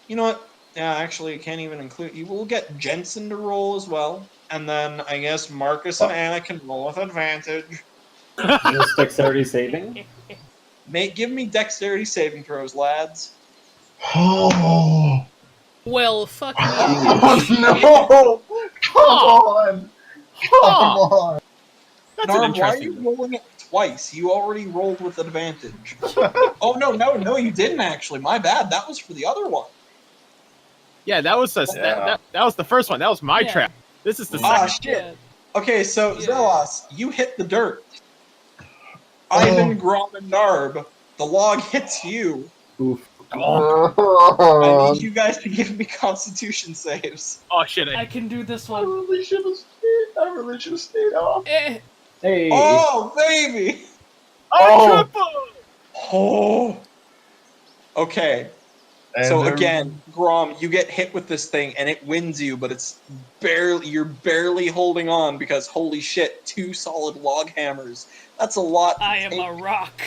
you know what? Yeah, actually, I can't even include you. We'll get Jensen to roll as well, and then I guess Marcus and Anna can roll with advantage. Just dexterity saving. Give me dexterity saving throws, lads. Oh, Well, fuck me. no! Come on! Come on! That's an Narm, why are interesting you rolling it twice? You already rolled with advantage. Oh no, you didn't actually. My bad. That was for the other one. Yeah, that was Yeah. that was the first one. That was my Yeah. trap. This is the Ah, second. shit. Yeah. Okay, so Yeah. Zelos, you hit the dirt. Ivan, Grom, and Narb, the log hits you. Oof. I need you guys to give me Constitution saves. Oh shit! I can do this I one. really should have stayed off. Hey. Oh, baby! Oh. Triple! Oh. Okay. And So there- again, Grom, you get hit with this thing and it wins you, but you're barely holding on because holy shit, 2 solid log hammers. That's a lot. to I am take. a rock.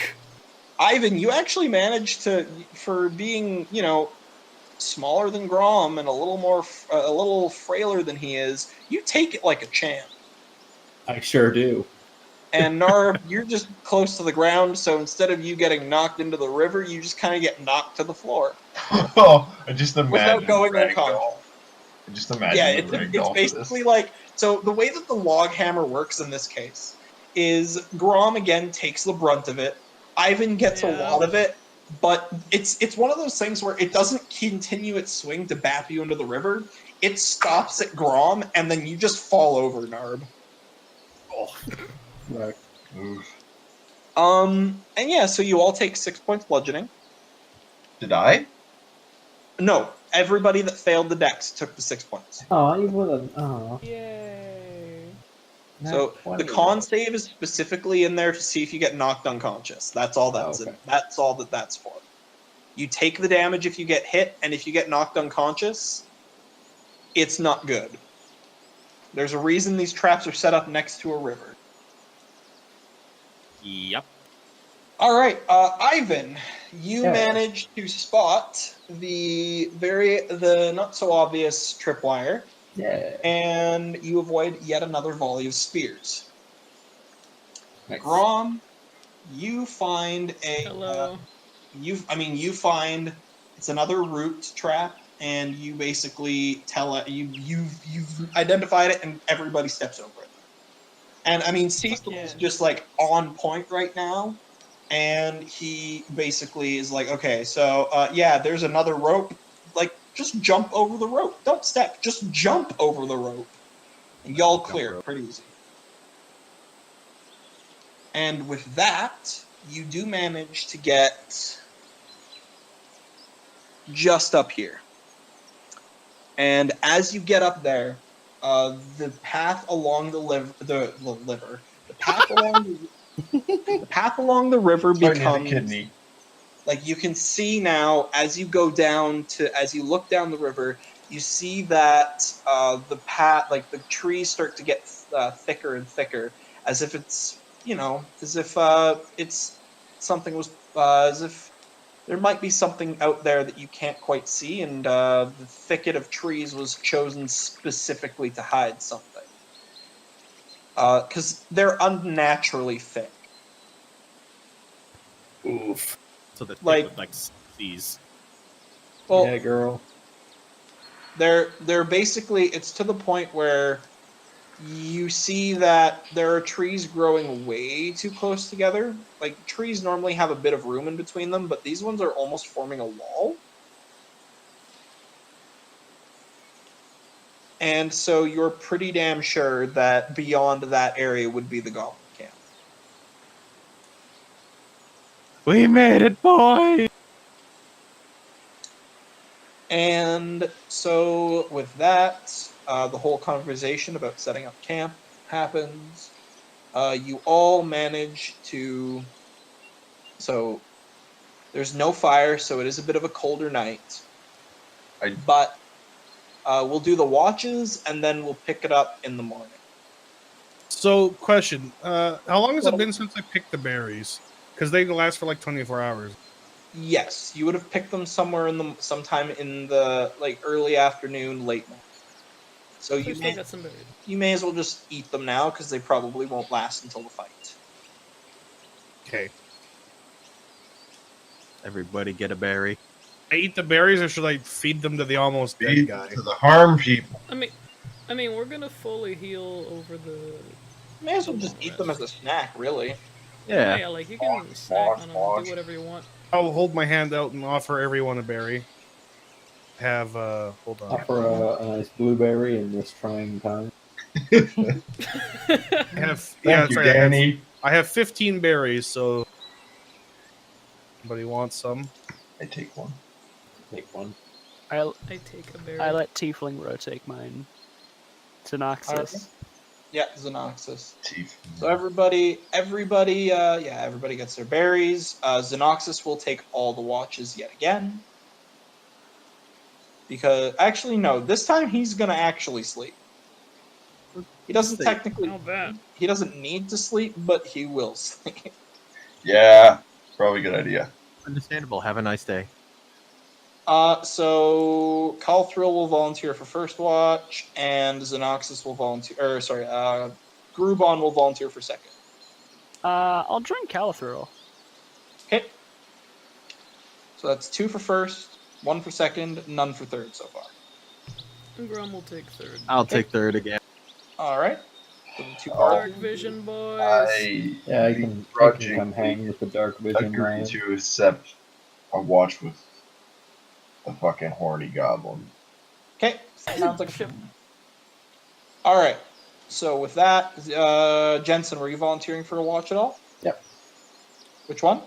Ivan, you actually managed to, for being, smaller than Grom and a little frailer than he is, you take it like a champ. I sure do. And Narb, you're just close to the ground, so instead of you getting knocked into the river, you just kind of get knocked to the floor. Oh, I just imagine Without going ragdoll. unconscious. I just imagine Yeah, the it's ragdoll for basically this. like, so the way that the log hammer works in this case is Grom again takes the brunt of it. Ivan gets a Yeah. lot of it, but it's one of those things where it doesn't continue its swing to bap you into the river. It stops at Grom, and then you just fall over, Narb. Right. Oof. And yeah, so you all take 6 points bludgeoning. Did I? No, everybody that failed the dex took the 6 points. Oh, you would have. Oh. Yay. So the con save is specifically in there to see if you get knocked unconscious. That's all that's okay. that's all that's for. You take the damage if you get hit, and if you get knocked unconscious, it's not good. There's a reason these traps are set up next to a river. Yep. All right, Ivan, you Yeah. managed to spot the not so obvious tripwire, Yeah. and you avoid yet another volley of spears. Nice. Grom, you find Hello. you find it's another root trap, and you basically tell it you've identified it, and everybody steps over it. And I mean, Cecil is just like on point right now, and he basically is like, okay, so yeah, there's another rope. Like, just jump over the rope. Don't step. Just jump over the rope, and y'all clear it pretty easy. And with that, you do manage to get just up here. And as you get up there, the path along the path along the river Starting to hit a becomes kidney. like you can see now as you go down as you look down the river, you see that the path, like the trees start to get thicker and thicker, as if it's as if it's something was as if there might be something out there that you can't quite see, and the thicket of trees was chosen specifically to hide something. Because they're unnaturally thick. Oof. So the Like- like these. Well, Yeah, girl. they're basically, it's to the point where you see that there are trees growing way too close together. Like, trees normally have a bit of room in between them, but these ones are almost forming a wall. And so you're pretty damn sure that beyond that area would be the goblin camp. We made it, boy! And so with that, the whole conversation about setting up camp happens. You all manage to... So there's no fire, so it is a bit of a colder night. But we'll do the watches, and then we'll pick it up in the morning. So, question: how long has it been since I picked the berries? Because they last for like 24 hours. Yes, you would have picked them sometime in the like early afternoon, late morning. So So we still got some berries. you may as well just eat them now, because they probably won't last until the fight. Okay. Everybody get a berry. I eat the berries, or should I feed them to the almost dead Feed guy? to the harm people. I mean, we're gonna fully heal over the. You may as well just eat them as a snack, really. Yeah, like you can snack on them, do whatever you want. I'll hold my hand out and offer everyone a berry. Have hold on. Offer a nice blueberry in this trying time. I have Thank you, Danny. I have 15 berries, so anybody wants some? I take one. Take one. I take a berry. I let Tiefling Bro take mine. Xenoxis. Yeah, Xenoxis. Teeth. So everybody gets their berries. Xenoxis will take all the watches yet again. Because, actually, no, this time he's gonna actually sleep. He doesn't technically... Not bad. He doesn't need to sleep, but he will sleep. Yeah, probably a good idea. Understandable. Have a nice day. So Calthril will volunteer for first watch, and Xenoxis will volunteer. Grubon will volunteer for second. I'll join Calithril. Okay. So that's 2 for first, 1 for second, none for third so far. And Grum will take third. I'll take third again. All right. So the 2 Dark vision, boys. I can come hang with the dark vision agree man. to accept a watch with a fucking horny goblin. Okay. Sounds like a ship. All right. So with that, Jensen, were you volunteering for a watch at all? Yep. Which one?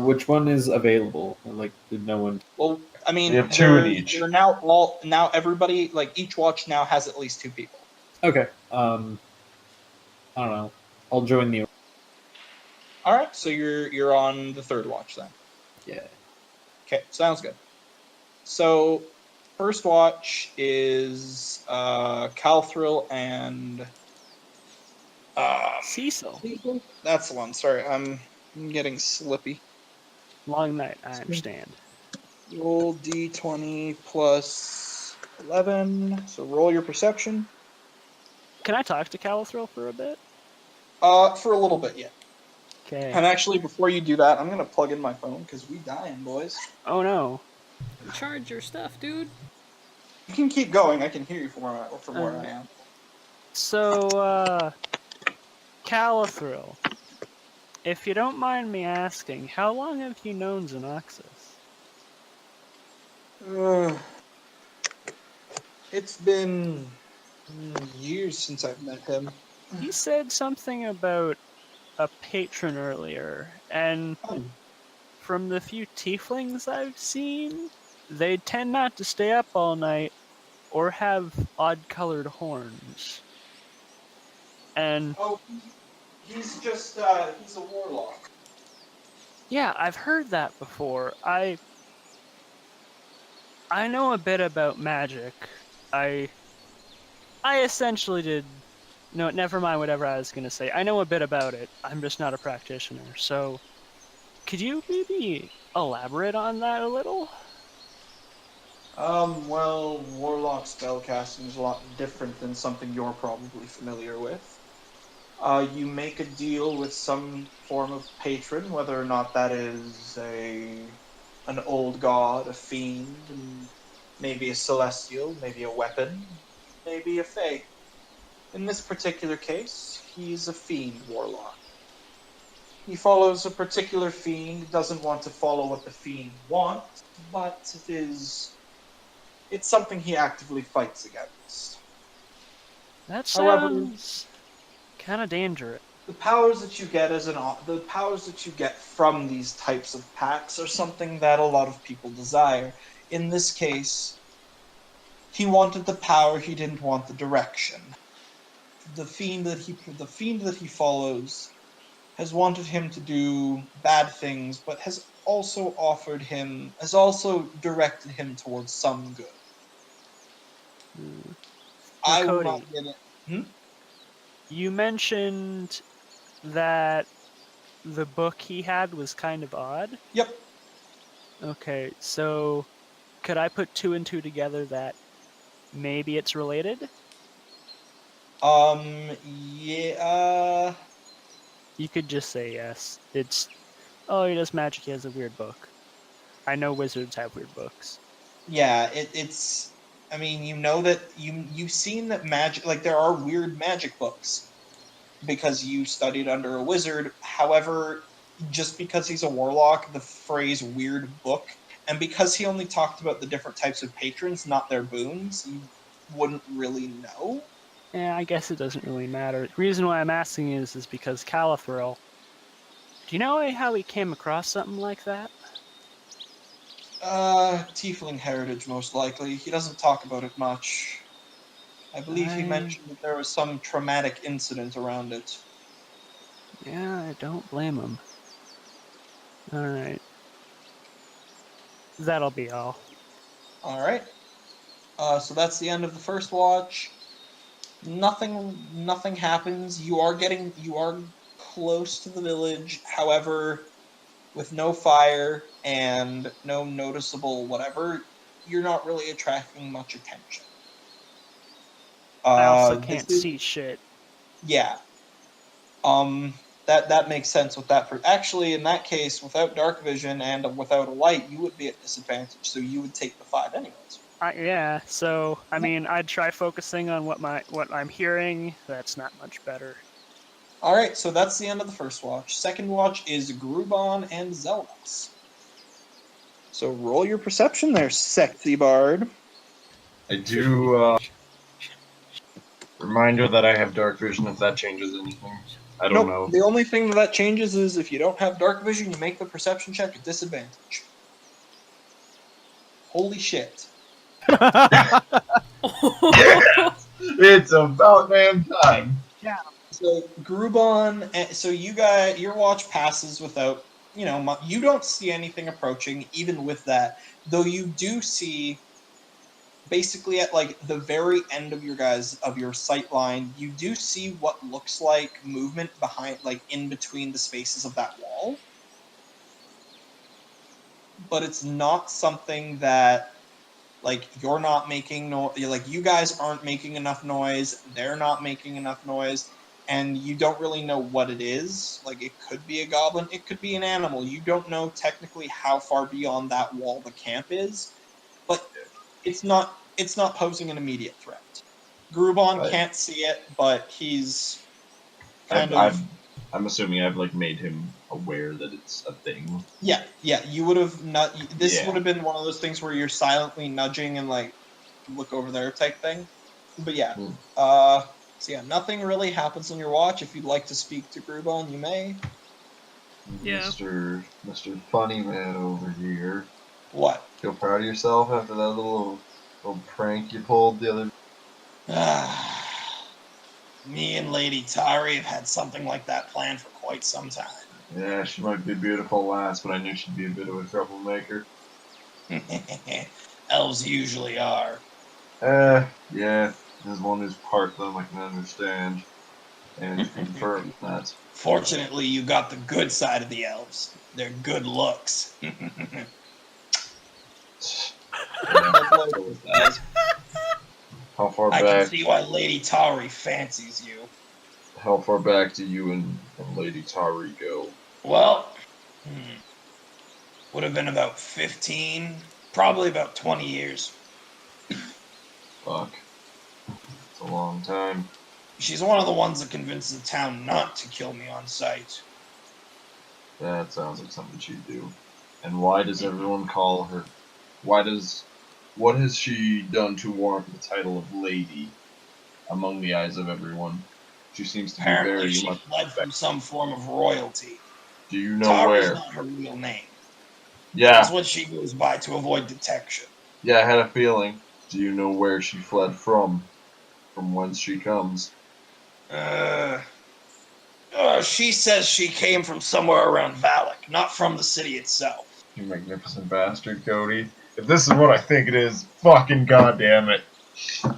Which one is available? Like, did no one? Well, I mean, We have 2 in each. They're now everybody, like, each watch now has at least 2 people. Okay. I don't know. I'll join the. All right, so you're on the third watch then. Yeah. Okay, sounds good. So first watch is Calthril and Cecil. That's the one. Sorry, I'm getting slippy. Long night, I understand. Roll d20 plus 11. So roll your perception. Can I talk to Calithril for a bit? For a little bit, yeah. Okay. And actually, before you do that, I'm gonna plug in my phone because we dying, boys. Oh no. Charge your stuff, dude. You can keep going. I can hear you from where I am. So, Calithril, if you don't mind me asking, how long have you known Xenoxus? It's been years since I've met him. He said something about a patron earlier, and from the few tieflings I've seen, they tend not to stay up all night or have odd-colored horns. And Oh, he's just he's a warlock. yeah, I've heard that before. I know a bit about magic. I essentially did. No, never mind whatever I was going to say. I know a bit about it. I'm just not a practitioner. So, could you maybe elaborate on that a little? Well, warlock spellcasting is a lot different than something you're probably familiar with. You make a deal with some form of patron, whether or not that is an old god, a fiend, and maybe a celestial, maybe a weapon, maybe a fae. In this particular case, he's a fiend warlock. He follows a particular fiend, doesn't want to follow what the fiend wants, but it's something he actively fights against. That However, sounds kind of dangerous. the powers that you get the powers that you get from these types of packs are something that a lot of people desire. In this case, he wanted the power, he didn't want the direction. The fiend that he follows has wanted him to do bad things, but has also directed him towards some good. Now, I will Cody, not get it. you mentioned that the book he had was kind of odd. Yep. Okay, so could I put two and two together that maybe it's related? Yeah. You could just say yes. It's, oh, he does magic, he has a weird book. I know wizards have weird books. Yeah, it's. I mean, you know that you've seen that magic. Like there are weird magic books because you studied under a wizard. However, just because he's a warlock, the phrase "weird book," and because he only talked about the different types of patrons, not their boons, you wouldn't really know. Yeah, I guess it doesn't really matter. The reason why I'm asking is because Calithril. Do you know how he came across something like that? Tiefling heritage, most likely. He doesn't talk about it much. I believe he mentioned that there was some traumatic incident around it. Yeah, I don't blame him. Alright. That'll be all. Alright. So that's the end of the first watch. Nothing happens. You are close to the village. However, with no fire and no noticeable whatever, you're not really attracting much attention. I also can't see shit. Yeah. That makes sense with that. Actually, in that case, without dark vision and without a light, you would be at disadvantage. So you would take the 5 anyways. Yeah, so I mean, I'd try focusing on what I'm hearing. That's not much better. All right, so that's the end of the first watch. Second watch is Grubon and Zeldas. So roll your perception there, sexy bard. I do. Reminder that I have dark vision. If that changes anything, I don't know. The only thing that changes is if you don't have dark vision, you make the perception check at disadvantage. Holy shit! It's about damn time. Yeah. So Grubon, so your watch passes without, you don't see anything approaching. Even with that, though, you do see, basically at like the very end of your sight line, you do see what looks like movement behind, like in between the spaces of that wall. But it's not something that, like, you're not making like you guys aren't making enough noise, they're not making enough noise, and you don't really know what it is. Like, it could be a goblin, it could be an animal. You don't know technically how far beyond that wall the camp is, but it's not posing an immediate threat. Grubon can't see it, but he's I'm assuming I've like made him aware that it's a thing. Yeah, you would have not. This Yeah. would have been one of those things where you're silently nudging and like look over there type thing. But yeah, Hmm. so yeah, nothing really happens on your watch. If you'd like to speak to Grubon, you may. Yeah. Mr. Funny Man over here. What? Feel proud of yourself after that little prank you pulled the other. Me and Lady Tari have had something like that planned for quite some time. Yeah, she might be a beautiful lass, but I knew she'd be a bit of a troublemaker. Elves usually are. Yeah. As one who's part of them, I can understand. And confirm that. Fortunately, you got the good side of the elves. Their good looks. How far I can back? see why Lady Tari fancies you. How far back do you and Lady Tari go? Well, would have been about 15, probably about 20 years. Fuck. It's a long time. She's one of the ones that convinces the town not to kill me on sight. That sounds like something she'd do. And why does everyone call her? What has she done to warrant the title of lady among the eyes of everyone? She seems to be Apparently, very she much. fled from some form of royalty. Do you know Tari's where? not her real name. Yeah, That's what she goes by to avoid detection. yeah, I had a feeling. Do you know where she fled from? From whence she comes? She says she came from somewhere around Valak, not from the city itself. You magnificent bastard, Cody. If this is what I think it is, fucking goddamn it. Yeah,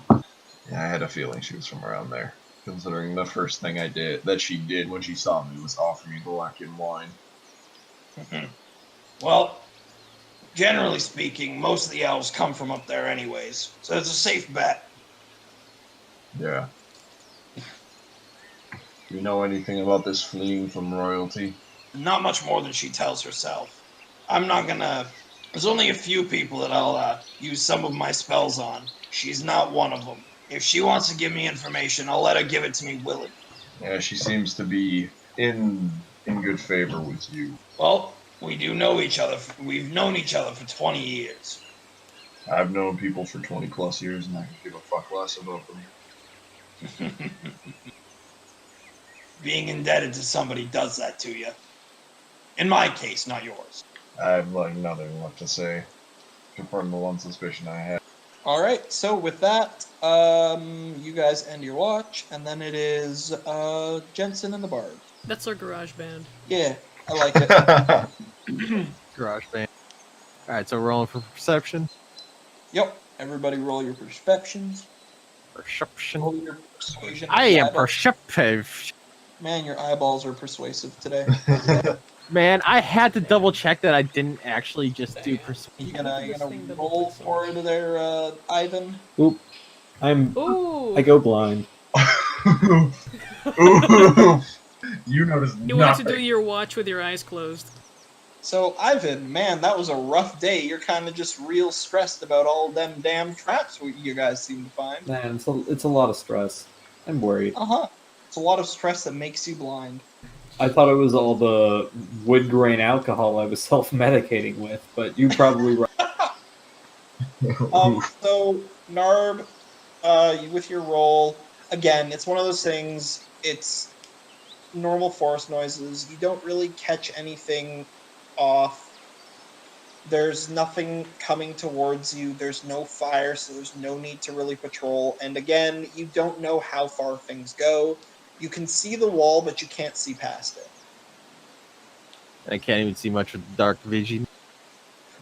I had a feeling she was from around there. Considering the first thing that she did when she saw me was offer me black and wine. Well, generally speaking, most of the elves come from up there anyways, so it's a safe bet. Yeah. Do you know anything about this fleeing from royalty? Not much more than she tells herself. I'm not gonna... There's only a few people that I'll use some of my spells on. She's not one of them. If she wants to give me information, I'll let her give it to me willingly. Yeah, she seems to be in good favor with you. Well, we do know each other. We've known each other for 20 years. I've known people for 20 plus years and I could give a fuck less about them. Being indebted to somebody does that to you. In my case, not yours. I have like nothing left to say. Confirm the one suspicion I had. All right, so with that, you guys end your watch, and then it is Jensen and the Bard. That's our garage band. Yeah, I like it. Garage band. All right, so we're rolling for perception. Yep, everybody roll your perceptions. Perception. Roll your persuasion. I am Eyeball- perceptive. Man, your eyeballs are persuasive today. Man, I had to double check that I didn't actually just do persuasion. You gonna roll for it there, Ivan? Oop. Ooh! I go blind. Ooh. You noticed You want to nothing. do your watch with your eyes closed. So, Ivan, man, that was a rough day. You're kind of just real stressed about all them damn traps you guys seem to find. Man, it's a lot of stress. I'm worried. Uh-huh. It's a lot of stress that makes you blind. I thought it was all the wood grain alcohol I was self-medicating with, but you probably right. So, Narb, with your roll, again, it's one of those things, it's normal forest noises. You don't really catch anything off. There's nothing coming towards you. There's no fire, so there's no need to really patrol. And again, you don't know how far things go. You can see the wall, but you can't see past it. I can't even see much with dark vision.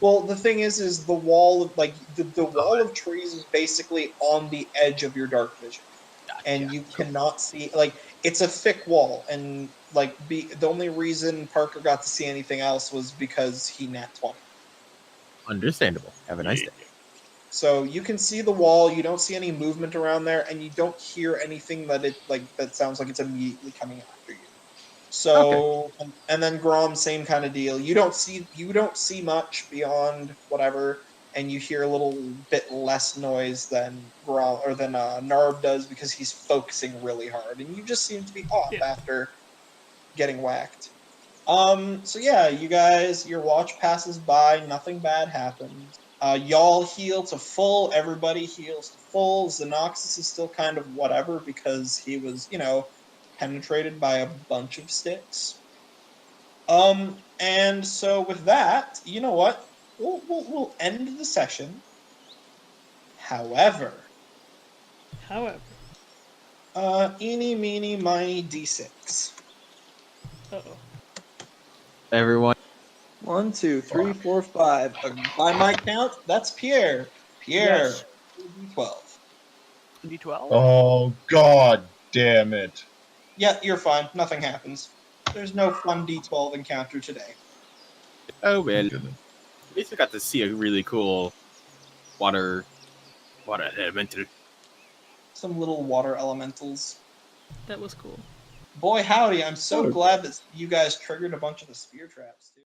Well, the thing is the wall, like, the wall of trees is basically on the edge of your dark vision. And you cannot see, like, it's a thick wall. And, like, the only reason Parker got to see anything else was because he nat 20. Understandable. Have a nice day. So you can see the wall, you don't see any movement around there, and you don't hear anything that sounds like it's immediately coming after you. So, and then Grom, same kind of deal. You don't see much beyond whatever. and you hear a little bit less noise than Narb does because he's focusing really hard, and you just seem to be off Yeah. after getting whacked. So yeah, you guys, your watch passes by, nothing bad happens. Y'all heal to full, everybody heals to full. Xenoxis is still kind of whatever because he was, penetrated by a bunch of sticks. And so with that, you know what? We'll end the session. However, eeny, meeny, miny, d6. Uh-oh. Everyone. 1, 2, 3, 4, 5. By my count, that's Pierre. Pierre, Yes. D12. D12. Oh god damn it. Yeah, you're fine. Nothing happens. There's no fun D12 encounter today. Oh man, Goodness. at least we got to see a really cool water elemental. Some little water elementals. That was cool. Boy, howdy, I'm so Oh. glad that you guys triggered a bunch of the spear traps, too.